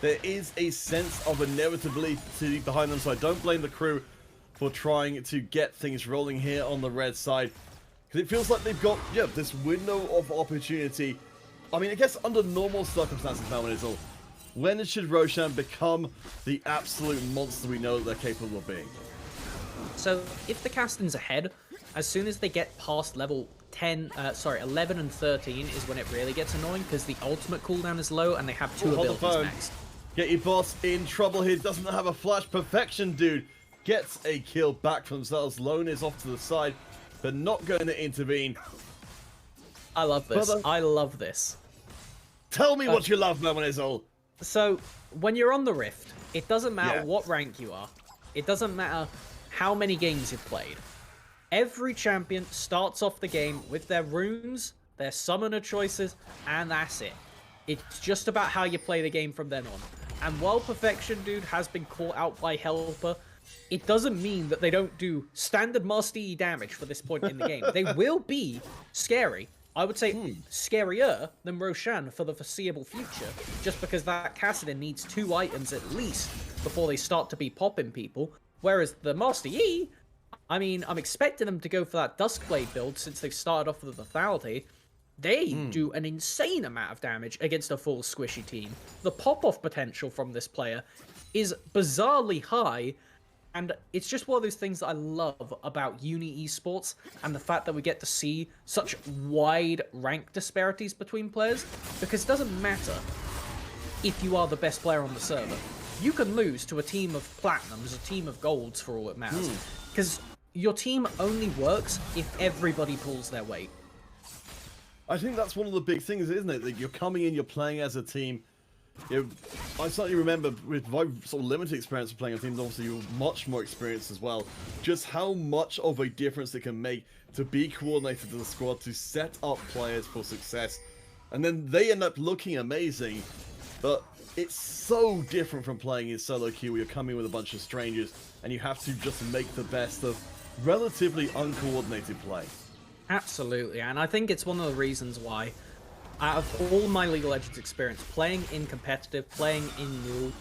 There is a sense of inevitability behind them, so I don't blame the crew for trying to get things rolling here on the red side. Because it feels like they've got, this window of opportunity. I mean, I guess under normal circumstances now, when should Roshan become the absolute monster we know that they're capable of being? So, if the Caston's ahead, as soon as they get past level 11 and 13 is when it really gets annoying, because the ultimate cooldown is low and they have 2 abilities maxed. Get your boss in trouble here. Doesn't have a flash. Perfection Dude gets a kill back for themselves. Lone is off to the side, but not going to intervene. I love this. I love this. Tell me what you love, Mamonizol. So, when you're on the Rift, it doesn't matter what rank you are. It doesn't matter how many games you've played. Every champion starts off the game with their runes, their summoner choices, and that's it. It's just about how you play the game from then on. And while Perfection Dude has been caught out by Helper, it doesn't mean that they don't do standard Master E damage for this point in the game. They will be scary. I would say scarier than Roshan for the foreseeable future, just because that Cassidy needs 2 items at least before they start to be popping people. Whereas the Master E, I mean, I'm expecting them to go for that Duskblade build since they've started off with the Lethality. They do an insane amount of damage against a full squishy team. The pop-off potential from this player is bizarrely high, and it's just one of those things that I love about Uni Esports and the fact that we get to see such wide rank disparities between players, because it doesn't matter if you are the best player on the server. You can lose to a team of platinums, a team of golds for all it matters, because your team only works if everybody pulls their weight. I think that's one of the big things, isn't it? That you're coming in, you're playing as a team. I certainly remember with my sort of limited experience of playing a team, obviously you're much more experienced as well, just how much of a difference it can make to be coordinated as a squad, to set up players for success, and then they end up looking amazing. But it's so different from playing in solo queue where you're coming with a bunch of strangers and you have to just make the best of relatively uncoordinated play. Absolutely, and I think it's one of the reasons why, out of all my League of Legends experience, playing in competitive, playing in new,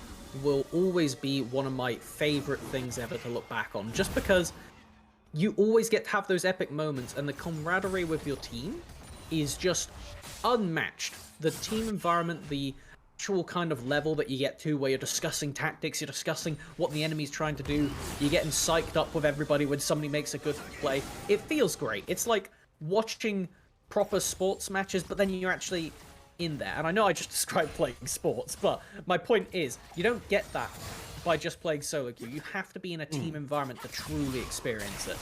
will always be one of my favourite things ever to look back on. Just because you always get to have those epic moments, and the camaraderie with your team is just unmatched. The team environment, the actual kind of level that you get to where you're discussing tactics, you're discussing what the enemy's trying to do, you're getting psyched up with everybody when somebody makes a good play. It feels great. It's like watching proper sports matches, but then you're actually in there. And I know I just described playing sports, but my point is, you don't get that by just playing solo queue. You have to be in a team environment to truly experience it.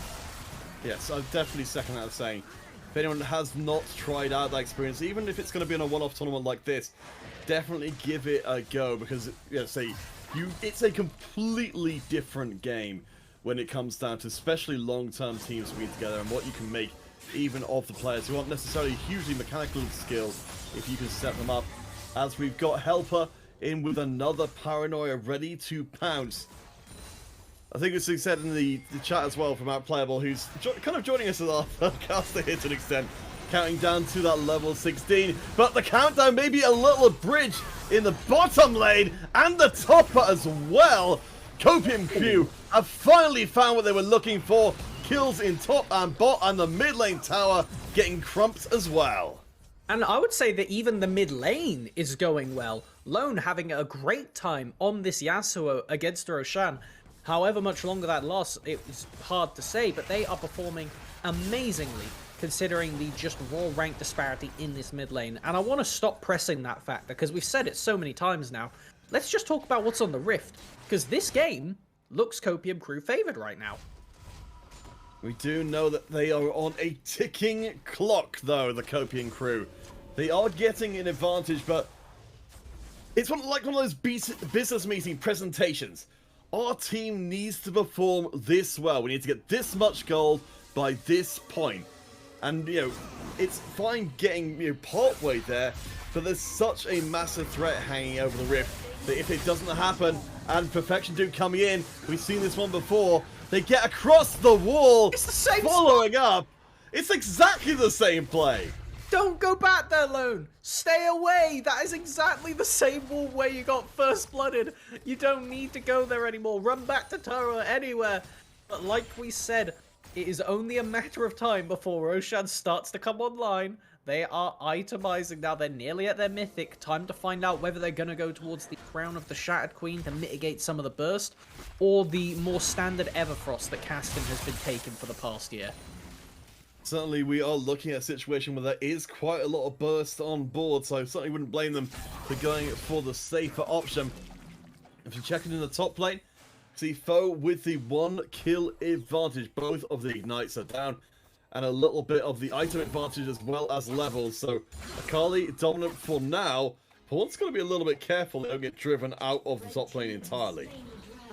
Yes, I definitely second that saying. If anyone has not tried out that experience, even if it's going to be in a one-off tournament like this, definitely give it a go, because it's a completely different game when it comes down to especially long-term teams being together and what you can make even of the players who aren't necessarily hugely mechanical skilled if you can set them up. As we've got Helper in with another Paranoia ready to pounce. I think it's said in the chat as well from Outplayable, who's kind of joining us as our caster here to an extent, counting down to that level 16. But the countdown may be a little bridge in the bottom lane and the topper as well. Copium Crew have finally found what they were looking for. Kills in top and bot, and the mid lane tower getting crumped as well. And I would say that even the mid lane is going well. Lone having a great time on this Yasuo against Roshan. However much longer that lasts, it's hard to say, but they are performing amazingly considering the just raw rank disparity in this mid lane. And I want to stop pressing that factor because we've said it so many times now. Let's just talk about what's on the Rift, because this game looks Copium Crew favored right now. We do know that they are on a ticking clock, though, the Copium Crew. They are getting an advantage, but it's like one of those business meeting presentations. Our team needs to perform this well. We need to get this much gold by this point. And, you know, it's fine getting, you know, partway there, but there's such a massive threat hanging over the Rift that if it doesn't happen, and Perfection Dude coming in, we've seen this one before, they get across the wall, it's the same following up. It's exactly the same play. Don't go back there, Lone. Stay away. That is exactly the same wall where you got first blooded. You don't need to go there anymore. Run back to Tara anywhere. But like we said, it is only a matter of time before Roshan starts to come online. They are itemizing now. They're nearly at their mythic. Time to find out whether they're going to go towards the Crown of the Shattered Queen to mitigate some of the burst, or the more standard Everfrost that Aston has been taking for the past year. Certainly, we are looking at a situation where there is quite a lot of burst on board, so I certainly wouldn't blame them for going for the safer option. If you're checking in the top lane, see Foe with the 1 kill advantage. Both of the Ignites are down, and a little bit of the item advantage as well as levels. So Akali dominant for now, but one's going to be a little bit careful they don't get driven out of the top lane entirely.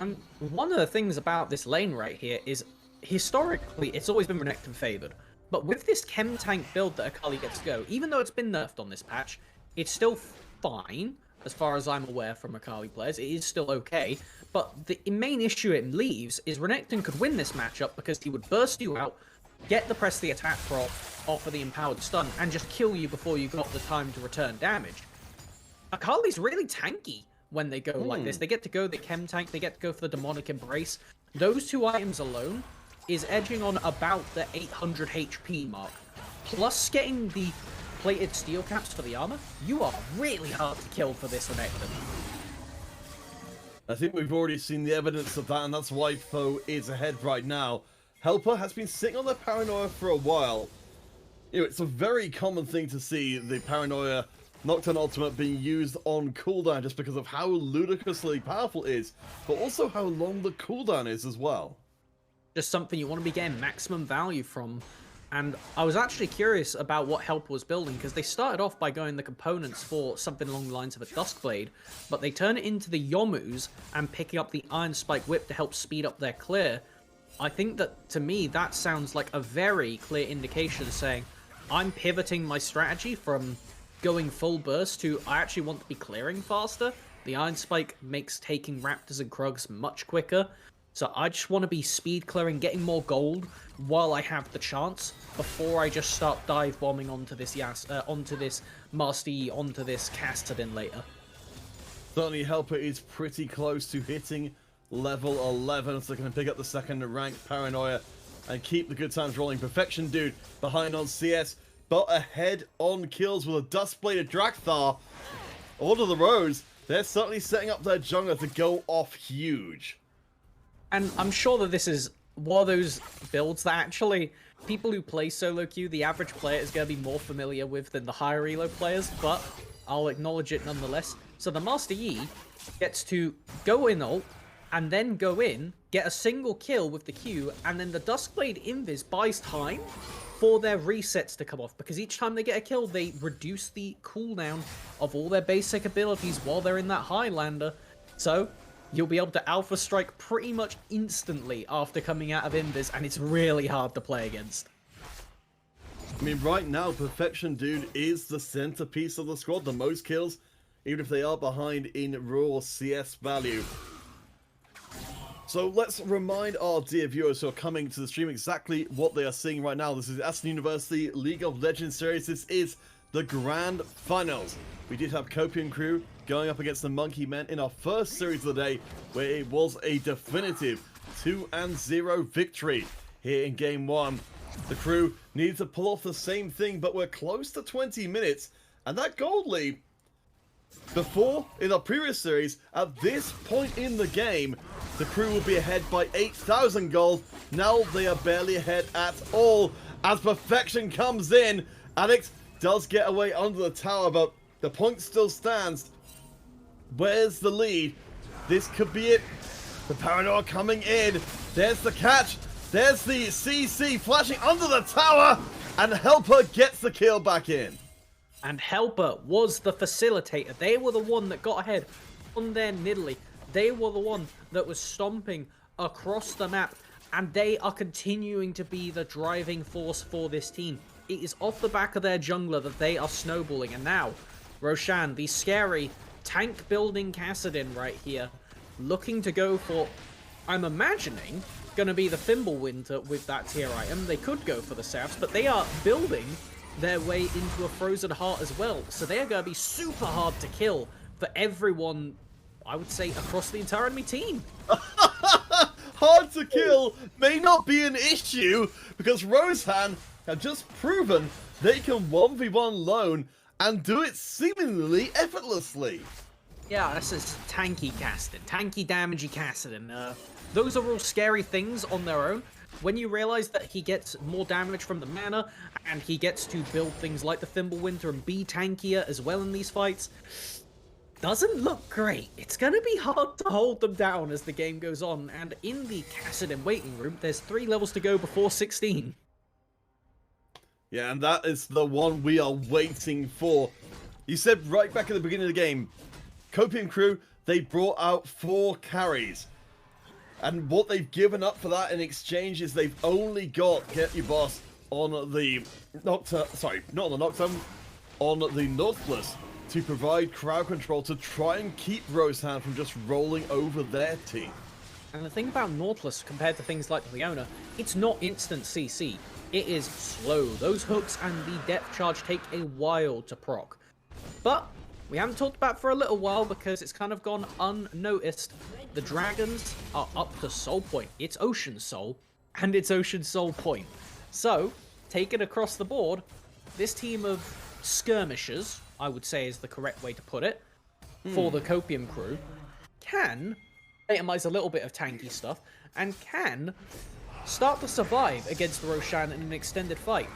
And one of the things about this lane right here is, historically, it's always been Renekton favored. But with this Chem Tank build that Akali gets to go, even though it's been nerfed on this patch, it's still fine, as far as I'm aware from Akali players. It is still okay. But the main issue it leaves is Renekton could win this matchup because he would burst you out, get the press the attack prop, offer the empowered stun, and just kill you before you got the time to return damage. Akali's really tanky when they go like this. They get to go the Chem Tank, they get to go for the Demonic Embrace. Those two items alone is edging on about the 800 HP mark. Plus getting the plated steel caps for the armor, you are really hard to kill for this Renekton. I think we've already seen the evidence of that, and that's why Foe is ahead right now. Helper has been sitting on their Paranoia for a while. You know, it's a very common thing to see the Paranoia Nocturne ultimate being used on cooldown just because of how ludicrously powerful it is, but also how long the cooldown is as well. Just something you want to be getting maximum value from. And I was actually curious about what Helper was building, because they started off by going the components for something along the lines of a Duskblade, but they turn it into the Yomus and picking up the Iron Spike Whip to help speed up their clear. I think that, to me, that sounds like a very clear indication saying, I'm pivoting my strategy from going full burst to I actually want to be clearing faster. The Iron Spike makes taking Raptors and Krugs much quicker. So I just want to be speed clearing, getting more gold while I have the chance before I just start dive bombing onto this onto this Master Yi, onto this Casterden later. Certainly Helper is pretty close to hitting level 11, so they can pick up the second rank Paranoia and keep the good times rolling. Perfection Dude behind on CS, but ahead on kills with a Duskbladed Drakthar. Order the Rose, they're certainly setting up their jungler to go off huge. And I'm sure that this is one of those builds that actually people who play solo queue, the average player is going to be more familiar with than the higher elo players, but I'll acknowledge it nonetheless. So the Master Yi gets to go in ult, and then go in, get a single kill with the Q, and then the Duskblade Invis buys time for their resets to come off, because each time they get a kill, they reduce the cooldown of all their basic abilities while they're in that Highlander. So, you'll be able to Alpha Strike pretty much instantly after coming out of Invis, and it's really hard to play against. I mean, right now, Perfection Dude is the centerpiece of the squad, the most kills, even if they are behind in raw CS value. So let's remind our dear viewers who are coming to the stream exactly what they are seeing right now. This is Aston University League of Legends series. This is the grand finals. We did have Copium Crew going up against the Monkey Men in our first series of the day, where it was a definitive 2-0 victory here in game 1. The crew needed to pull off the same thing, but we're close to 20 minutes, and that gold lead before, in our previous series, at this point in the game, the crew would be ahead by 8,000 gold. Now they are barely ahead at all. As Perfection comes in, Addict does get away under the tower, but the point still stands. Where's the lead? This could be it. The Paranoia coming in. There's the catch. There's the CC flashing under the tower. And Helper gets the kill back in. And Helper was the facilitator. They were the one that got ahead on their Nidalee. They were the one that was stomping across the map. And they are continuing to be the driving force for this team. It is off the back of their jungler that they are snowballing. And now, Roshan, the scary tank-building Kassadin right here, looking to go for, I'm imagining, going to be the Fimbulwinter with that tier item. They could go for the Safs, but they are building their way into a Frozen Heart as well. So they are going to be super hard to kill for everyone, I would say, across the entire enemy team. Hard to kill may not be an issue, because Rosehan have just proven they can 1v1 lone and do it seemingly effortlessly. Yeah, this is tanky Kassadin, tanky damagey Kassadin. Those are all scary things on their own. When you realize that he gets more damage from the mana, and he gets to build things like the Fimbulwinter and be tankier as well in these fights, doesn't look great. It's going to be hard to hold them down as the game goes on, and in the Kassadin waiting room, there's 3 levels to go before 16. Yeah, and that is the one we are waiting for. You said right back at the beginning of the game, Copium Crew, they brought out 4 carries. And what they've given up for that in exchange is they've only got Get Your Boss on the Nocturne, sorry, not on the Nocturne, on the Nautilus to provide crowd control to try and keep Rosehan from just rolling over their team. And the thing about Nautilus compared to things like Leona, it's not instant CC. It is slow. Those hooks and the depth charge take a while to proc. But we haven't talked about it for a little while because it's kind of gone unnoticed. The dragons are up to Soul Point. It's Ocean Soul, and it's Ocean Soul Point. So, taken across the board, this team of skirmishers, I would say is the correct way to put it, for the Copium Crew, can itemize a little bit of tanky stuff, and can start to survive against Roshan in an extended fight.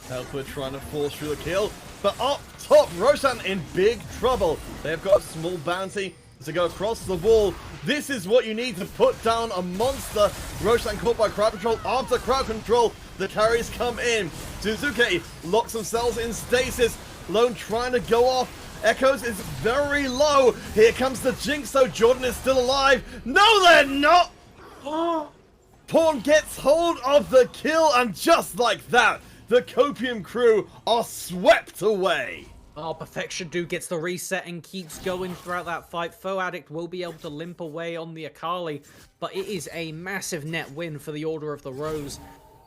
Helper trying to force through the kill, but up top, Roshan in big trouble. They've got a small bounty to go across the wall. This is what you need to put down a monster. Roshan caught by crowd control. After crowd control, the carries come in. Suzuki locks themselves in stasis. Lone trying to go off. Echoes is very low. Here comes the Jinx, though. Jordan is still alive. No, they're not! Pawn gets hold of the kill, and just like that, the Copium Crew are swept away. Oh, Perfection Dude gets the reset and keeps going throughout that fight. Foe Addict will be able to limp away on the Akali, but it is a massive net win for the Order of the Rose,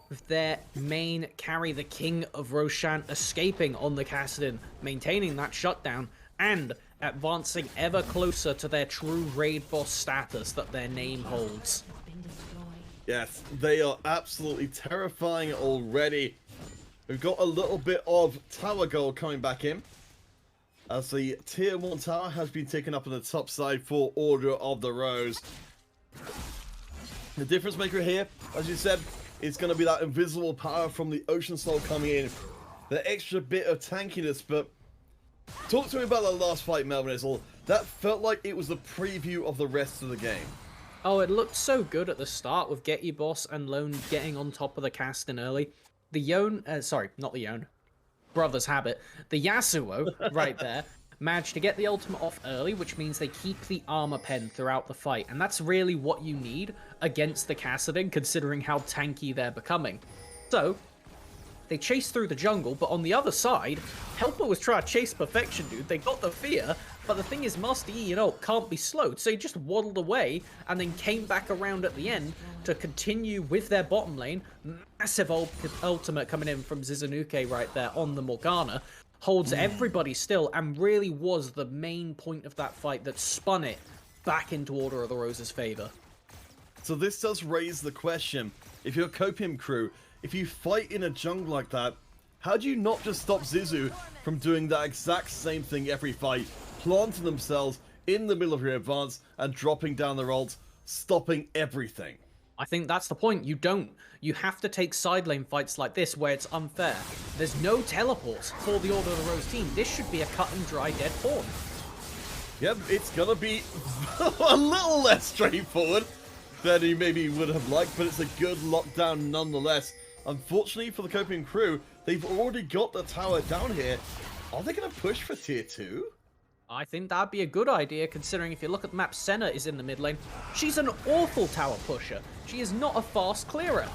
with their main carry, the King of Roshan, escaping on the Kassadin, maintaining that shutdown, and advancing ever closer to their true raid boss status that their name holds. Yes, they are absolutely terrifying already. We've got a little bit of tower gold coming back in, as the tier 1 tower has been taken up on the top side for Order of the Rose. The difference maker here, as you said, is going to be that invisible power from the Ocean Soul coming in. The extra bit of tankiness, but talk to me about the last fight, Melvin Izzle. That felt like it was the preview of the rest of the game. Oh, it looked so good at the start with Get Your Boss and Lone getting on top of the Kassadin early. The Yone, sorry, not the Yone, Brother's Habit, the Yasuo right there manage to get the ultimate off early, which means they keep the armor pen throughout the fight, and that's really what you need against the Kassadin, considering how tanky they're becoming. So, they chase through the jungle, but on the other side, Helper was trying to chase perfection, dude. They got the fear, but the thing is, Master Yi, can't be slowed, so he just waddled away, and then came back around at the end to continue with their bottom lane. Massive ultimate coming in from Zizanuke right there on the Morgana. Holds everybody still, and really was the main point of that fight that spun it back into Order of the Rose's favor. So this does raise the question, if you're a Copium crew, if you fight in a jungle like that, how do you not just stop Zizu from doing that exact same thing every fight, planting themselves in the middle of your advance and dropping down their ult, stopping everything? I think that's the point. You don't. You have to take side lane fights like this where it's unfair. There's no teleports for the Order of the Rose team. This should be a cut and dry dead pawn. Yep, it's gonna be a little less straightforward than he maybe would have liked, but it's a good lockdown nonetheless. Unfortunately for the Copium crew, they've already got the tower down here. Are they going to push for tier 2? I think that'd be a good idea, considering if you look at the map, Senna is in the mid lane. She's an awful tower pusher. She is not a fast clearer.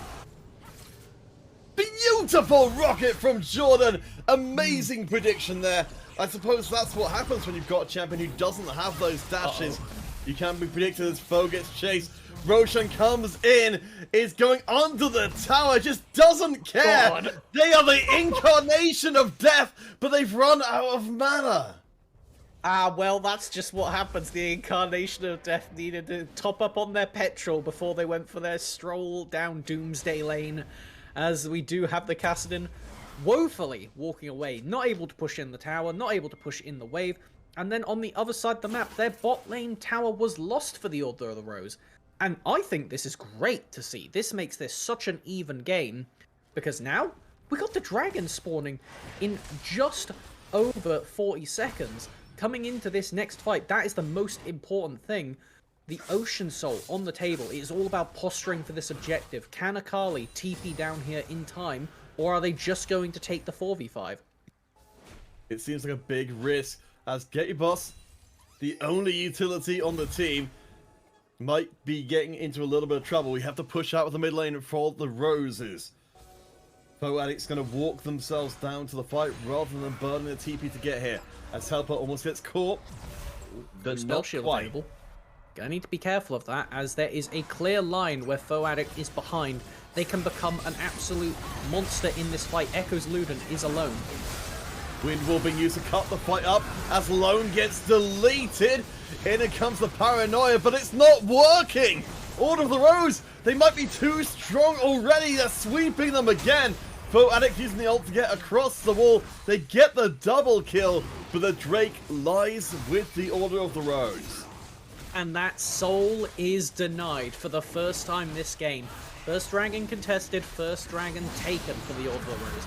Beautiful rocket from Jordan. Amazing prediction there. I suppose that's what happens when you've got a champion who doesn't have those dashes. You can be predicted as foe gets chased. Roshan comes in, is going under the tower, just doesn't care. God. They are the incarnation of death, but they've run out of mana. Ah, well, that's just what happens. The incarnation of death needed to top up on their petrol before they went for their stroll down Doomsday Lane, as we do have the Kassadin woefully walking away, not able to push in the tower, not able to push in the wave, and then on the other side of the map, their bot lane tower was lost for the Order of the Rose. And I think this is great to see. This makes this such an even game, because now we got the dragon spawning in just over 40 seconds. Coming into this next fight, that is the most important thing. The Ocean Soul on the table. It is all about posturing for this objective. Can Akali TP down here in time, or are they just going to take the 4v5? It seems like a big risk, as Get Your Boss, the only utility on the team, might be getting into a little bit of trouble. We have to push out with the mid lane for the Roses. Foe Addict's going to walk themselves down to the fight rather than burning the TP to get here. As Helper almost gets caught, but Spell not shield quite. available. Gonna need to be careful of that, as there is a clear line where Foe Addict is behind. They can become an absolute monster in this fight. Echo's Luden is alone. Wind will be used to cut the fight up as Lone gets deleted. In it comes the paranoia, but it's not working. Order of the Rose, they might be too strong already. They're sweeping them again. Foe Addict using the ult to get across the wall. They get the double kill, but the Drake lies with the Order of the Rose. And that soul is denied for the first time this game. First dragon contested, first dragon taken for the Order of the Rose.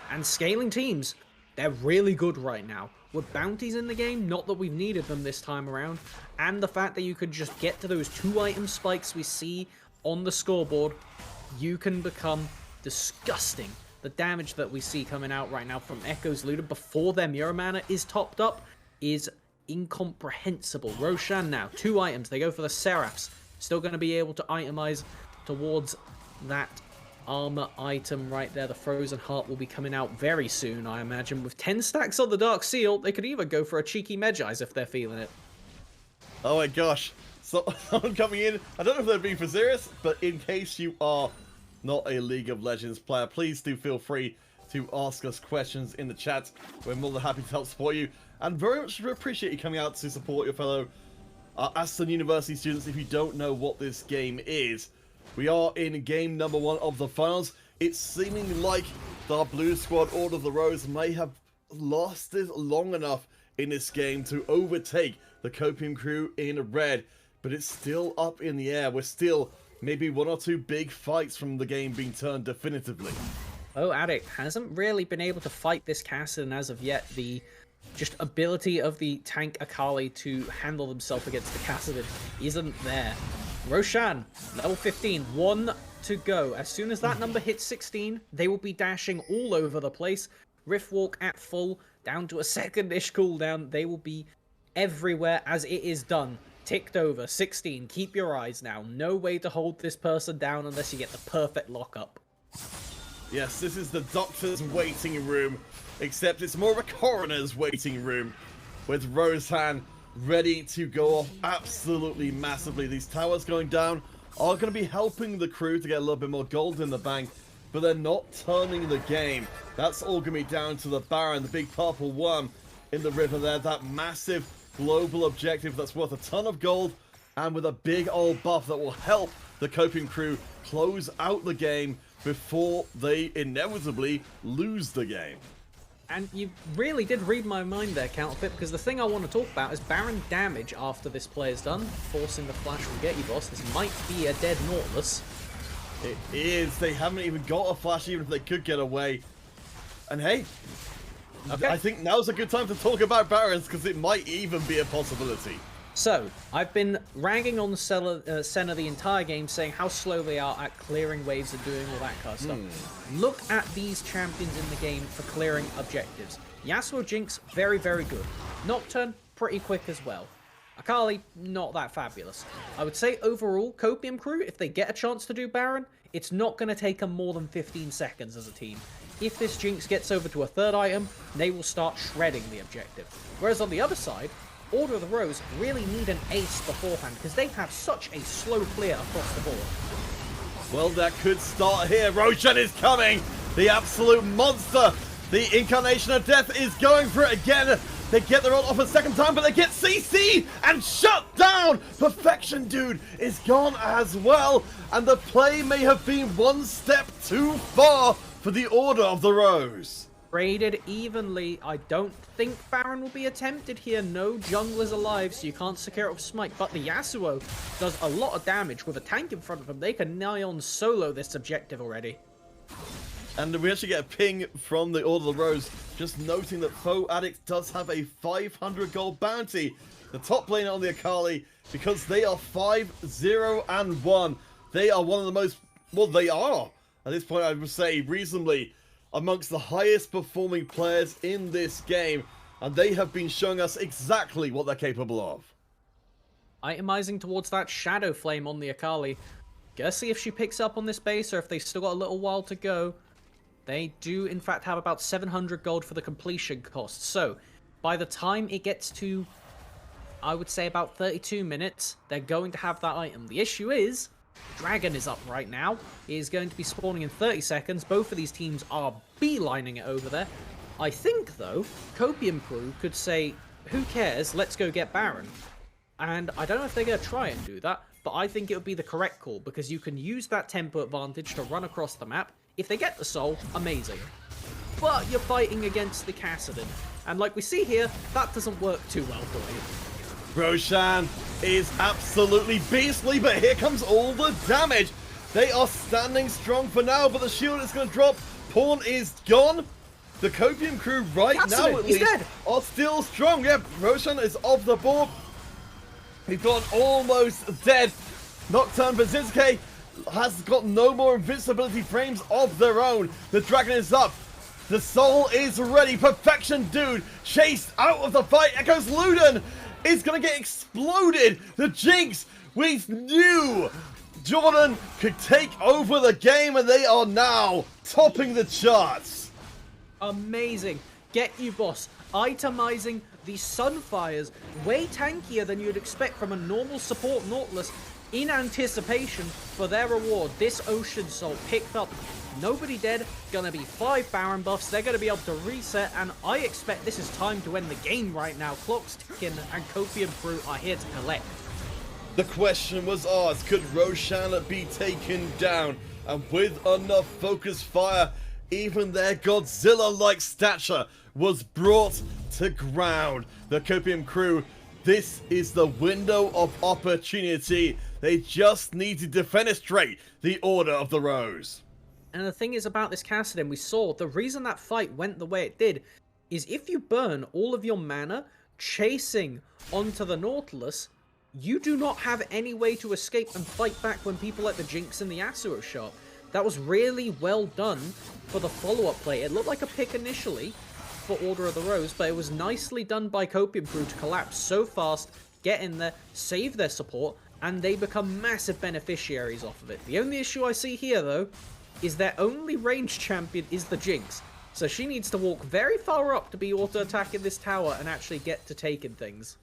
And scaling teams, they're really good right now. With bounties in the game, not that we've needed them this time around, and the fact that you could just get to those 2-item spikes we see on the scoreboard, you can become disgusting. The damage that we see coming out right now from Echo's Luden before their Mirror Mana is topped up is incomprehensible. Roshan now, 2 items. They go for the Seraphs. Still going to be able to itemize towards that armor item right there. The Frozen Heart will be coming out very soon, I imagine. With 10 stacks on the Dark Seal, they could even go for a cheeky Medjai's if they're feeling it. Oh my gosh. So, someone coming in. I don't know if they're being for serious, but in case you are not a League of Legends player, please do feel free to ask us questions in the chat. We're more than happy to help support you, and very much appreciate you coming out to support your fellow Aston University students. If you don't know what this game is, we are in game number 1 of the finals. It's seeming like the Blue Squad Order of the Rose may have lasted long enough in this game to overtake the Copium crew in red, but it's still up in the air. We're still maybe 1 or 2 big fights from the game being turned definitively. Oh, Addict hasn't really been able to fight this Kassadin as of yet. The just ability of the tank Akali to handle themselves against the Kassadin isn't there. Roshan, level 15, 1 to go. As soon as that number hits 16, they will be dashing all over the place. Riftwalk at full, down to a second-ish cooldown. They will be everywhere as it is done. Ticked over, 16. Keep your eyes now. No way to hold this person down unless you get the perfect lockup. Yes, this is the doctor's waiting room, except it's more of a coroner's waiting room, with Rosehan ready to go off absolutely massively. These towers going down are going to be helping the crew to get a little bit more gold in the bank, but they're not turning the game. That's all going to be down to the Baron, the big purple worm in the river there, that massive global objective that's worth a ton of gold, and with a big old buff that will help the Copium crew close out the game before they inevitably lose the game. And you really did read my mind there, Counterfeit, because the thing I want to talk about is Baron damage after this play is done, forcing the flash from Get You Boss. This might be a dead Nautilus. It is. They haven't even got a flash, even if they could get away. And hey, okay. I think now's a good time to talk about Barons, because it might even be a possibility. So, I've been ragging on Senna the entire game, saying how slow they are at clearing waves and doing all that kind of stuff. Look at these champions in the game for clearing objectives. Yasuo Jinx, very, very good. Nocturne, pretty quick as well. Akali, not that fabulous. I would say overall, Copium crew, if they get a chance to do Baron, it's not going to take them more than 15 seconds as a team. If this Jinx gets over to a third item, they will start shredding the objective. Whereas on the other side, Order of the Rose really need an ace beforehand because they have such a slow clear across the board. Well, that could start here. Roshan is coming. The absolute monster. The Incarnation of Death is going for it again. They get their ult off a second time, but they get CC and shut down. Perfection Dude is gone as well. And the play may have been one step too far for the Order of the Rose. Traded evenly. I don't think Baron will be attempted here. No junglers alive, so you can't secure it with Smite. But the Yasuo does a lot of damage with a tank in front of him. They can nigh on solo this objective already. And we actually get a ping from the Order of the Rose, just noting that Foe Addict does have a 500 gold bounty. The top laner on the Akali, because they are 5-0-1. They are one of the most, well, they are, at this point I would say, reasonably amongst the highest performing players in this game, and they have been showing us exactly what they're capable of. Itemizing towards that Shadow Flame on the Akali. Gonna see if she picks up on this base or if they still got a little while to go. They do in fact have about 700 gold for the completion cost, so by the time it gets to, I would say about 32 minutes, they're going to have that item. The issue is, Dragon is up right now. He is going to be spawning in 30 seconds. Both of these teams are beelining it over there. I think, though, Copium crew could say, who cares, let's go get Baron. And I don't know if they're going to try and do that, but I think it would be the correct call, because you can use that tempo advantage to run across the map. If they get the soul, amazing. But you're fighting against the Kassadin. And like we see here, that doesn't work too well for you. Roshan is absolutely beastly, but here comes all the damage. They are standing strong for now, but the shield is going to drop. Pawn is gone. The Copium crew right now at least are still strong. Yeah, Roshan is off the board. We've got almost dead. Nocturne Bazinske has got no more invincibility frames of their own. The dragon is up. The soul is ready. Perfection Dude chased out of the fight. Echoes Luden is going to get exploded. The Jinx, we knew Jordan could take over the game, and they are now topping the charts. Amazing. Get You Boss. Itemizing the Sunfires. Way tankier than you'd expect from a normal support Nautilus, in anticipation for their reward. This Ocean Soul picked up. Nobody dead. Gonna be 5 Baron buffs. They're gonna be able to reset, and I expect this is time to end the game right now. Clock's ticking, and Copium crew are here to collect. The question was asked, could Roshan be taken down? And with enough focus fire, even their Godzilla-like stature was brought to ground. The Copium crew, this is the window of opportunity. They just need to defenestrate the Order of the Rose. And the thing is about this Kassadin, we saw the reason that fight went the way it did is if you burn all of your mana chasing onto the Nautilus, you do not have any way to escape and fight back when people like the Jinx and the Yasuo show up. That was really well done for the follow-up play. It looked like a pick initially, for Order of the Rose, but it was nicely done by Copium Crew to collapse so fast, get in there, save their support, and they become massive beneficiaries off of it. The only issue I see here, though, is their only ranged champion is the Jinx. So she needs to walk very far up to be auto-attacking this tower and actually get to taking things.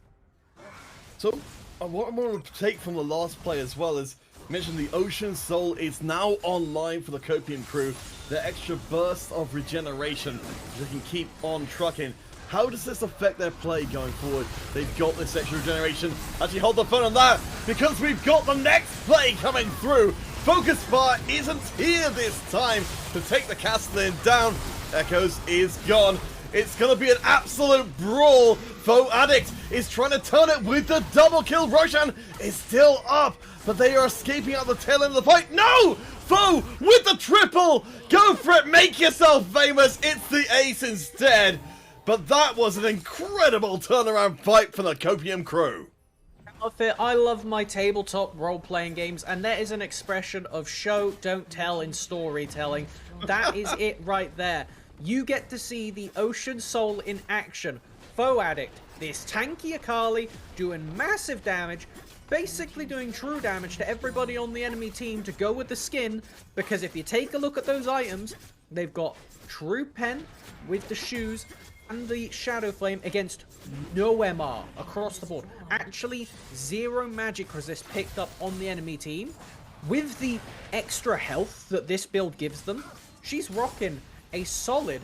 So, what I want to take from the last play as well is, mentioned the Ocean Soul is now online for the Copium Crew. Their extra burst of regeneration, they can keep on trucking. How does this affect their play going forward? They've got this extra regeneration. Actually, hold the phone on that, because we've got the next play coming through. Focus Fire isn't here this time to take the Castellan down. Echoes is gone. It's going to be an absolute brawl. Foe Addict is trying to turn it with the double kill. Roshan is still up, but they are escaping out the tail end of the fight. No! Foe with the triple! Go for it, make yourself famous. It's the ace instead. But that was an incredible turnaround fight for the Copium Crew. I love my tabletop role-playing games, and there is an expression of show, don't tell in storytelling. That is it right there. You get to see the Ocean Soul in action. Foe Addict, this tanky Akali, doing massive damage, basically doing true damage to everybody on the enemy team to go with the skin, because if you take a look at those items, they've got True Pen with the shoes, and the Shadow Flame against no MR across the board. Actually, 0 magic resist picked up on the enemy team. With the extra health that this build gives them, she's rocking a solid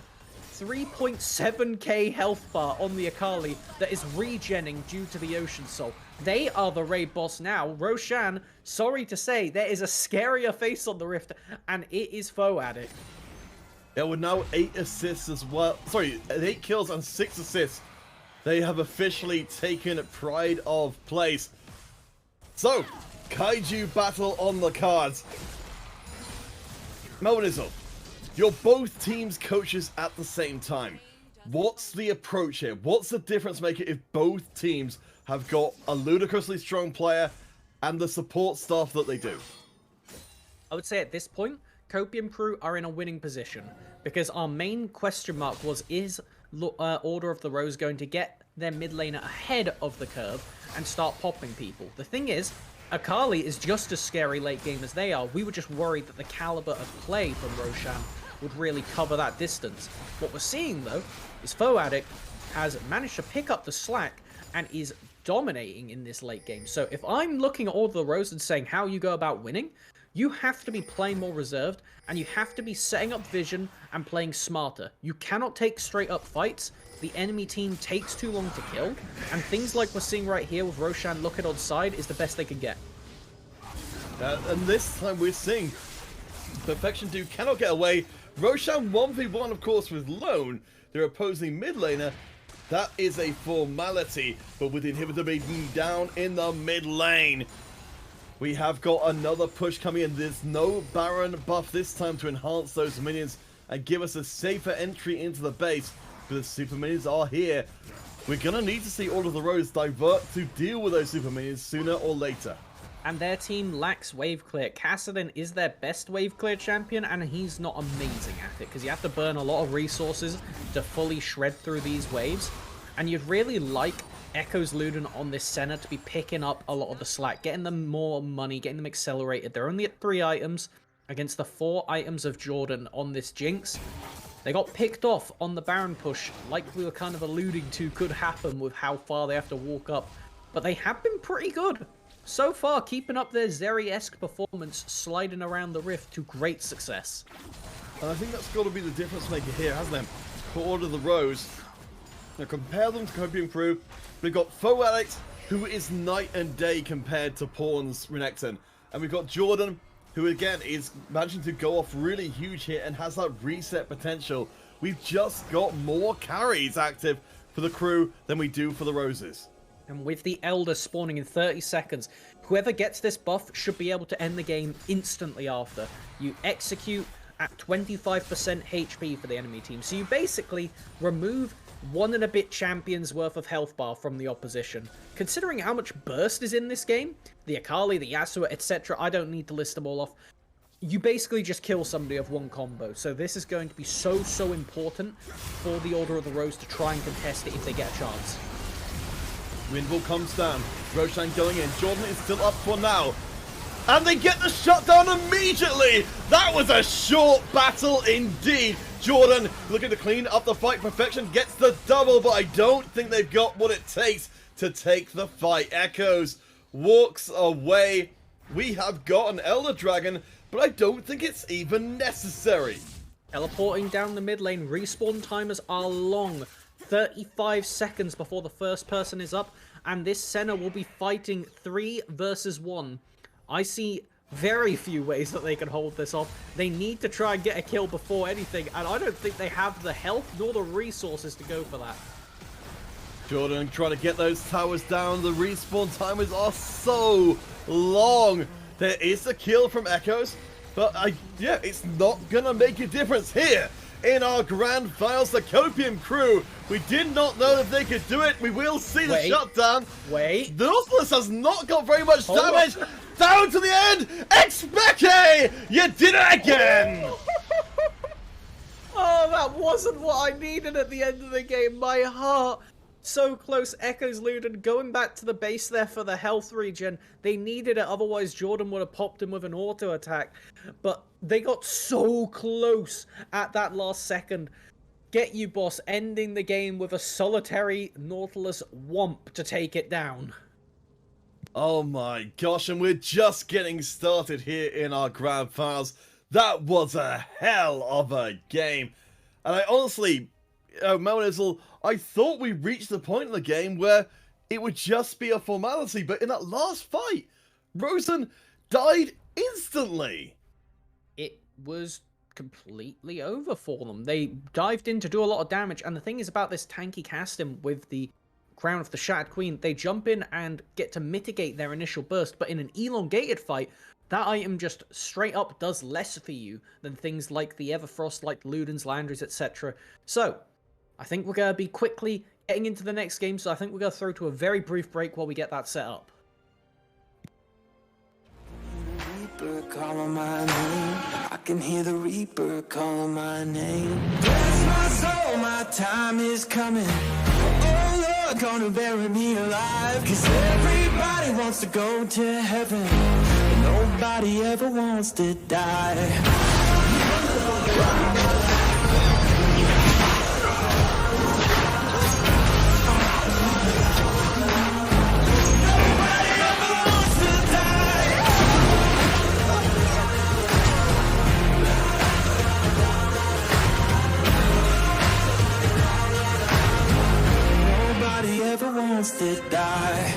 3.7k health bar on the Akali that is regenning due to the Ocean Soul. They are the raid boss now. Roshan, sorry to say, there is a scarier face on the Rift, and it is Foe Addict. Yeah, with now 8 assists as well. Sorry, 8 kills and 6 assists. They have officially taken pride of place. So, Kaiju battle on the cards. Melvinizel, you're both teams' coaches at the same time. What's the approach here? What's the difference maker if both teams have got a ludicrously strong player and the support staff that they do? I would say at this point, Copium Crew are in a winning position, because our main question mark was, is Order of the Rose going to get their mid laner ahead of the curve and start popping people? The thing is, Akali is just as scary late game as they are. We were just worried that the caliber of play from Roshan would really cover that distance. What we're seeing, though, is Foe Addict has managed to pick up the slack and is dominating in this late game. So if I'm looking at Order of the Rose and saying how you go about winning, you have to be playing more reserved, and you have to be setting up vision and playing smarter. You cannot take straight up fights. The enemy team takes too long to kill, and things like we're seeing right here with Roshan looking on side is the best they can get. And this time we're seeing Perfection 2 cannot get away. Roshan 1v1, of course, with Lone, their opposing mid laner. That is a formality, but with the inhibitor being down in the mid lane, we have got another push coming in. There's no Baron buff this time to enhance those minions and give us a safer entry into the base. But the super minions are here. We're going to need to see Order of the Rose divert to deal with those super minions sooner or later. And their team lacks wave clear. Cassidy is their best wave clear champion, and he's not amazing at it, because you have to burn a lot of resources to fully shred through these waves. And you'd really like Echoes Luden on this center to be picking up a lot of the slack, getting them more money, getting them accelerated. They're only at 3 items against the 4 items of Jordan on this Jinx. They got picked off on the Baron push, like we were kind of alluding to could happen with how far they have to walk up. But they have been pretty good so far, keeping up their Zeri-esque performance, sliding around the Rift to great success. And I think that's got to be the difference maker here, hasn't it? For Order of the Rose. Now compare them to Copium Crew. We've got Foe Addict, who is night and day compared to Pawn's Renekton. And we've got Jordan, who again is managing to go off really huge here and has that reset potential. We've just got more carries active for the crew than we do for the Roses. And with the Elder spawning in 30 seconds, whoever gets this buff should be able to end the game instantly after. You execute at 25% HP for the enemy team. So you basically remove 1 and a bit champions worth of health bar from the opposition. Considering how much burst is in this game, the Akali, the Yasuo, etc., I don't need to list them all off. you basically just kill somebody of one combo. So this is going to be so important for the Order of the Rose to try and contest it if they get a chance. Windwall comes down. Roshan going in. Jordan is still up for now. And they get the shutdown immediately! That was a short battle indeed. Jordan, looking to clean up the fight. Perfection gets the double, but I don't think they've got what it takes to take the fight. Echoes walks away. We have got an Elder Dragon, but I don't think it's even necessary. Teleporting down the mid lane, respawn timers are long. 35 seconds before the first person is up, and this Senna will be fighting 3 versus 1. I see very few ways that they can hold this off. They need to try and get a kill before anything, and I don't think they have the health nor the resources to go for that. Jordan trying to get those towers down. The respawn timers are so long. There is a kill from Echoes, but yeah, it's not gonna make a difference here. In our grand finals, the Copium crew, we did not know if they could do it. We will see the shutdown. Wait. The Nautilus has not got very much damage. Down to the end. Expeke, you did it again. Oh, that wasn't what I needed at the end of the game. My heart. So close. Echoes Luden going back to the base there for the health regen. They needed it, otherwise Jordan would have popped him with an auto attack. But they got so close at that last second. Get you, boss, ending the game with a solitary Nautilus Womp to take it down. Oh my gosh, and we're just getting started here in our grand finals. That was a hell of a game. And I honestly, Melnizzle, I thought we reached the point in the game where it would just be a formality, but in that last fight, Rosen died instantly. It was completely over for them. They dived in to do a lot of damage, and the thing is about this tanky casting with the Crown of the Shattered Queen, they jump in and get to mitigate their initial burst, but in an elongated fight, that item just straight up does less for you than things like the Everfrost, like Luden's, Landry's, etc. So, I think we're going to be quickly getting into the next game, so I think we're going to throw to a very brief break while we get that set up. Reaper calling my name. I can hear the Reaper calling my name. Bless my soul, my time is coming. Oh Lord, gonna bury me alive. Cause everybody wants to go to heaven, but nobody ever wants to die. Nobody ever wants to die.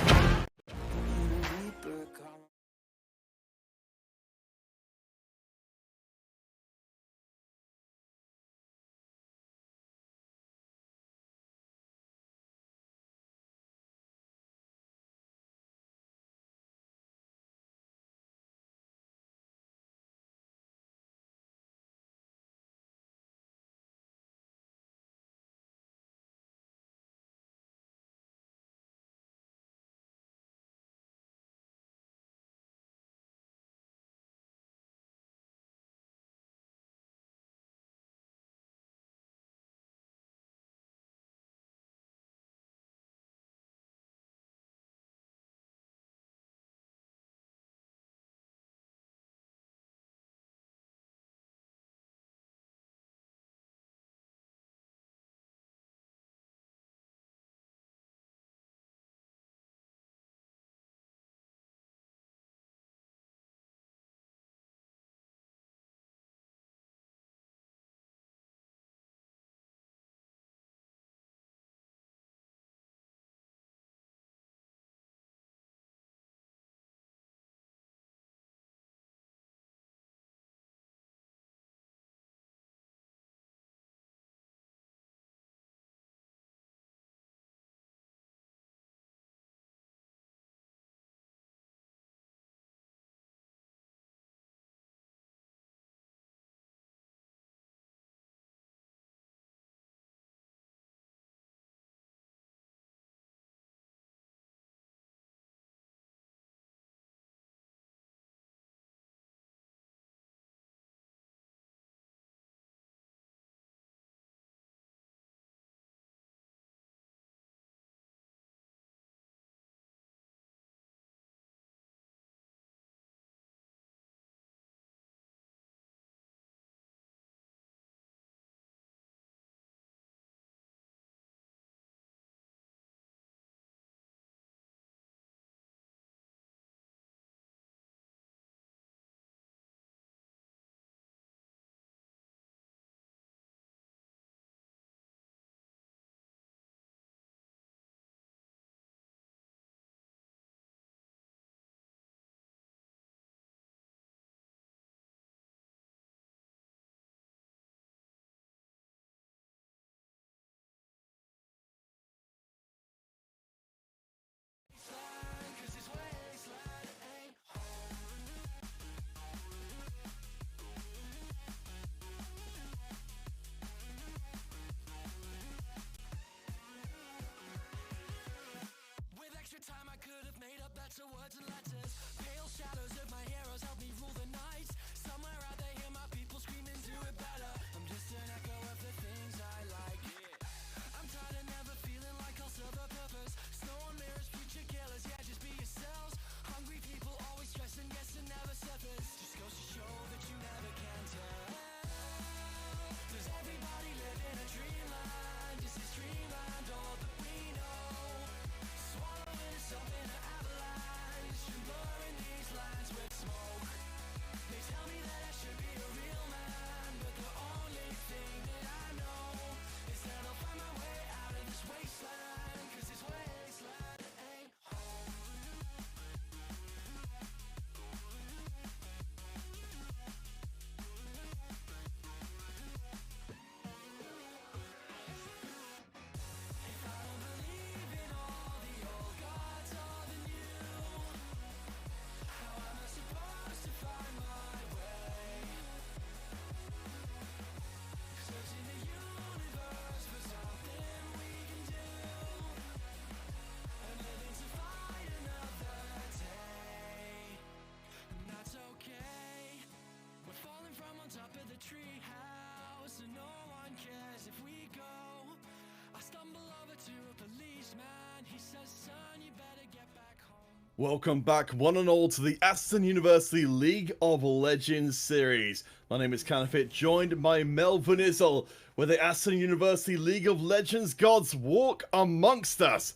Welcome back, one and all, to the Aston University League of Legends series. My name is Canafit, joined by Melvin Izzle, where the Aston University League of Legends gods walk amongst us.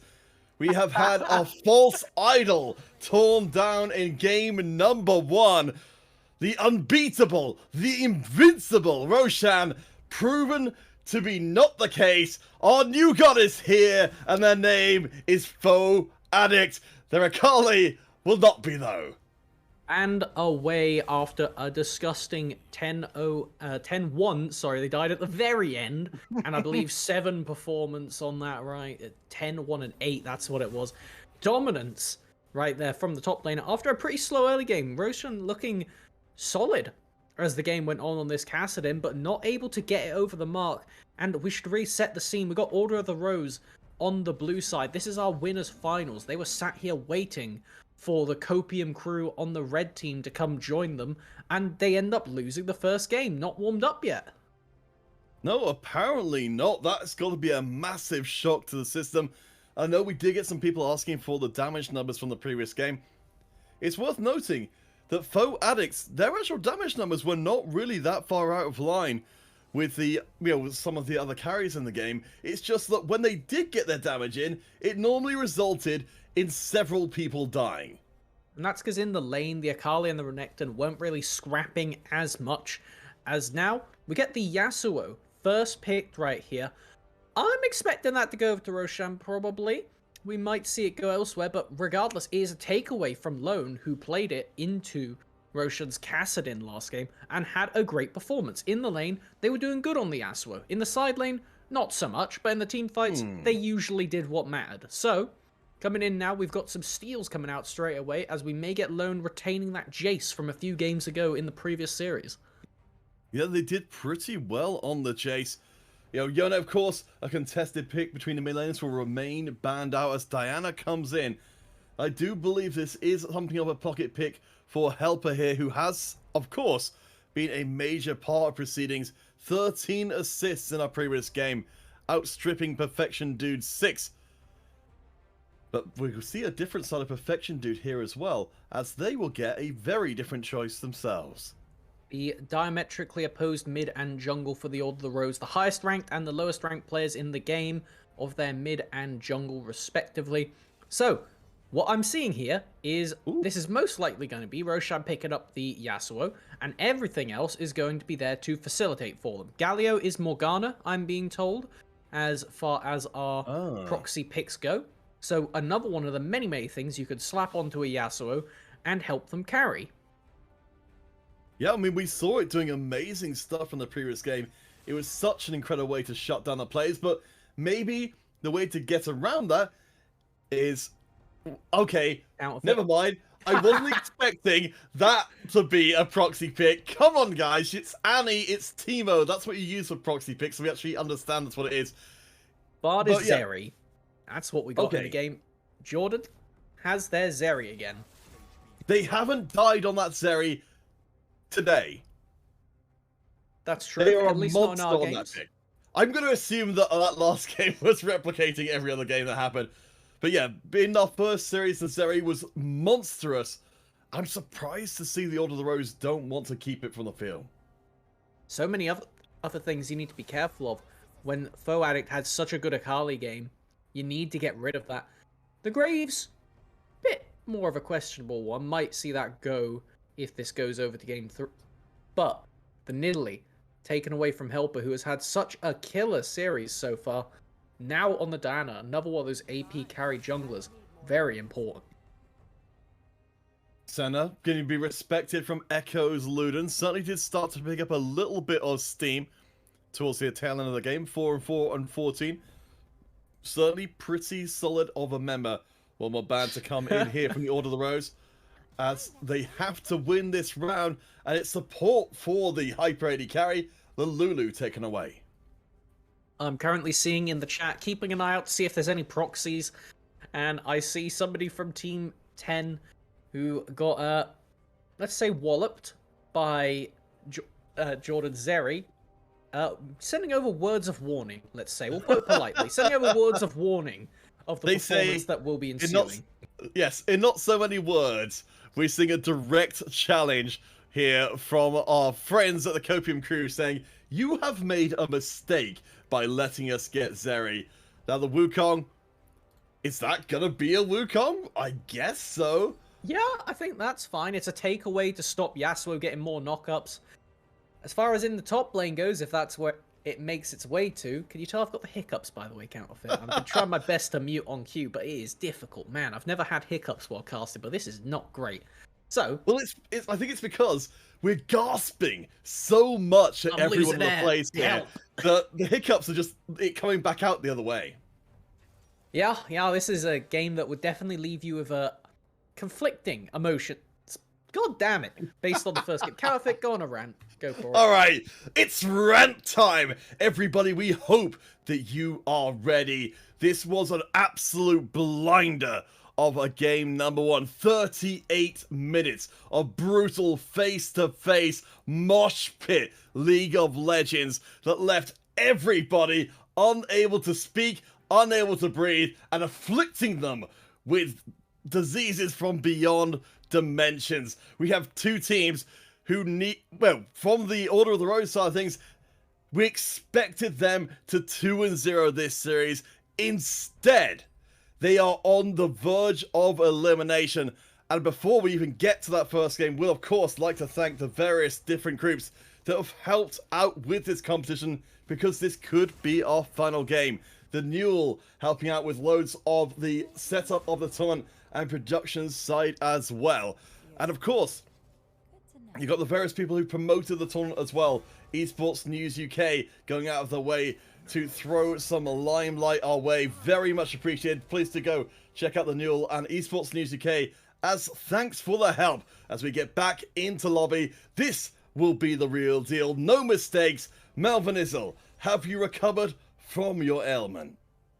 We have had a false idol torn down in game number 1. The unbeatable, the invincible Roshan proven to be not the case. Our new god is here, and their name is Foe Addict. Their Akali will not be, though. And away after a disgusting 10-1, sorry, they died at the very end, and I believe 7 performance on that, right? 10, 1, and 8, that's what it was. Dominance right there from the top lane after a pretty slow early game. Roshan looking solid as the game went on this Kassadin, but not able to get it over the mark. And we should reset the scene. We got Order of the Rose on the blue side. This is our winners finals. They were sat here waiting for the Copium crew on the red team to come join them, and they end up losing the first game, not warmed up yet. No, apparently not. That's got to be a massive shock to the system. I know we did get some people asking for the damage numbers from the previous game. It's worth noting that Foe Addicts, their actual damage numbers were not really that far out of line with the, with some of the other carries in the game. It's just that when they did get their damage in, it normally resulted in several people dying. And that's because in the lane, the Akali and the Renekton weren't really scrapping as much as now. We get the Yasuo first picked right here. I'm expecting that to go over to Roshan, probably. We might see it go elsewhere, but regardless, it is a takeaway from Lone, who played it into Roshan's Kassadin last game and had a great performance. In the lane, they were doing good on the Yasuo. In the side lane, not so much, but in the team fights, they usually did what mattered. So, coming in now, we've got some steals coming out straight away, as we may get Lone retaining that Jace from a few games ago in the previous series. Yeah, they did pretty well on the Jace. Yone, of course, a contested pick between the mid laners will remain banned out as Diana comes in. I do believe this is something of a pocket pick for Helper here, who has, of course, been a major part of proceedings. 13 assists in our previous game, outstripping Perfection Dude 6. But we'll see a different side of Perfection Dude here as well, as they will get a very different choice themselves. The diametrically opposed mid and jungle for the Order of the Rose, the highest ranked and the lowest ranked players in the game of their mid and jungle respectively. So, what I'm seeing here is this is most likely going to be Roshan picking up the Yasuo, and everything else is going to be there to facilitate for them. Galio is Morgana, I'm being told, as far as our proxy picks go. So another one of the many, many things you could slap onto a Yasuo and help them carry. Yeah, I mean, we saw it doing amazing stuff in the previous game. It was such an incredible way to shut down the players, but maybe the way to get around that is... Okay, never mind. I wasn't expecting that to be a proxy pick. Come on, guys. It's Annie, it's Teemo. That's what you use for proxy picks, so we actually understand that's what it is. Bard is Zeri. That's what we got in the game. Jordan has their Zeri again. They haven't died on that Zeri today. That's true. They are at least not in our games. That pick. I'm going to assume that that last game was replicating every other game that happened. But yeah, in our first series, the Zeri was monstrous. I'm surprised to see the Order of the Rose don't want to keep it from the field. So many other things you need to be careful of. When Foe Addict had such a good Akali game, you need to get rid of that. The Graves, bit more of a questionable one. Might see that go if this goes over to game 3. But the Nidalee, taken away from Helper, who has had such a killer series so far, now on the Diana, another one of those AP carry junglers. Very important. Senna, going to be respected from Echo's Luden. Certainly did start to pick up a little bit of steam towards the tail end of the game. 4-4 and 14. Certainly pretty solid of a member. One more band to come in here from the Order of the Rose, as they have to win this round, and it's support for the Hyper AD carry, the Lulu, taken away. I'm currently seeing in the chat, keeping an eye out to see if there's any proxies, and I see somebody from Team 10 who got, let's say, walloped by Jordan Zeri, sending over words of warning, let's say. We'll put it politely. Sending over words of warning of the performance that will be ensuing. Yes, in not so many words, we're seeing a direct challenge here from our friends at the Copium crew saying, you have made a mistake by letting us get Zeri. Now the Wukong, is that gonna be a Wukong? I guess so. Yeah, I think that's fine. It's a takeaway to stop Yasuo getting more knockups. As far as in the top lane goes, if that's where it makes its way to, can you tell I've got the hiccups, by the way, Counterfeit? I've been trying my best to mute on cue, but it is difficult. Man, I've never had hiccups while casting, but this is not great. So... Well, I think it's because we're gasping so much at everyone in the place here that the hiccups are just coming back out the other way. Yeah, this is a game that would definitely leave you with a conflicting emotions. God damn it. Based on the first game. Counterfeit, go on a rant. Go for it. Alright, it's rant time! Everybody, we hope that you are ready. This was an absolute blinder of a game number one. 38 minutes of brutal face-to-face mosh pit League of Legends that left everybody unable to speak, unable to breathe, and afflicting them with diseases from beyond dimensions. We have two teams who from the Order of the Rose side of things, we expected them to 2-0 this series. Instead, they are on the verge of elimination. And before we even get to that first game, we'll of course like to thank the various different groups that have helped out with this competition, because this could be our final game. The Newell helping out with loads of the setup of the tournament and production side as well. And of course, you've got the various people who promoted the tournament as well. Esports News UK going out of their way to throw some limelight our way. Very much appreciated. Please to go check out the Newell and Esports News UK as thanks for the help as we get back into lobby. This will be the real deal. No mistakes. Melvin Izzle, have you recovered from your ailment?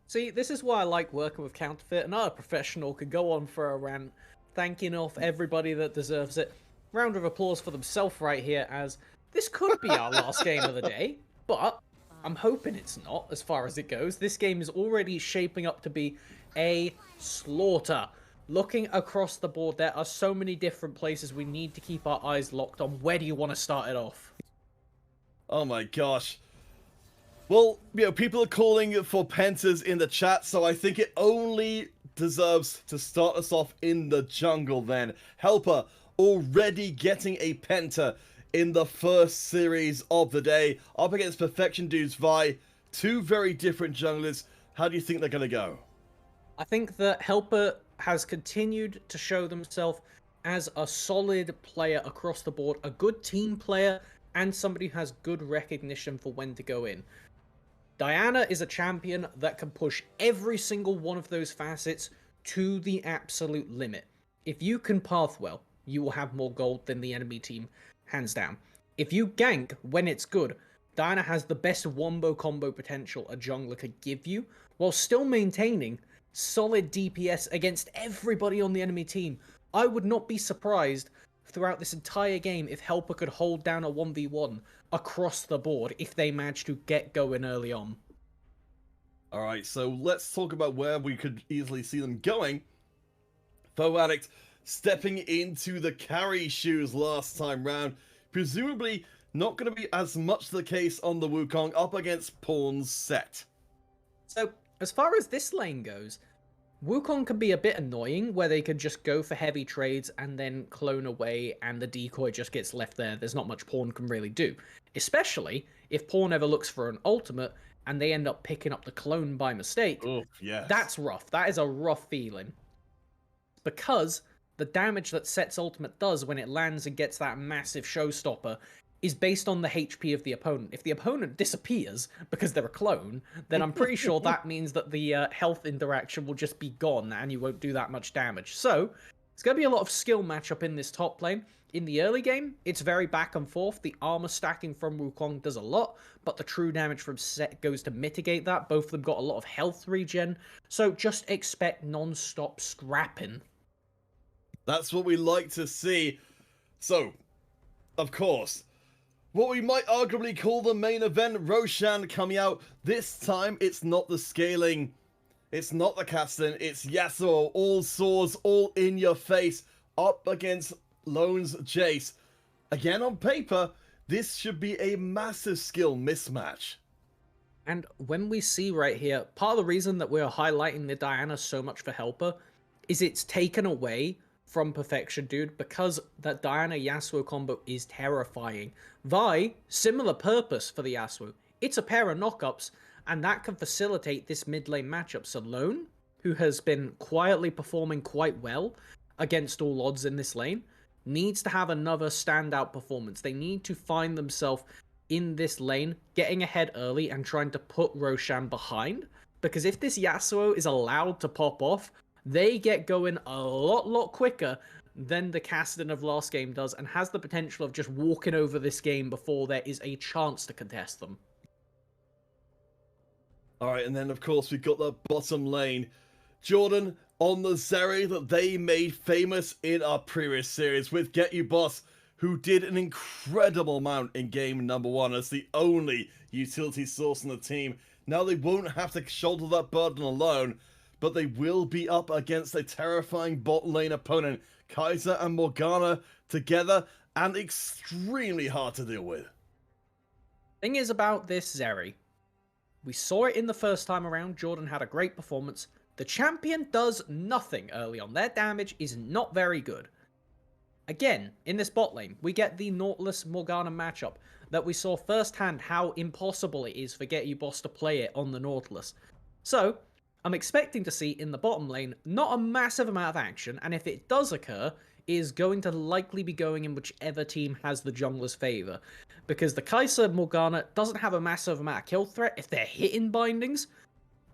See, this is why I like working with Counterfeit. Another professional could go on for a rant, thanking off everybody that deserves it. Round of applause for themselves right here, as this could be our last game of the day, but I'm hoping it's not, as far as it goes. This game is already shaping up to be a slaughter. Looking across the board, there are so many different places we need to keep our eyes locked on. Where do you want to start it off? Oh my gosh. Well, people are calling for pentas in the chat, so I think it only deserves to start us off in the jungle then. Helper already getting a penta in the first series of the day, up against Perfection Dudes Vi. Two very different junglers. How do you think they're going to go? I think that Helper has continued to show themselves as a solid player across the board, a good team player, and somebody who has good recognition for when to go in. Diana is a champion that can push every single one of those facets to the absolute limit. If you can path well, you will have more gold than the enemy team, hands down. If you gank when it's good, Diana has the best wombo combo potential a jungler could give you, while still maintaining solid DPS against everybody on the enemy team. I would not be surprised throughout this entire game if Helper could hold down a 1v1 across the board if they manage to get going early on. Alright, so let's talk about where we could easily see them going. Foe Addict stepping into the carry shoes last time round. Presumably not going to be as much the case on the Wukong up against Pawn's set. So, as far as this lane goes, Wukong can be a bit annoying, where they can just go for heavy trades and then clone away and the decoy just gets left there. There's not much Pawn can really do. Especially if Pawn ever looks for an ultimate and they end up picking up the clone by mistake. Oh, yes. That's rough. That is a rough feeling. Because the damage that Set's ultimate does when it lands and gets that massive showstopper is based on the HP of the opponent. If the opponent disappears because they're a clone, then I'm pretty sure that means that the health interaction will just be gone and you won't do that much damage. So, it's going to be a lot of skill matchup in this top lane. In the early game, it's very back and forth. The armor stacking from Wukong does a lot, but the true damage from Set goes to mitigate that. Both of them got a lot of health regen, so just expect non-stop scrapping. That's what we like to see. So, of course, what we might arguably call the main event, Roshan coming out. This time, it's not the scaling It's not the Aston, it's Yasuo, all swords, all in your face, up against Lone's Jace. Again, on paper, this should be a massive skill mismatch. And when we see right here, part of the reason that we're highlighting the Diana so much for Helper is it's taken away from Perfection Dude because that Diana Yasuo combo is terrifying. Vi, similar purpose for the Yasuo. It's a pair of knockups, and that can facilitate this mid lane matchup. So Lone, who has been quietly performing quite well against all odds in this lane, needs to have another standout performance. They need to find themselves in this lane, getting ahead early and trying to put Roshan behind. Because if this Yasuo is allowed to pop off, they get going a lot quicker than the Caston of last game does, and has the potential of just walking over this game before there is a chance to contest them. Alright, and then of course we've got the bottom lane. Jordan on the Zeri that they made famous in our previous series with Get You Boss, who did an incredible amount in game number 1 as the only utility source on the team. Now they won't have to shoulder that burden alone, but they will be up against a terrifying bot lane opponent, Kaiser and Morgana together, and extremely hard to deal with. Thing is about this Zeri, we saw it in the first time around. Jordan had a great performance. The champion does nothing early on. Their damage is not very good. Again, in this bot lane, we get the Nautilus-Morgana matchup that we saw firsthand how impossible it is for Get You Boss to play it on the Nautilus. So, I'm expecting to see in the bottom lane not a massive amount of action, and if it does occur, is going to likely be going in whichever team has the jungler's favor. Because the Kaiser Morgana doesn't have a massive amount of kill threat. If they're hitting bindings,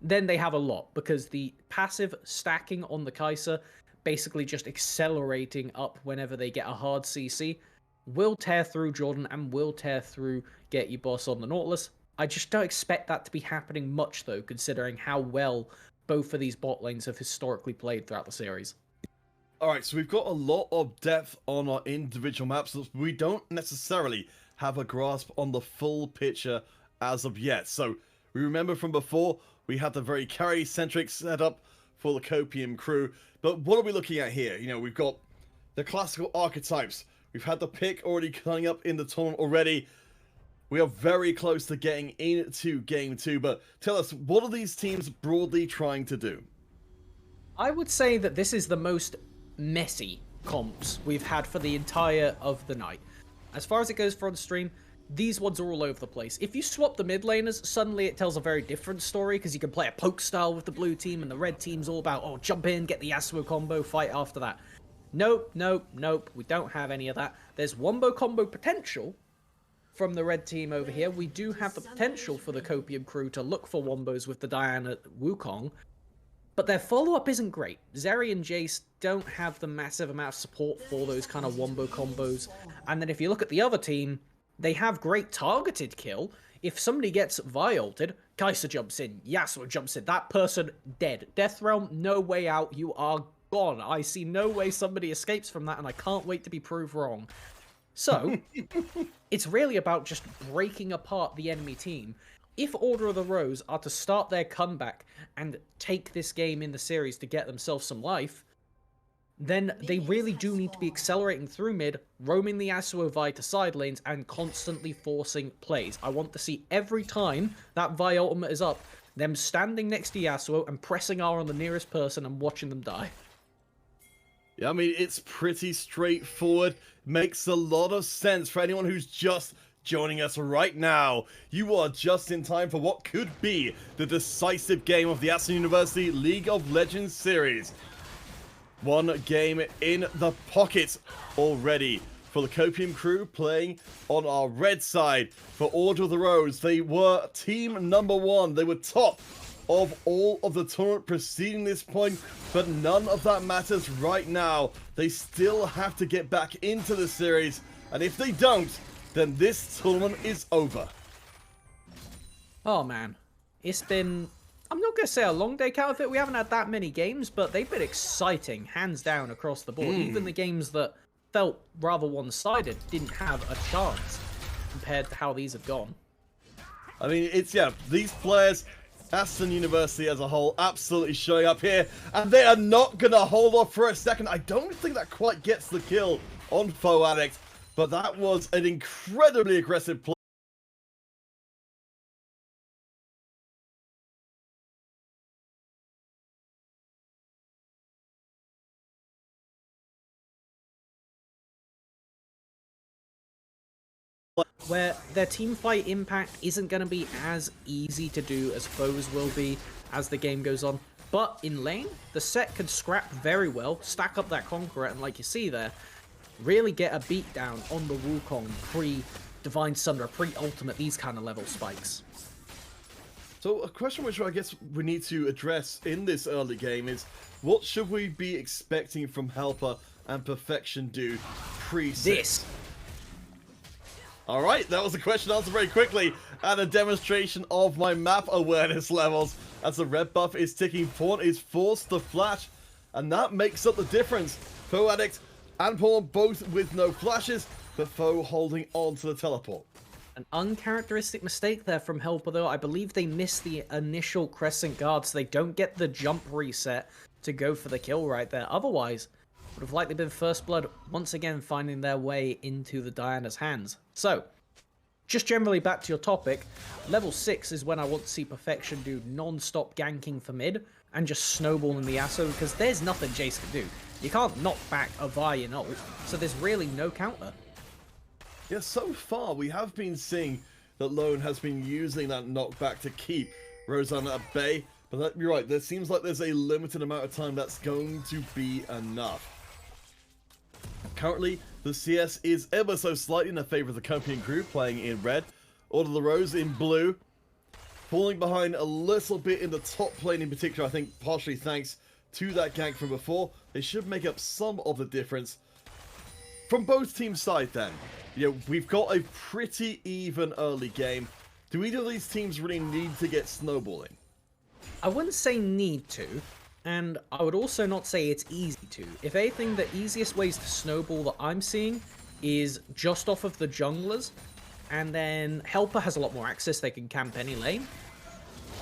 then they have a lot, because the passive stacking on the Kaiser, basically just accelerating up whenever they get a hard CC, will tear through Jordan and will tear through Get You Boss on the Nautilus. I just don't expect that to be happening much, though, considering how well both of these bot lanes have historically played throughout the series. Alright, so we've got a lot of depth on our individual maps, but we don't necessarily have a grasp on the full picture as of yet. So, we remember from before, we had the very carry-centric setup for the Copium crew, but what are we looking at here? You know, we've got the classical archetypes. We've had the pick already coming up in the tournament already. We are very close to getting into Game 2, but tell us, what are these teams broadly trying to do? I would say that this is the most messy comps we've had for the entire of the night. As far as it goes for on stream, these ones are all over the place. If you swap the mid laners, suddenly it tells a very different story, because you can play a poke style with the blue team, and the red team's all about, oh, jump in, get the Yasuo combo, fight after that. Nope, we don't have any of that. There's wombo combo potential from the red team over here. We do have the potential for the Copium crew to look for wombos with the Diana Wukong, but their follow-up isn't great. Zeri and Jace don't have the massive amount of support for those kind of wombo combos. And then if you look at the other team, they have great targeted kill. If somebody gets Vi-ulted, Kaiser jumps in, Yasuo jumps in, that person dead. Death Realm, no way out, you are gone. I see no way somebody escapes from that, and I can't wait to be proved wrong. So, it's really about just breaking apart the enemy team. If Order of the Rose are to start their comeback and take this game in the series to get themselves some life, then they really do need to be accelerating through mid, roaming the Yasuo Vi to side lanes, and constantly forcing plays. I want to see every time that Vi ultimate is up, them standing next to Yasuo and pressing R on the nearest person and watching them die. Yeah, I mean, it's pretty straightforward. Makes a lot of sense for anyone who's just joining us right now. You are just in time for what could be the decisive game of the Aston University League of Legends series. One game in the pocket already for the Copium crew playing on our red side. For Order of the Rose, they were team number 1. They were top of all of the tournament preceding this point, but none of that matters right now. They still have to get back into the series, and if they don't, then this tournament is over. Oh man, it's been, I'm not going to say a long day count of it. We haven't had that many games, but they've been exciting, hands down, across the board. Even the games that felt rather one-sided didn't have a chance compared to how these have gone. I mean, it's, yeah, these players Aston University as a whole absolutely showing up here, and they are not going to hold off for a second. I don't think that quite gets the kill on Foe Addict, but that was an incredibly aggressive play. Where their team fight impact isn't going to be as easy to do as foes will be as the game goes on. But in lane, the set can scrap very well, stack up that Conqueror, and like you see there, really get a beat down on the Wukong pre-Divine Sunder, pre-Ultimate, these kind of level spikes. So a question which I guess we need to address in this early game is, what should we be expecting from Helper and Perfection do pre-set? This. Alright, that was a question answered very quickly, and a demonstration of my map awareness levels. As the red buff is ticking, Pawn is forced to flash, and that makes up the difference. Foe Addict and Pawn both with no flashes, but Foe holding on to the teleport. An uncharacteristic mistake there from Helper though. I believe they missed the initial Crescent Guard, so they don't get the jump reset to go for the kill right there. Otherwise, would have likely been First Blood once again finding their way into the Diana's hands. So, just generally back to your topic, level 6 is when I want to see Perfection do non-stop ganking for mid and just snowballing the Aston, because there's nothing Jace can do. You can't knock back a Vi in ult, so there's really no counter. Yeah, so far we have been seeing that Lone has been using that knockback to keep Rosanna at bay, but you're right, there seems like there's a limited amount of time that's going to be enough. Currently, the CS is ever so slightly in the favor of the Copian crew, playing in red. Order the Rose in blue. Falling behind a little bit in the top lane in particular, I think partially thanks to that gank from before. They should make up some of the difference. From both teams' side then, we've got a pretty even early game. Do either of these teams really need to get snowballing? I wouldn't say need to. And I would also not say it's easy to. If anything, the easiest ways to snowball that I'm seeing is just off of the junglers, and then Helper has a lot more access, they can camp any lane.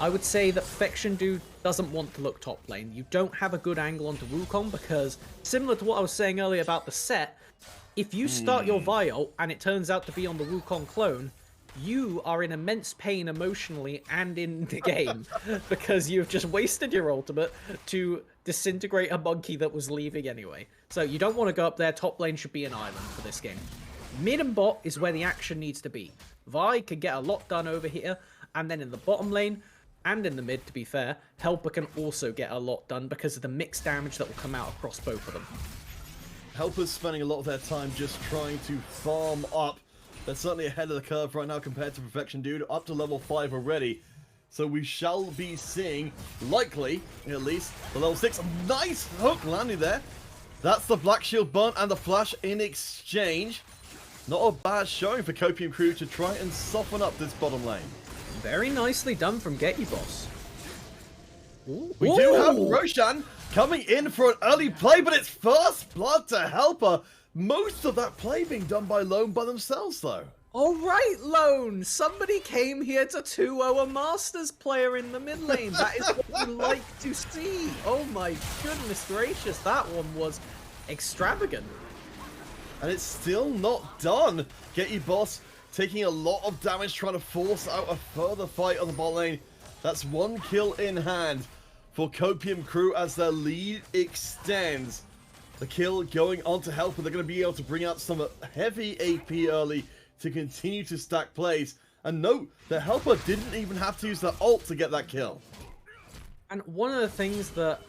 I would say that Perfection Dude doesn't want to look top lane. You don't have a good angle onto Wukong because, similar to what I was saying earlier about the set, if you start your Vi ult and it turns out to be on the Wukong clone, you are in immense pain emotionally and in the game because you've just wasted your ultimate to disintegrate a monkey that was leaving anyway. So you don't want to go up there. Top lane should be an island for this game. Mid and bot is where the action needs to be. Vi can get a lot done over here, and then in the bottom lane and in the mid, to be fair, Helper can also get a lot done because of the mixed damage that will come out across both of them. Helper's spending a lot of their time just trying to farm up. They're certainly ahead of the curve right now compared to Perfection Dude, up to level 5 already. So we shall be seeing, likely, at least, the level 6. Nice hook landing there. That's the Black Shield burn and the flash in exchange. Not a bad showing for Copium Crew to try and soften up this bottom lane. Very nicely done from Get You Boss. We do have Roshan coming in for an early play, but it's First Blood to Helper. Most of that play being done by Lone by themselves, though. All right, Lone. Somebody came here to 2-0 a Masters player in the mid lane. That is what we like to see. Oh my goodness gracious. That one was extravagant. And it's still not done. Get You Boss taking a lot of damage, trying to force out a further fight on the bot lane. That's one kill in hand for Copium Crew as their lead extends. The kill going on to Helper. They're going to be able to bring out some heavy AP early to continue to stack plays. And note, the Helper didn't even have to use their ult to get that kill. And one of the things that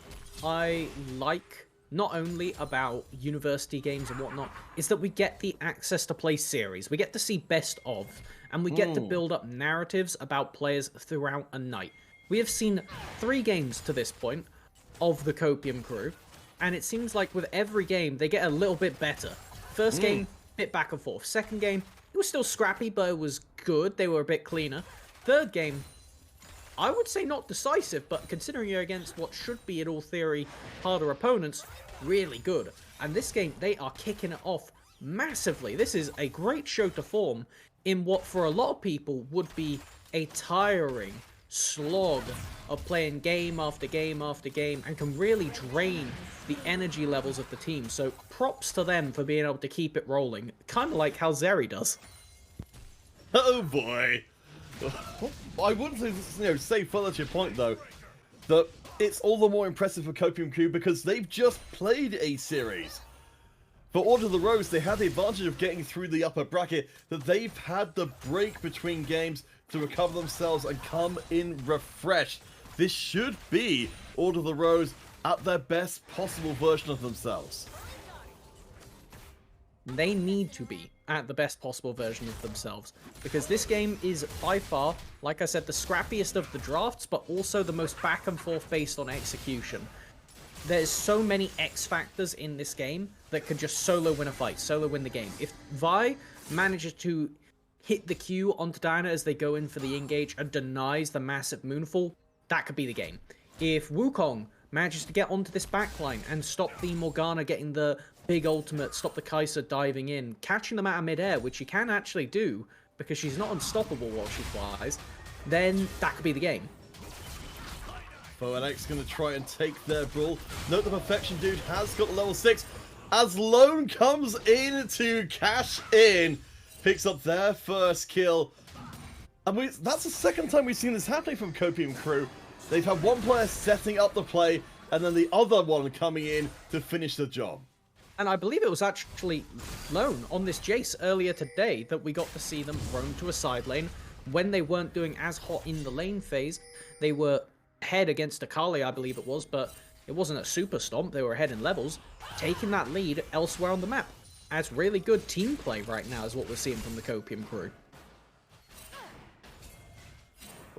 I like, not only about university games and whatnot, is that we get the access to play series. We get to see best of, and we get to build up narratives about players throughout a night. We have seen 3 games to this point of the Copium Crew, and it seems like with every game, they get a little bit better. First game, bit back and forth. Second game, it was still scrappy, but it was good. They were a bit cleaner. Third game, I would say not decisive, but considering you're against what should be, in all theory, harder opponents, really good. And this game, they are kicking it off massively. This is a great show to form in what, for a lot of people, would be a tiring slog of playing game after game after game and can really drain the energy levels of the team. So props to them for being able to keep it rolling, kind of like how Zeri does. Oh boy. I wouldn't say further to your point though, that it's all the more impressive for Copium Crew because they've just played a series. For Order of the Rose, they had the advantage of getting through the upper bracket, that they've had the break between games to recover themselves and come in refreshed. This should be Order of the Rose at their best possible version of themselves. They need to be at the best possible version of themselves, because this game is by far, like I said, the scrappiest of the drafts, but also the most back and forth based on execution. There's so many X factors in this game that could just solo win a fight, solo win the game. If Vi manages to hit the Q onto Diana as they go in for the engage and denies the massive moonfall, that could be the game. If Wukong manages to get onto this backline and stop the Morgana getting the big ultimate, stop the Kai'Sa diving in, catching them out of midair, which she can actually do because she's not unstoppable while she flies, then that could be the game. FoNX going to try and take their brawl. Note the Perfection Dude has got level 6 as Lone comes in to cash in. Picks up their first kill. And that's the second time we've seen this happening from Copium Crew. They've had one player setting up the play and then the other one coming in to finish the job. And I believe it was actually Lone on this Jace earlier today that we got to see them roam to a side lane. When they weren't doing as hot in the lane phase, they were ahead against Akali, I believe it was, but it wasn't a super stomp. They were ahead in levels, taking that lead elsewhere on the map. That's really good team play right now is what we're seeing from the Copium Crew.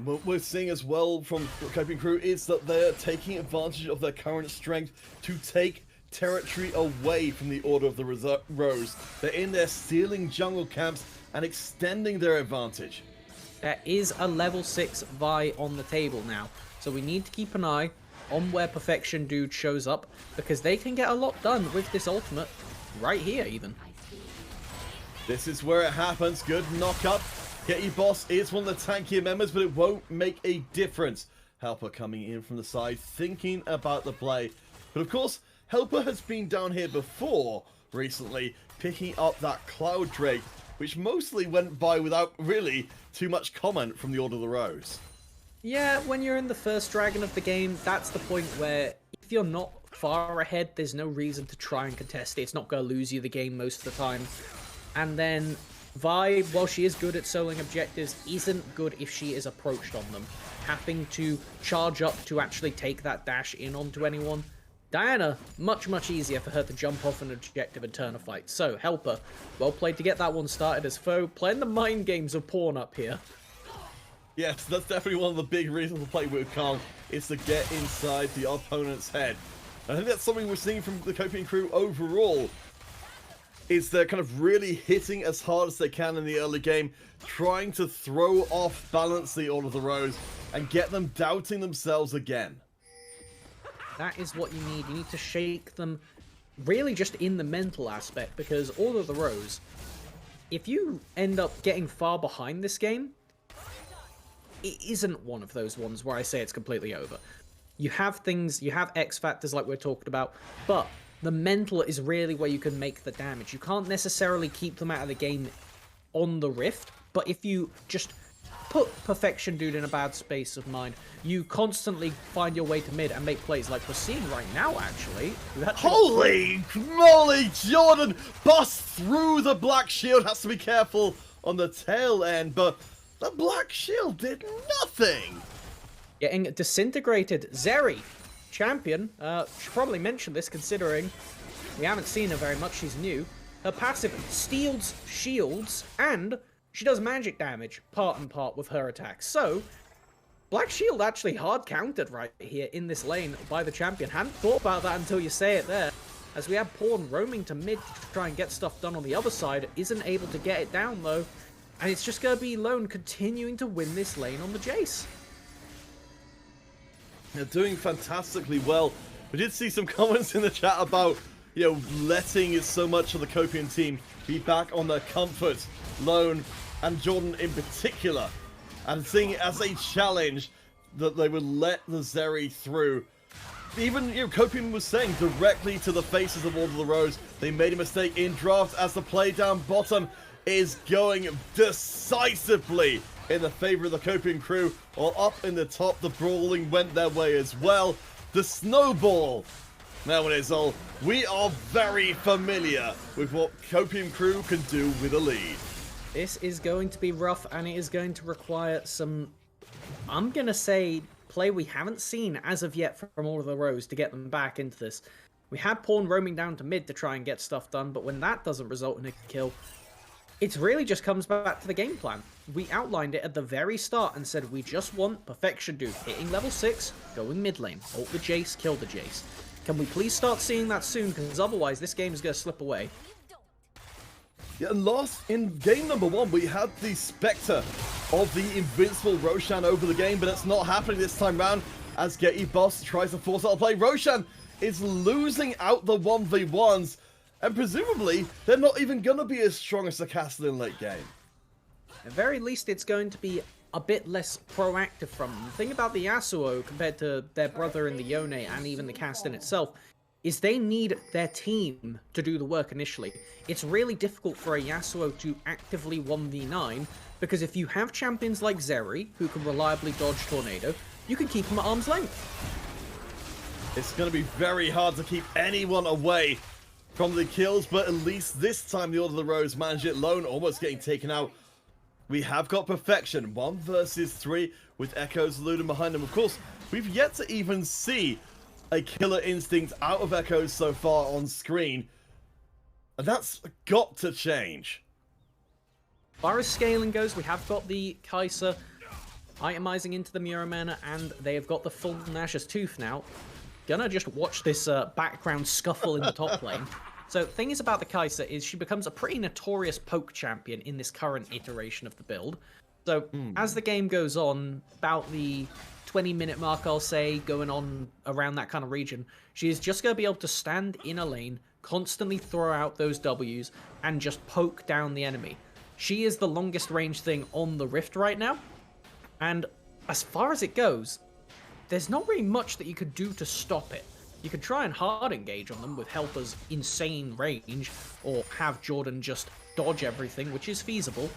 What we're seeing as well from Copium Crew is that they're taking advantage of their current strength to take territory away from the Order of the Rose. They're in there stealing jungle camps and extending their advantage. There is a level 6 Vi on the table now, so we need to keep an eye on where Perfection Dude shows up, because they can get a lot done with this ultimate right here even. This is where it happens. Good knock up. Kitty Boss is one of the tankier members, but it won't make a difference. Helper coming in from the side, thinking about the play. But of course, Helper has been down here before recently, picking up that Cloud Drake, which mostly went by without really too much comment from the Order of the Rose. Yeah, when you're in the first dragon of the game, that's the point where if you're not far ahead, there's no reason to try and contest it. It's not going to lose you the game most of the time. And then Vi, while she is good at soloing objectives, isn't good if she is approached on them. Having to charge up to actually take that dash in onto anyone. Diana, much easier for her to jump off an objective and turn a fight. So, Helper, well played to get that one started as foe. Playing the mind games of Pawn up here. Yes, that's definitely one of the big reasons to play Wukong, is to get inside the opponent's head. And I think that's something we're seeing from the Copium Crew overall, is they're kind of really hitting as hard as they can in the early game, trying to throw off balance the Order of the Rose and get them doubting themselves again. That is what you need. You need to shake them really just in the mental aspect, because Order of the Rose, if you end up getting far behind this game, it isn't one of those ones where I say it's completely over. You have things, you have X factors like we're talking about, but the mental is really where you can make the damage. You can't necessarily keep them out of the game on the Rift, but if you just put Perfection Dude in a bad space of mind, you constantly find your way to mid and make plays like we're seeing right now, actually. Holy moly, Jordan busts through the Black Shield. Has to be careful on the tail end, but the Black Shield did nothing. Getting disintegrated. Zeri, champion. Should probably mention this considering we haven't seen her very much. She's new. Her passive steals shields and she does magic damage, part and part with her attacks. So, Black Shield actually hard countered right here in this lane by the champion. Hadn't thought about that until you say it there. As we have Pawn roaming to mid to try and get stuff done on the other side. Isn't able to get it down though. And it's just going to be Lone continuing to win this lane on the Jace. They're doing fantastically well. We did see some comments in the chat about, letting so much of the Copium team be back on their comfort. Lone and Jordan in particular, and seeing it as a challenge that they would let the Zeri through. Even, Copium was saying directly to the faces of Order of the Rose, they made a mistake in draft as the play down bottom is going decisively in the favor of the Copium crew, while up in the top, the brawling went their way as well. The snowball. Now, when it's all, we are very familiar with what Copium crew can do with a lead. This is going to be rough, and it is going to require some, I'm going to say, play we haven't seen as of yet from Order of the Rose to get them back into this. We had Pawn roaming down to mid to try and get stuff done, but when that doesn't result in a kill, it really just comes back to the game plan. We outlined it at the very start and said we just want Perfection Dude hitting level 6, going mid lane, ult the Jace, kill the Jace. Can we please start seeing that soon, because otherwise this game is going to slip away. Yeah, and in game number 1, we had the Spectre of the invincible Roshan over the game, but it's not happening this time round as Getty Boss tries to force out the play. Roshan is losing out the 1v1s, and presumably they're not even going to be as strong as the castle in late game. At very least, it's going to be a bit less proactive from them. The thing about the Yasuo compared to their brother in the Yone and even the Caston itself is they need their team to do the work initially. It's really difficult for a Yasuo to actively 1v9, because if you have champions like Zeri, who can reliably dodge Tornado, you can keep them at arm's length. It's going to be very hard to keep anyone away from the kills, but at least this time the Order of the Rose managed it alone, almost getting taken out. We have got Perfection, 1 versus 3, with Echoes looting behind them. Of course, we've yet to even see a killer instinct out of Echoes so far on screen, and that's got to change. As far as scaling goes, we have got the Kai'Sa itemizing into the Muramana, and they have got the full Nash's Tooth now. Gonna just watch this background scuffle in the top lane. So, the thing is about the Kai'Sa is she becomes a pretty notorious poke champion in this current iteration of the build. So, as the game goes on, about the 20-minute mark, I'll say, going on around that kind of region, she is just going to be able to stand in a lane, constantly throw out those Ws, and just poke down the enemy. She is the longest range thing on the Rift right now, and as far as it goes, there's not really much that you could do to stop it. You could try and hard engage on them with Helper's insane range, or have Jordan just dodge everything, which is feasible.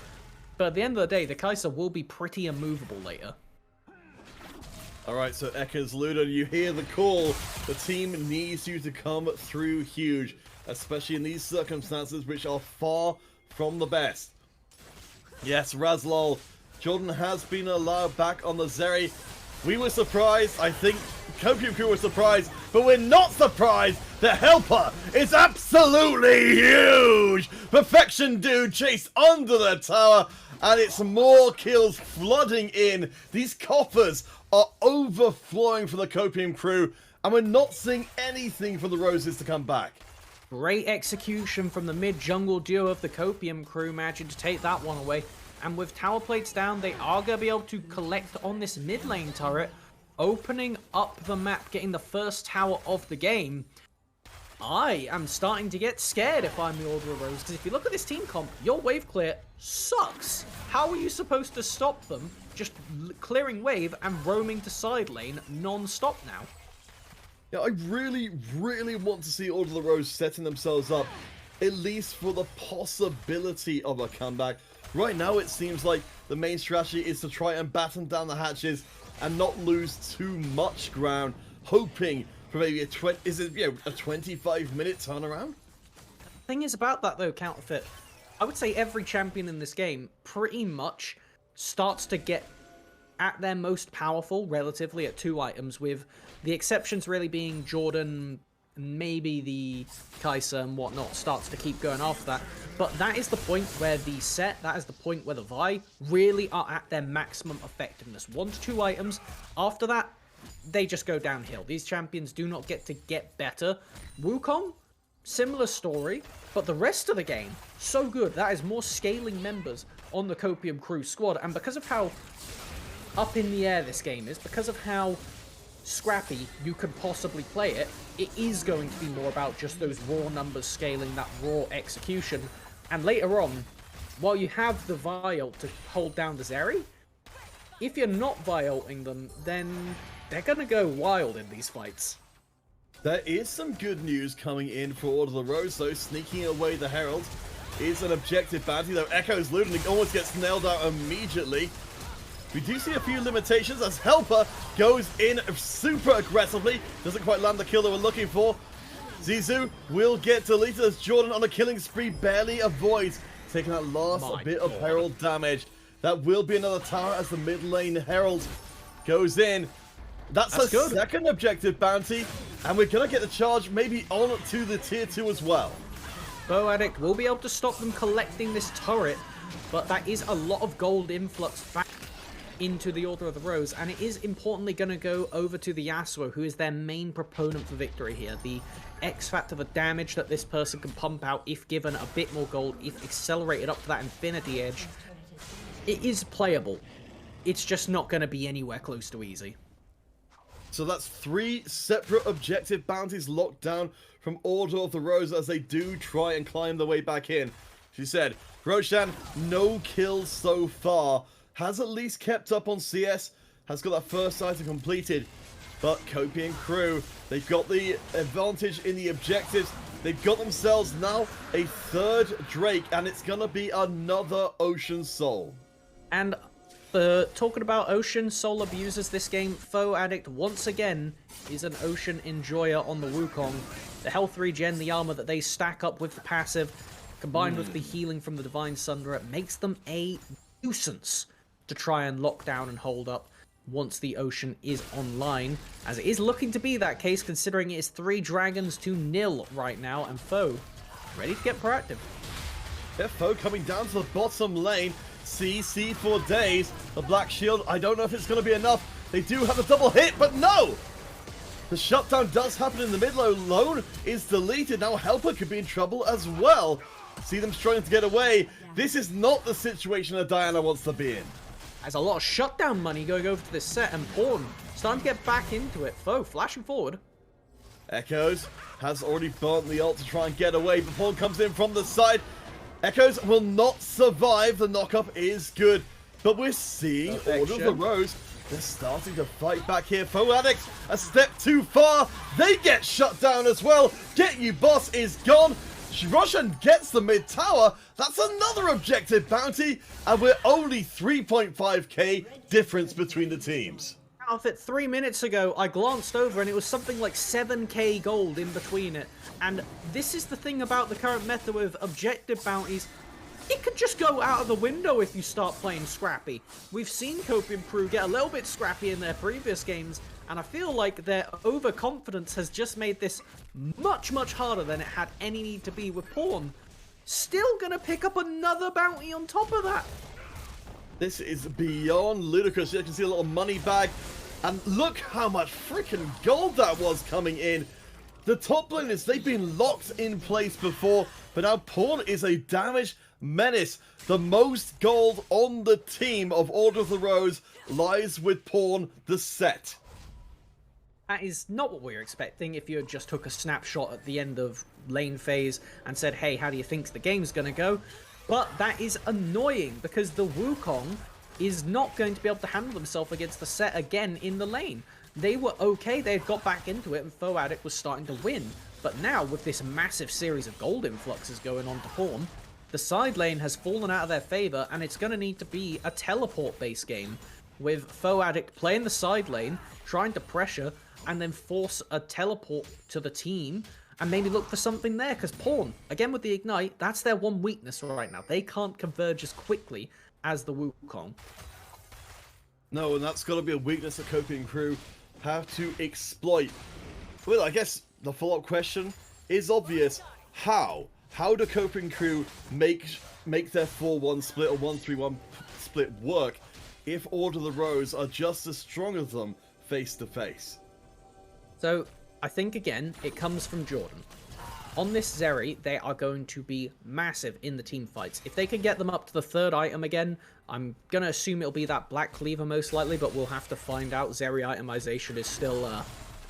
But at the end of the day, the Kai'Sa will be pretty immovable later. Alright, so Ekka's looted, you hear the call. The team needs you to come through huge, especially in these circumstances, which are far from the best. Yes, Razlol, Jordan has been allowed back on the Zeri. We were surprised, I think Copium crew was surprised, but we're not surprised. The Helper is absolutely huge. Perfection Dude chased under the tower, and it's more kills flooding in. These coffers are overflowing for the Copium crew, and we're not seeing anything for the Roses to come back. Great execution from the mid-jungle duo of the Copium crew, managing to take that one away. And with tower plates down, they are going to be able to collect on this mid lane turret, opening up the map, getting the first tower of the game. I am starting to get scared if I'm the Order of Rose, because if you look at this team comp, your wave clear sucks. How are you supposed to stop them just clearing wave and roaming to side lane non-stop now? Yeah, I really, really want to see Order of the Rose setting themselves up, at least for the possibility of a comeback. Right now, it seems like the main strategy is to try and batten down the hatches and not lose too much ground, hoping for maybe a 25-minute turnaround. The thing is about that, though, Counterfeit, I would say every champion in this game pretty much starts to get at their most powerful, relatively, at 2 items, with the exceptions really being Jordan, maybe the Kai'Sa and whatnot starts to keep going after that. But that is the point where the Set, that is the point where the Vi really are at their maximum effectiveness. 1 to 2 items. After that, they just go downhill. These champions do not get to get better. Wukong, similar story, but the rest of the game, so good. That is more scaling members on the Copium crew squad. And because of how up in the air this game is, because of how scrappy you could possibly play it, it is going to be more about just those raw numbers scaling, that raw execution. And later on, while you have the Vial to hold down the Zeri, if you're not Violting them, then they're gonna go wild in these fights. There is some good news coming in for Order of the Rose, though. Sneaking away the Herald is an objective bounty, though Echo's looting almost gets nailed out immediately. We do see a few limitations as Helper goes in super aggressively. Doesn't quite land the kill that we're looking for. Zizou will get deleted as Jordan on a killing spree barely avoids taking that last bit of Herald damage. That will be another tower as the mid lane Herald goes in. That's a good. Second objective bounty, and we're going to get the charge maybe on to the tier 2 as well. Bow Addict will be able to stop them collecting this turret, but that is a lot of gold influx back into the Order of the Rose, and it is importantly going to go over to the Yasuo, who is their main proponent for victory here. The X factor, the damage that this person can pump out if given a bit more gold, if accelerated up to that infinity edge, it is playable. It's just not going to be anywhere close to easy. So that's 3 separate objective bounties locked down from Order of the Rose as they do try and climb their way back in. She said, Roshan, no kills so far. Has at least kept up on CS, has got that first item completed. But Kopi and crew, they've got the advantage in the objectives. They've got themselves now a 3rd Drake, and it's going to be another Ocean Soul. And talking about Ocean Soul abusers this game, Foe Addict once again is an Ocean Enjoyer on the Wukong. The health regen, the armor that they stack up with the passive, combined with the healing from the Divine Sunderer, makes them a nuisance to try and lock down and hold up once the Ocean is online, as it is looking to be that case considering it is 3 dragons to 0 right now, and Foe ready to get proactive. Yeah, Foe coming down to the bottom lane. CC for days. The Black Shield, I don't know if it's going to be enough. They do have a double hit, but no! The shutdown does happen in the mid low. Lone is deleted. Now Helper could be in trouble as well. See them struggling to get away. This is not the situation that Diana wants to be in. There's a lot of shutdown money going over to this set, and Pawn starting to get back into it. Foe flashing forward. Echoes has already burnt the ult to try and get away, but Pawn comes in from the side. Echoes will not survive. The knockup is good, but we're seeing Order of the Rose. They're starting to fight back here. Foe Addict a step too far. They get shut down as well. Get you, boss is gone. Roshan gets the mid tower. That's another objective bounty, and we're only 3.5k difference between the teams. Out of it 3 minutes ago, I glanced over and it was something like 7k gold in between it. And this is the thing about the current meta with objective bounties. It could just go out of the window if you start playing scrappy. We've seen Kopi and Crew get a little bit scrappy in their previous games, and I feel like their overconfidence has just made this much, much harder than it had any need to be with Pawn. Still gonna pick up another bounty on top of that. This is beyond ludicrous. You can see a little money bag. And look how much freaking gold that was coming in. The top laners, they've been locked in place before, but now Pawn is a damage menace. The most gold on the team of Order of the Rose lies with Pawn, the set. That is not what we were expecting if you had just took a snapshot at the end of lane phase and said, hey, how do you think the game's going to go? But that is annoying because the Wukong is not going to be able to handle themselves against the set again in the lane. They were okay, they had got back into it and Foe Addict was starting to win. But now with this massive series of gold influxes going on to Pawn, the side lane has fallen out of their favour and it's going to need to be a teleport based game with Foe Addict playing the side lane, trying to pressure and then force a teleport to the team and maybe look for something there, because Pawn, again with the Ignite, that's their one weakness right now. They can't converge as quickly as the Wukong. No, and that's got to be a weakness that Kopi and crew have to exploit. Well, I guess the follow-up question is obvious. How? How do Kopi and crew make their 4-1 split or 1-3-1 split work if Order of the Rose are just as strong as them face to face? So, I think again, it comes from Jordan. On this Zeri, they are going to be massive in the team fights. If they can get them up to the 3rd item again, I'm going to assume it'll be that Black Cleaver most likely, but we'll have to find out. Zeri itemization is still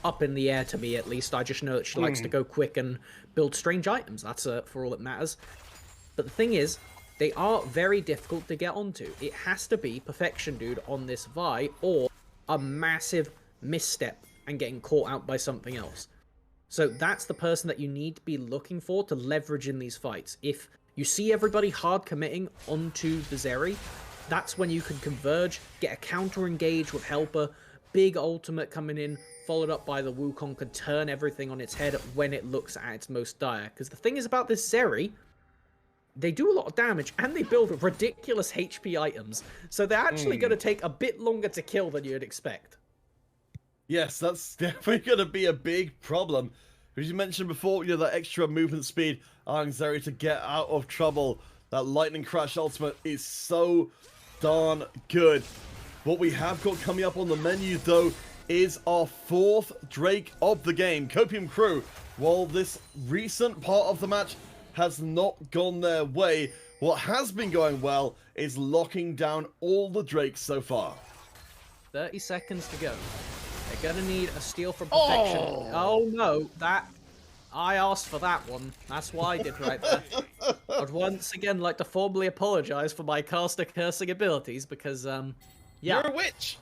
up in the air to me, at least. I just know that she likes to go quick and build strange items. That's for all that matters. But the thing is, they are very difficult to get onto. It has to be Perfection Dude on this Vi, or a massive misstep and getting caught out by something else. So that's the person that you need to be looking for to leverage in these fights. If you see everybody hard committing onto the Zeri, that's when you can converge, get a counter engage with Helper, big ultimate coming in, followed up by the Wukong, could turn everything on its head when it looks at its most dire. Because the thing is about this Zeri, they do a lot of damage and they build ridiculous HP items. So they're actually going to take a bit longer to kill than you'd expect. Yes, that's definitely going to be a big problem. As you mentioned before, that extra movement speed allowing Zeri to get out of trouble. That Lightning Crash ultimate is so darn good. What we have got coming up on the menu, though, is our 4th Drake of the game, Copium Crew. While this recent part of the match has not gone their way, what has been going well is locking down all the Drakes so far. 30 seconds to go. They're gonna need a steal from Perfection. Oh no, I asked for that one. That's what I did right there. I'd once again like to formally apologize for my caster cursing abilities because, yeah. You're a witch!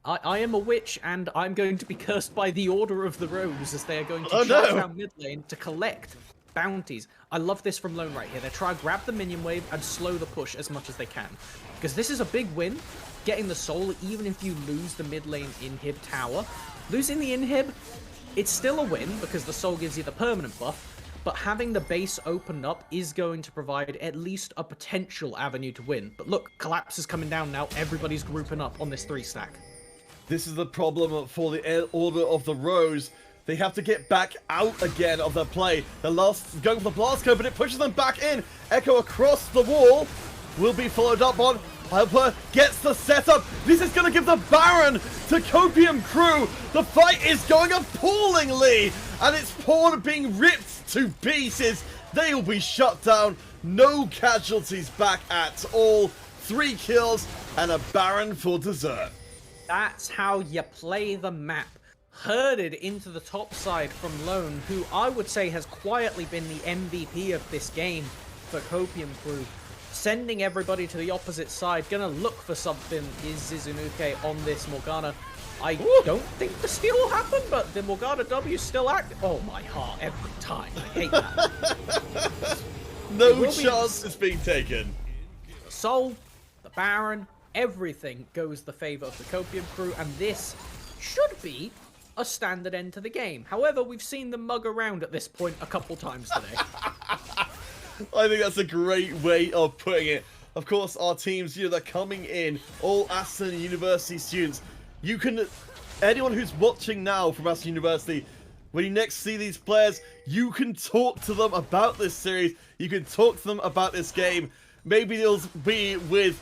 I am a witch, and I'm going to be cursed by the Order of the Rose as they are going to charge down mid lane to collect bounties. I love this from Lone right here. They try to grab the minion wave and slow the push as much as they can. Because this is a big win, getting the soul, even if you lose the mid lane inhib tower. Losing the inhib, it's still a win because the soul gives you the permanent buff, but having the base opened up is going to provide at least a potential avenue to win. But look, Collapse is coming down now. Everybody's grouping up on this 3-stack. This is the problem for the Order of the Rose. They have to get back out again of their play. They're going for the blast code, but it pushes them back in. Echo across the wall will be followed up on. Helper gets the setup. This is going to give the Baron to Copium Crew. The fight is going appallingly, and it's Pawn being ripped to pieces. They will be shut down. No casualties back at all. 3 kills and a Baron for dessert. That's how you play the map. Herded into the top side from Lone, who I would say has quietly been the MVP of this game for Copium Crew. Sending everybody to the opposite side, gonna look for something is Zizunuke on this Morgana. I don't think the steal will happen, but the Morgana W is still active. Oh, my heart every time. I hate that. No chance is being taken. The Soul, the Baron, everything goes the favor of the Copium Crew, and this should be a standard end to the game. However, we've seen them mug around at this point a couple times today. I think that's a great way of putting it. Of course, our teams, they're coming in, all Aston University students. Anyone who's watching now from Aston University, when you next see these players, you can talk to them about this series. You can talk to them about this game. Maybe they'll be with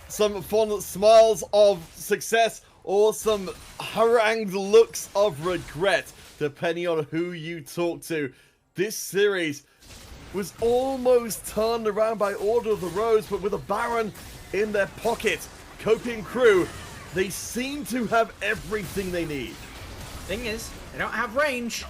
some fond smiles of success or some harangued looks of regret, depending on who you talk to. This series was almost turned around by Order of the Rose, but with a Baron in their pocket, Copium Crew, they seem to have everything they need. Thing is, they don't have range.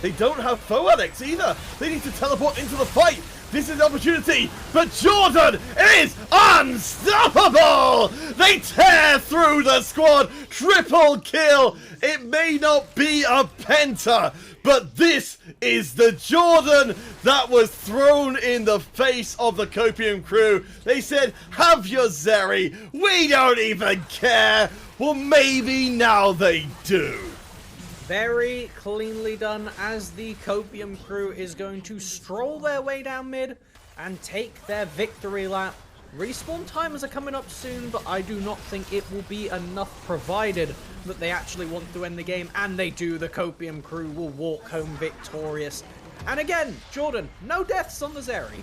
They don't have Foadex either. They need to teleport into the fight. This is the opportunity, but Jordan is unstoppable! They tear through the squad, triple kill. It may not be a penta, but this is the Jordan that was thrown in the face of the Copium Crew. They said, have your Zeri, we don't even care. Well, maybe now they do. Very cleanly done, as the Copium Crew is going to stroll their way down mid and take their victory lap. Respawn timers are coming up soon, but I do not think it will be enough, provided that they actually want to end the game, and they do. The Copium Crew will walk home victorious. And again, Jordan, no deaths on the Zeri.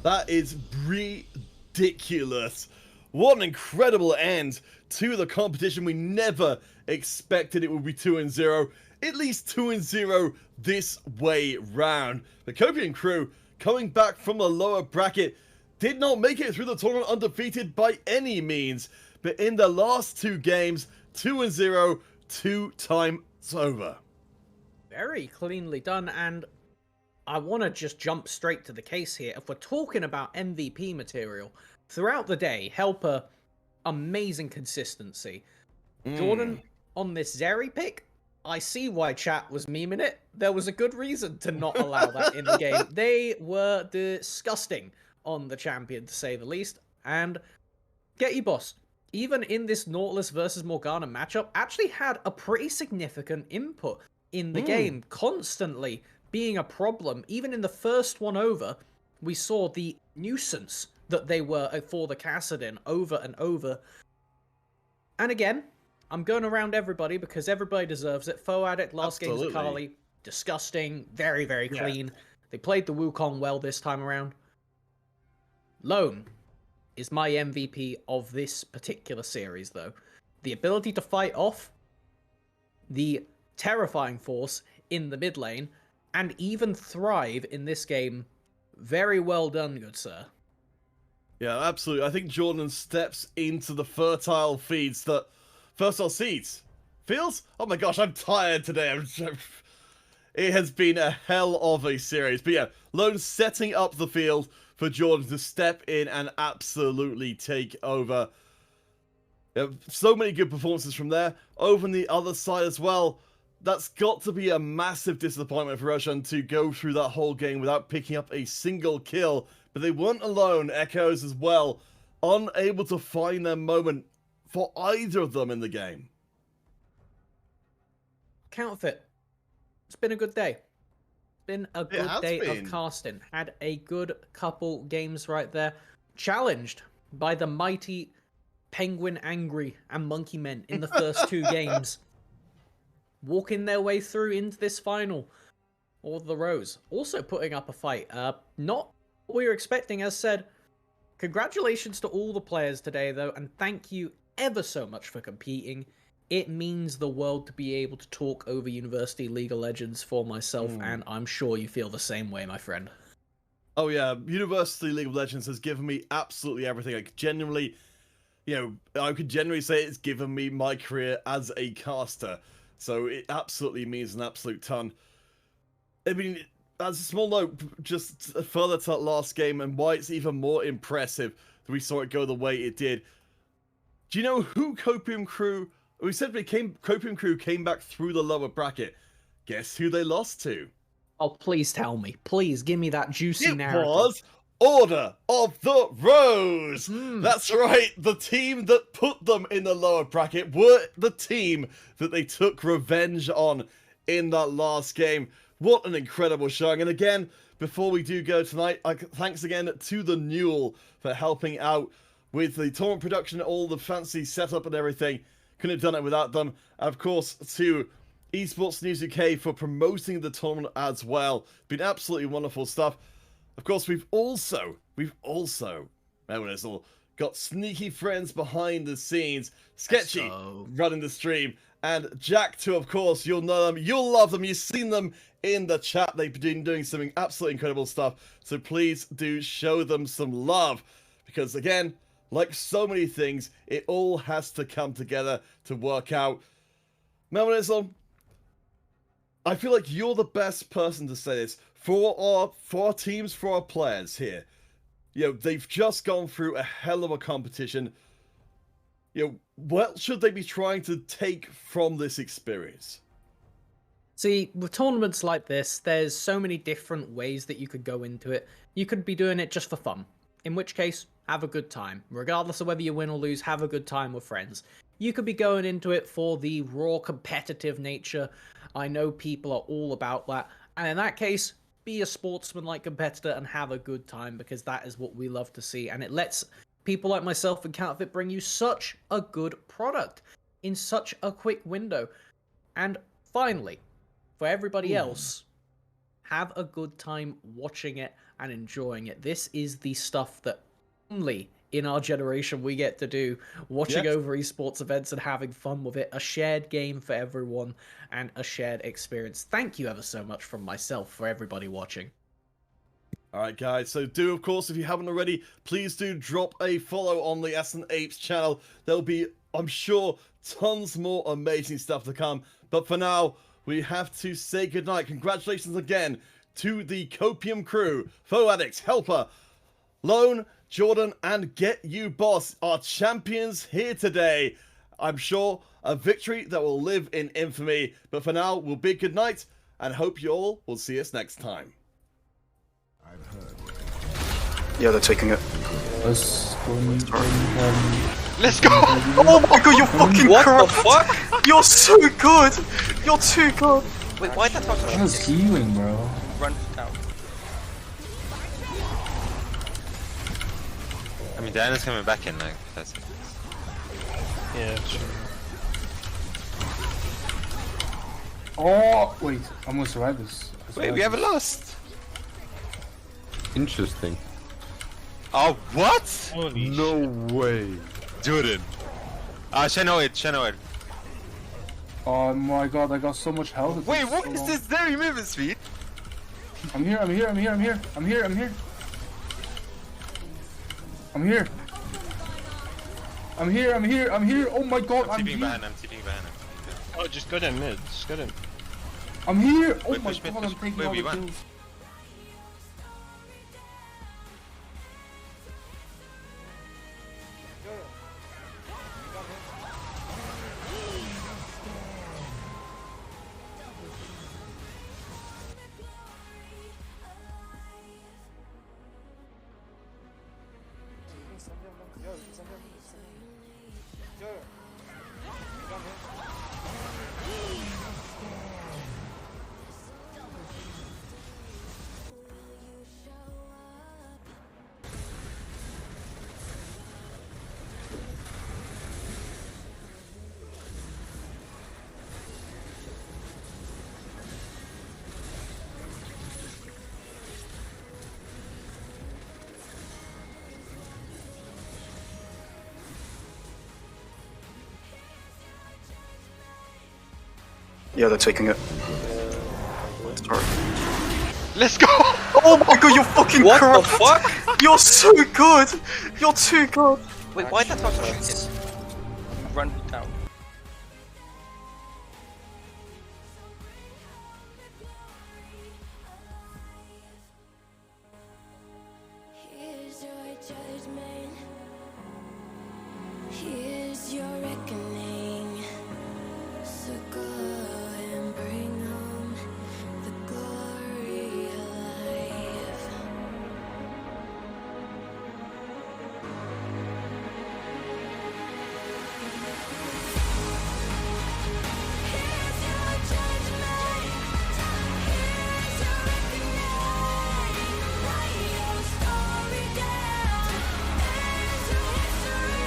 That is ridiculous. What an incredible end to the competition. We never expected it would be 2-0. At least 2-0 this way round. The Copium Crew, coming back from the lower bracket, did not make it through the tournament undefeated by any means. But in the last 2 games, 2-0, 2 times over. Very cleanly done, and I want to just jump straight to the case here. If we're talking about MVP material, throughout the Day, Helper, amazing consistency. Jordan, on this Zeri pick, I see why chat was memeing it. There was a good reason to not allow that in the game. They were disgusting on the champion, to say the least. And get you, boss. Even in this Nautilus versus Morgana matchup, actually had a pretty significant input in the game, constantly being a problem. Even in the first one over, we saw the nuisance that they were for the Kassadin over and over. And again, I'm going around everybody because everybody deserves it. Foe Addict, last game's Akali, disgusting, very, very clean. They played the Wukong well this time around. Lone is my MVP of this particular series, though. The ability to fight off the terrifying force in the mid lane and even thrive in this game. Very well done, good sir. Yeah, absolutely. I think Jordan steps into the fertile seeds. Feels? Oh my gosh, I'm tired today. It has been a hell of a series. But yeah, Lone setting up the field for Jordan to step in and absolutely take over. Yeah, so many good performances from there. Over on the other side as well, that's got to be a massive disappointment for Roshan to go through that whole game without picking up a single kill. But they weren't alone. Echoes as well, unable to find their moment for either of them in the game. Counterfeit. It's been a good day. It's been a good day of casting. Had a good couple games right there. Challenged by the mighty Penguin Angry and Monkey Men in the first two games. Walking their way through into this final. Or the Rose. Also putting up a fight. Not what we were expecting, as said. Congratulations to all the players today, though, and thank you ever so much for competing. It means the world to be able to talk over University League of Legends for myself, and I'm sure you feel the same way, my friend. Oh yeah, University League of Legends has given me absolutely everything. I genuinely, I could genuinely say it's given me my career as a caster. So it absolutely means an absolute ton. I mean, as a small note, just further to that last game and why it's even more impressive that we saw it go the way it did. Do you know who Copium Crew... We said Copium Crew came back through the lower bracket. Guess who they lost to? Oh, please tell me. Please, give me that juicy narrative. It was Order of the Rose! That's right, the team that put them in the lower bracket were the team that they took revenge on in that last game. What an incredible showing. And again, before we do go tonight, thanks again to the Newell for helping out with the tournament production, all the fancy setup and everything. Couldn't have done it without them. And of course, to Esports News UK for promoting the tournament as well. Been absolutely wonderful stuff. Of course, we've also, got sneaky friends behind the scenes. Sketchy running the stream. And Jack too, of course, you'll know them, you'll love them, you've seen them in the chat. They've been doing some absolutely incredible stuff. So please do show them some love. Because again, like so many things, it all has to come together to work out. Melmanism, I feel like you're the best person to say this. For our teams, for our players here, they've just gone through a hell of a competition. What should they be trying to take from this experience? See, with tournaments like this, there's so many different ways that you could go into it. You could be doing it just for fun, in which case, have a good time. Regardless of whether you win or lose, have a good time with friends. You could be going into it for the raw competitive nature. I know people are all about that. And in that case, be a sportsman-like competitor and have a good time, because that is what we love to see. And it lets people like myself and Counterfeit bring you such a good product in such a quick window. And finally, for everybody else, have a good time watching it and enjoying it. This is the stuff that only in our generation we get to do, watching over esports events and having fun with it. A shared game for everyone and a shared experience. Thank you ever so much from myself for everybody watching. Alright guys, so do, of course, if you haven't already, please do drop a follow on the Aston Apes channel. There'll be, I'm sure, tons more amazing stuff to come. But for now, we have to say goodnight. Congratulations again to the Copium crew. Foe Addict, Helper, Lone, Jordan, and Get You Boss, our champions here today. I'm sure a victory that will live in infamy. But for now, we'll bid good night and hope you all will see us next time. Yeah, they're taking it. Let's go. Oh my god, you're fucking corrupt! What the fuck? You're so good! You're too good! Wait, why did that talk I was healing, bro. run out? I mean, Diana's coming back in, like, that's it. Yeah, sure. Oh, wait, I'm gonna survive this. Wait, we haven't lost! Interesting. Oh, what? Holy No way. Jordan. Shenoid. Oh my god, I got so much health. It Wait, takes what so is long. this very movement speed? I'm here. I'm here. I'm here. I'm here. I'm here. I'm here. I'm here. I'm here. I'm here. I'm here. Oh my god, I'm I'm here. TPing behind him, TPing behind him. Oh, just go down mid. Just go down. I'm here. Oh Wait, my push mid, god, push I'm taking mid. all Wait, the we won. kills. Yeah, they're taking it. Sorry. Let's go! Oh my god, you're fucking What corrupt! the fuck? You're so good! You're too good! Wait, why did that talk shooting? Run down. Here's your judgment. Here's your reckoning. So go and bring home the glory alive. Here's your judgment. Here's your reckoning. Write your story down. Enter history.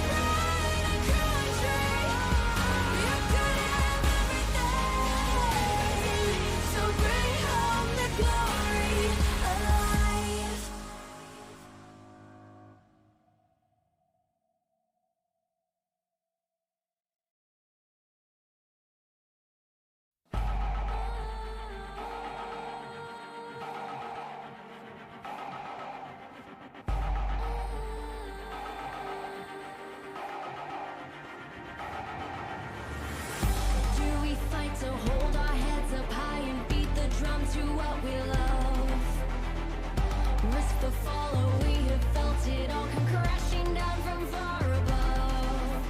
Pride and country. You could have everything. So bring home the glory alive. Do we fight to hold our heads up high and beat the drum to what we love? Risk the fall, or we have felt it all come crashing down from far above.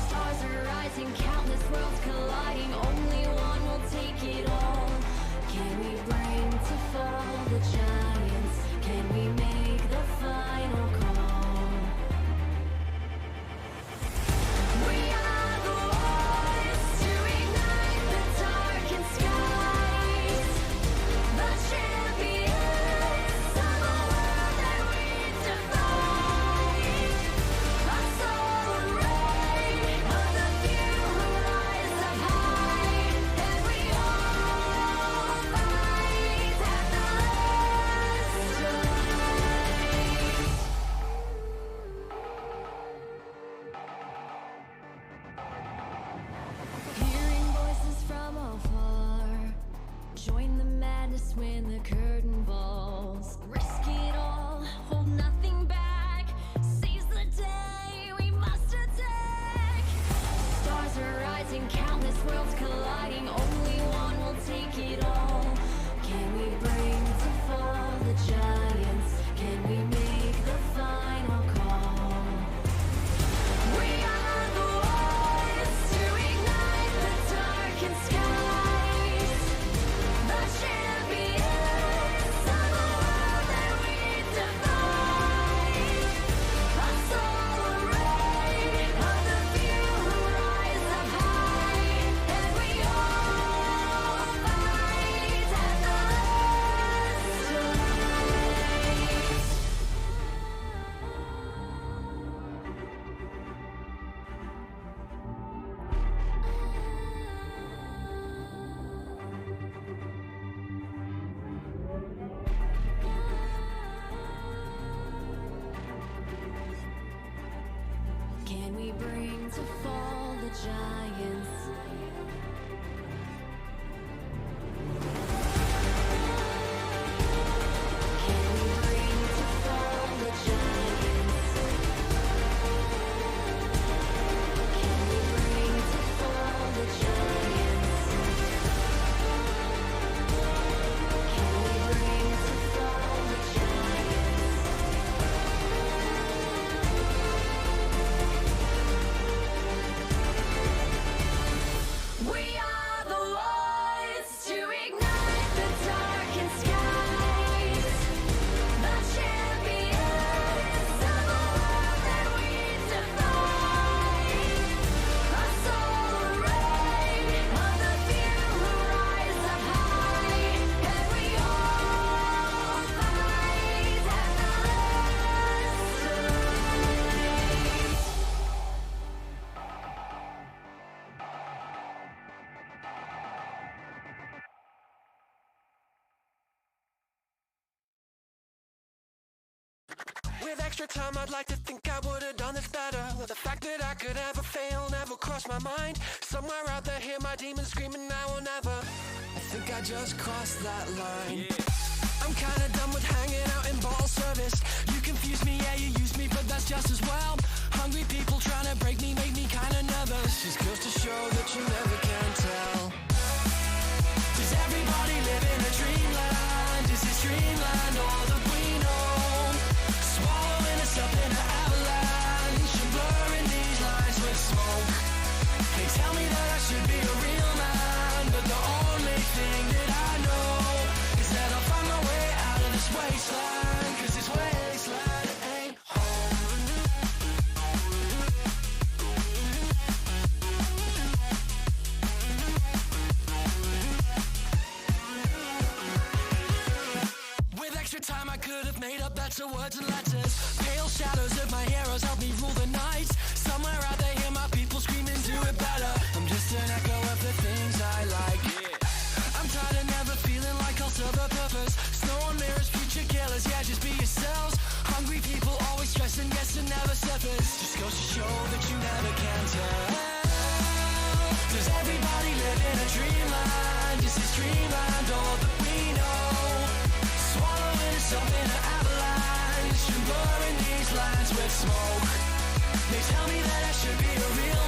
Stars are rising, countless worlds colliding. Only one will take it all. Can we bring to fall the giants? Can we make the final call? We are the ones to ignite the darkened skies. The champions of the world that we defy. A soul ray of the few who rise up high. And we all fight at the last strife. Hearing voices from afar. Join the madness when the curtain falls. Risk it all, hold nothing back. Seize the day, we must attack. Stars are rising, countless worlds colliding. Only one will take it all. giants. Can we bring to fall the giants? Can we bring to fall the giants? Can we bring to fall the giants? We are the ones to ignite the darkened skies, the champions of the world that we defy. A solar ray of the few who rise up high, and we all fight at the last line. With extra time, I'd like to think I would have done this better. The fact that I could ever fail never crossed my mind. Somewhere out there, hear my demons screaming now or never. I think I just crossed that line. I'm kinda done with hanging out in bottle service. You confuse me, yeah, you use me, but that's just as well. Hungry people trying to break me make me kinda nervous. Just goes to show that you never can tell. Does everybody live in a dreamland? Is this dreamland all that we know? Swallowing us up in an avalanche and blurring these lines with smoke. They tell me that I should be a real man, but the only thing that I know is that I'll find my way out of this wasteland, 'cause this wasteland ain't home. With extra time I could have made up better words and letters. Pale shadows of my heroes help me rule the night. Somewhere out there hear my people screaming do it better. I'm just an echo of the things I like. I'm tired of never feeling like I'll serve a purpose. Snow on mirrors, future killers, yeah, just be yourselves. Hungry people always stressing, yes, and never surface. Just goes to show that you never can tell. Does everybody live in a dreamland? Is this dreamland all that we know? Swallowing us up in an avalanche and blurring these lines with smoke. They tell me that I should be a real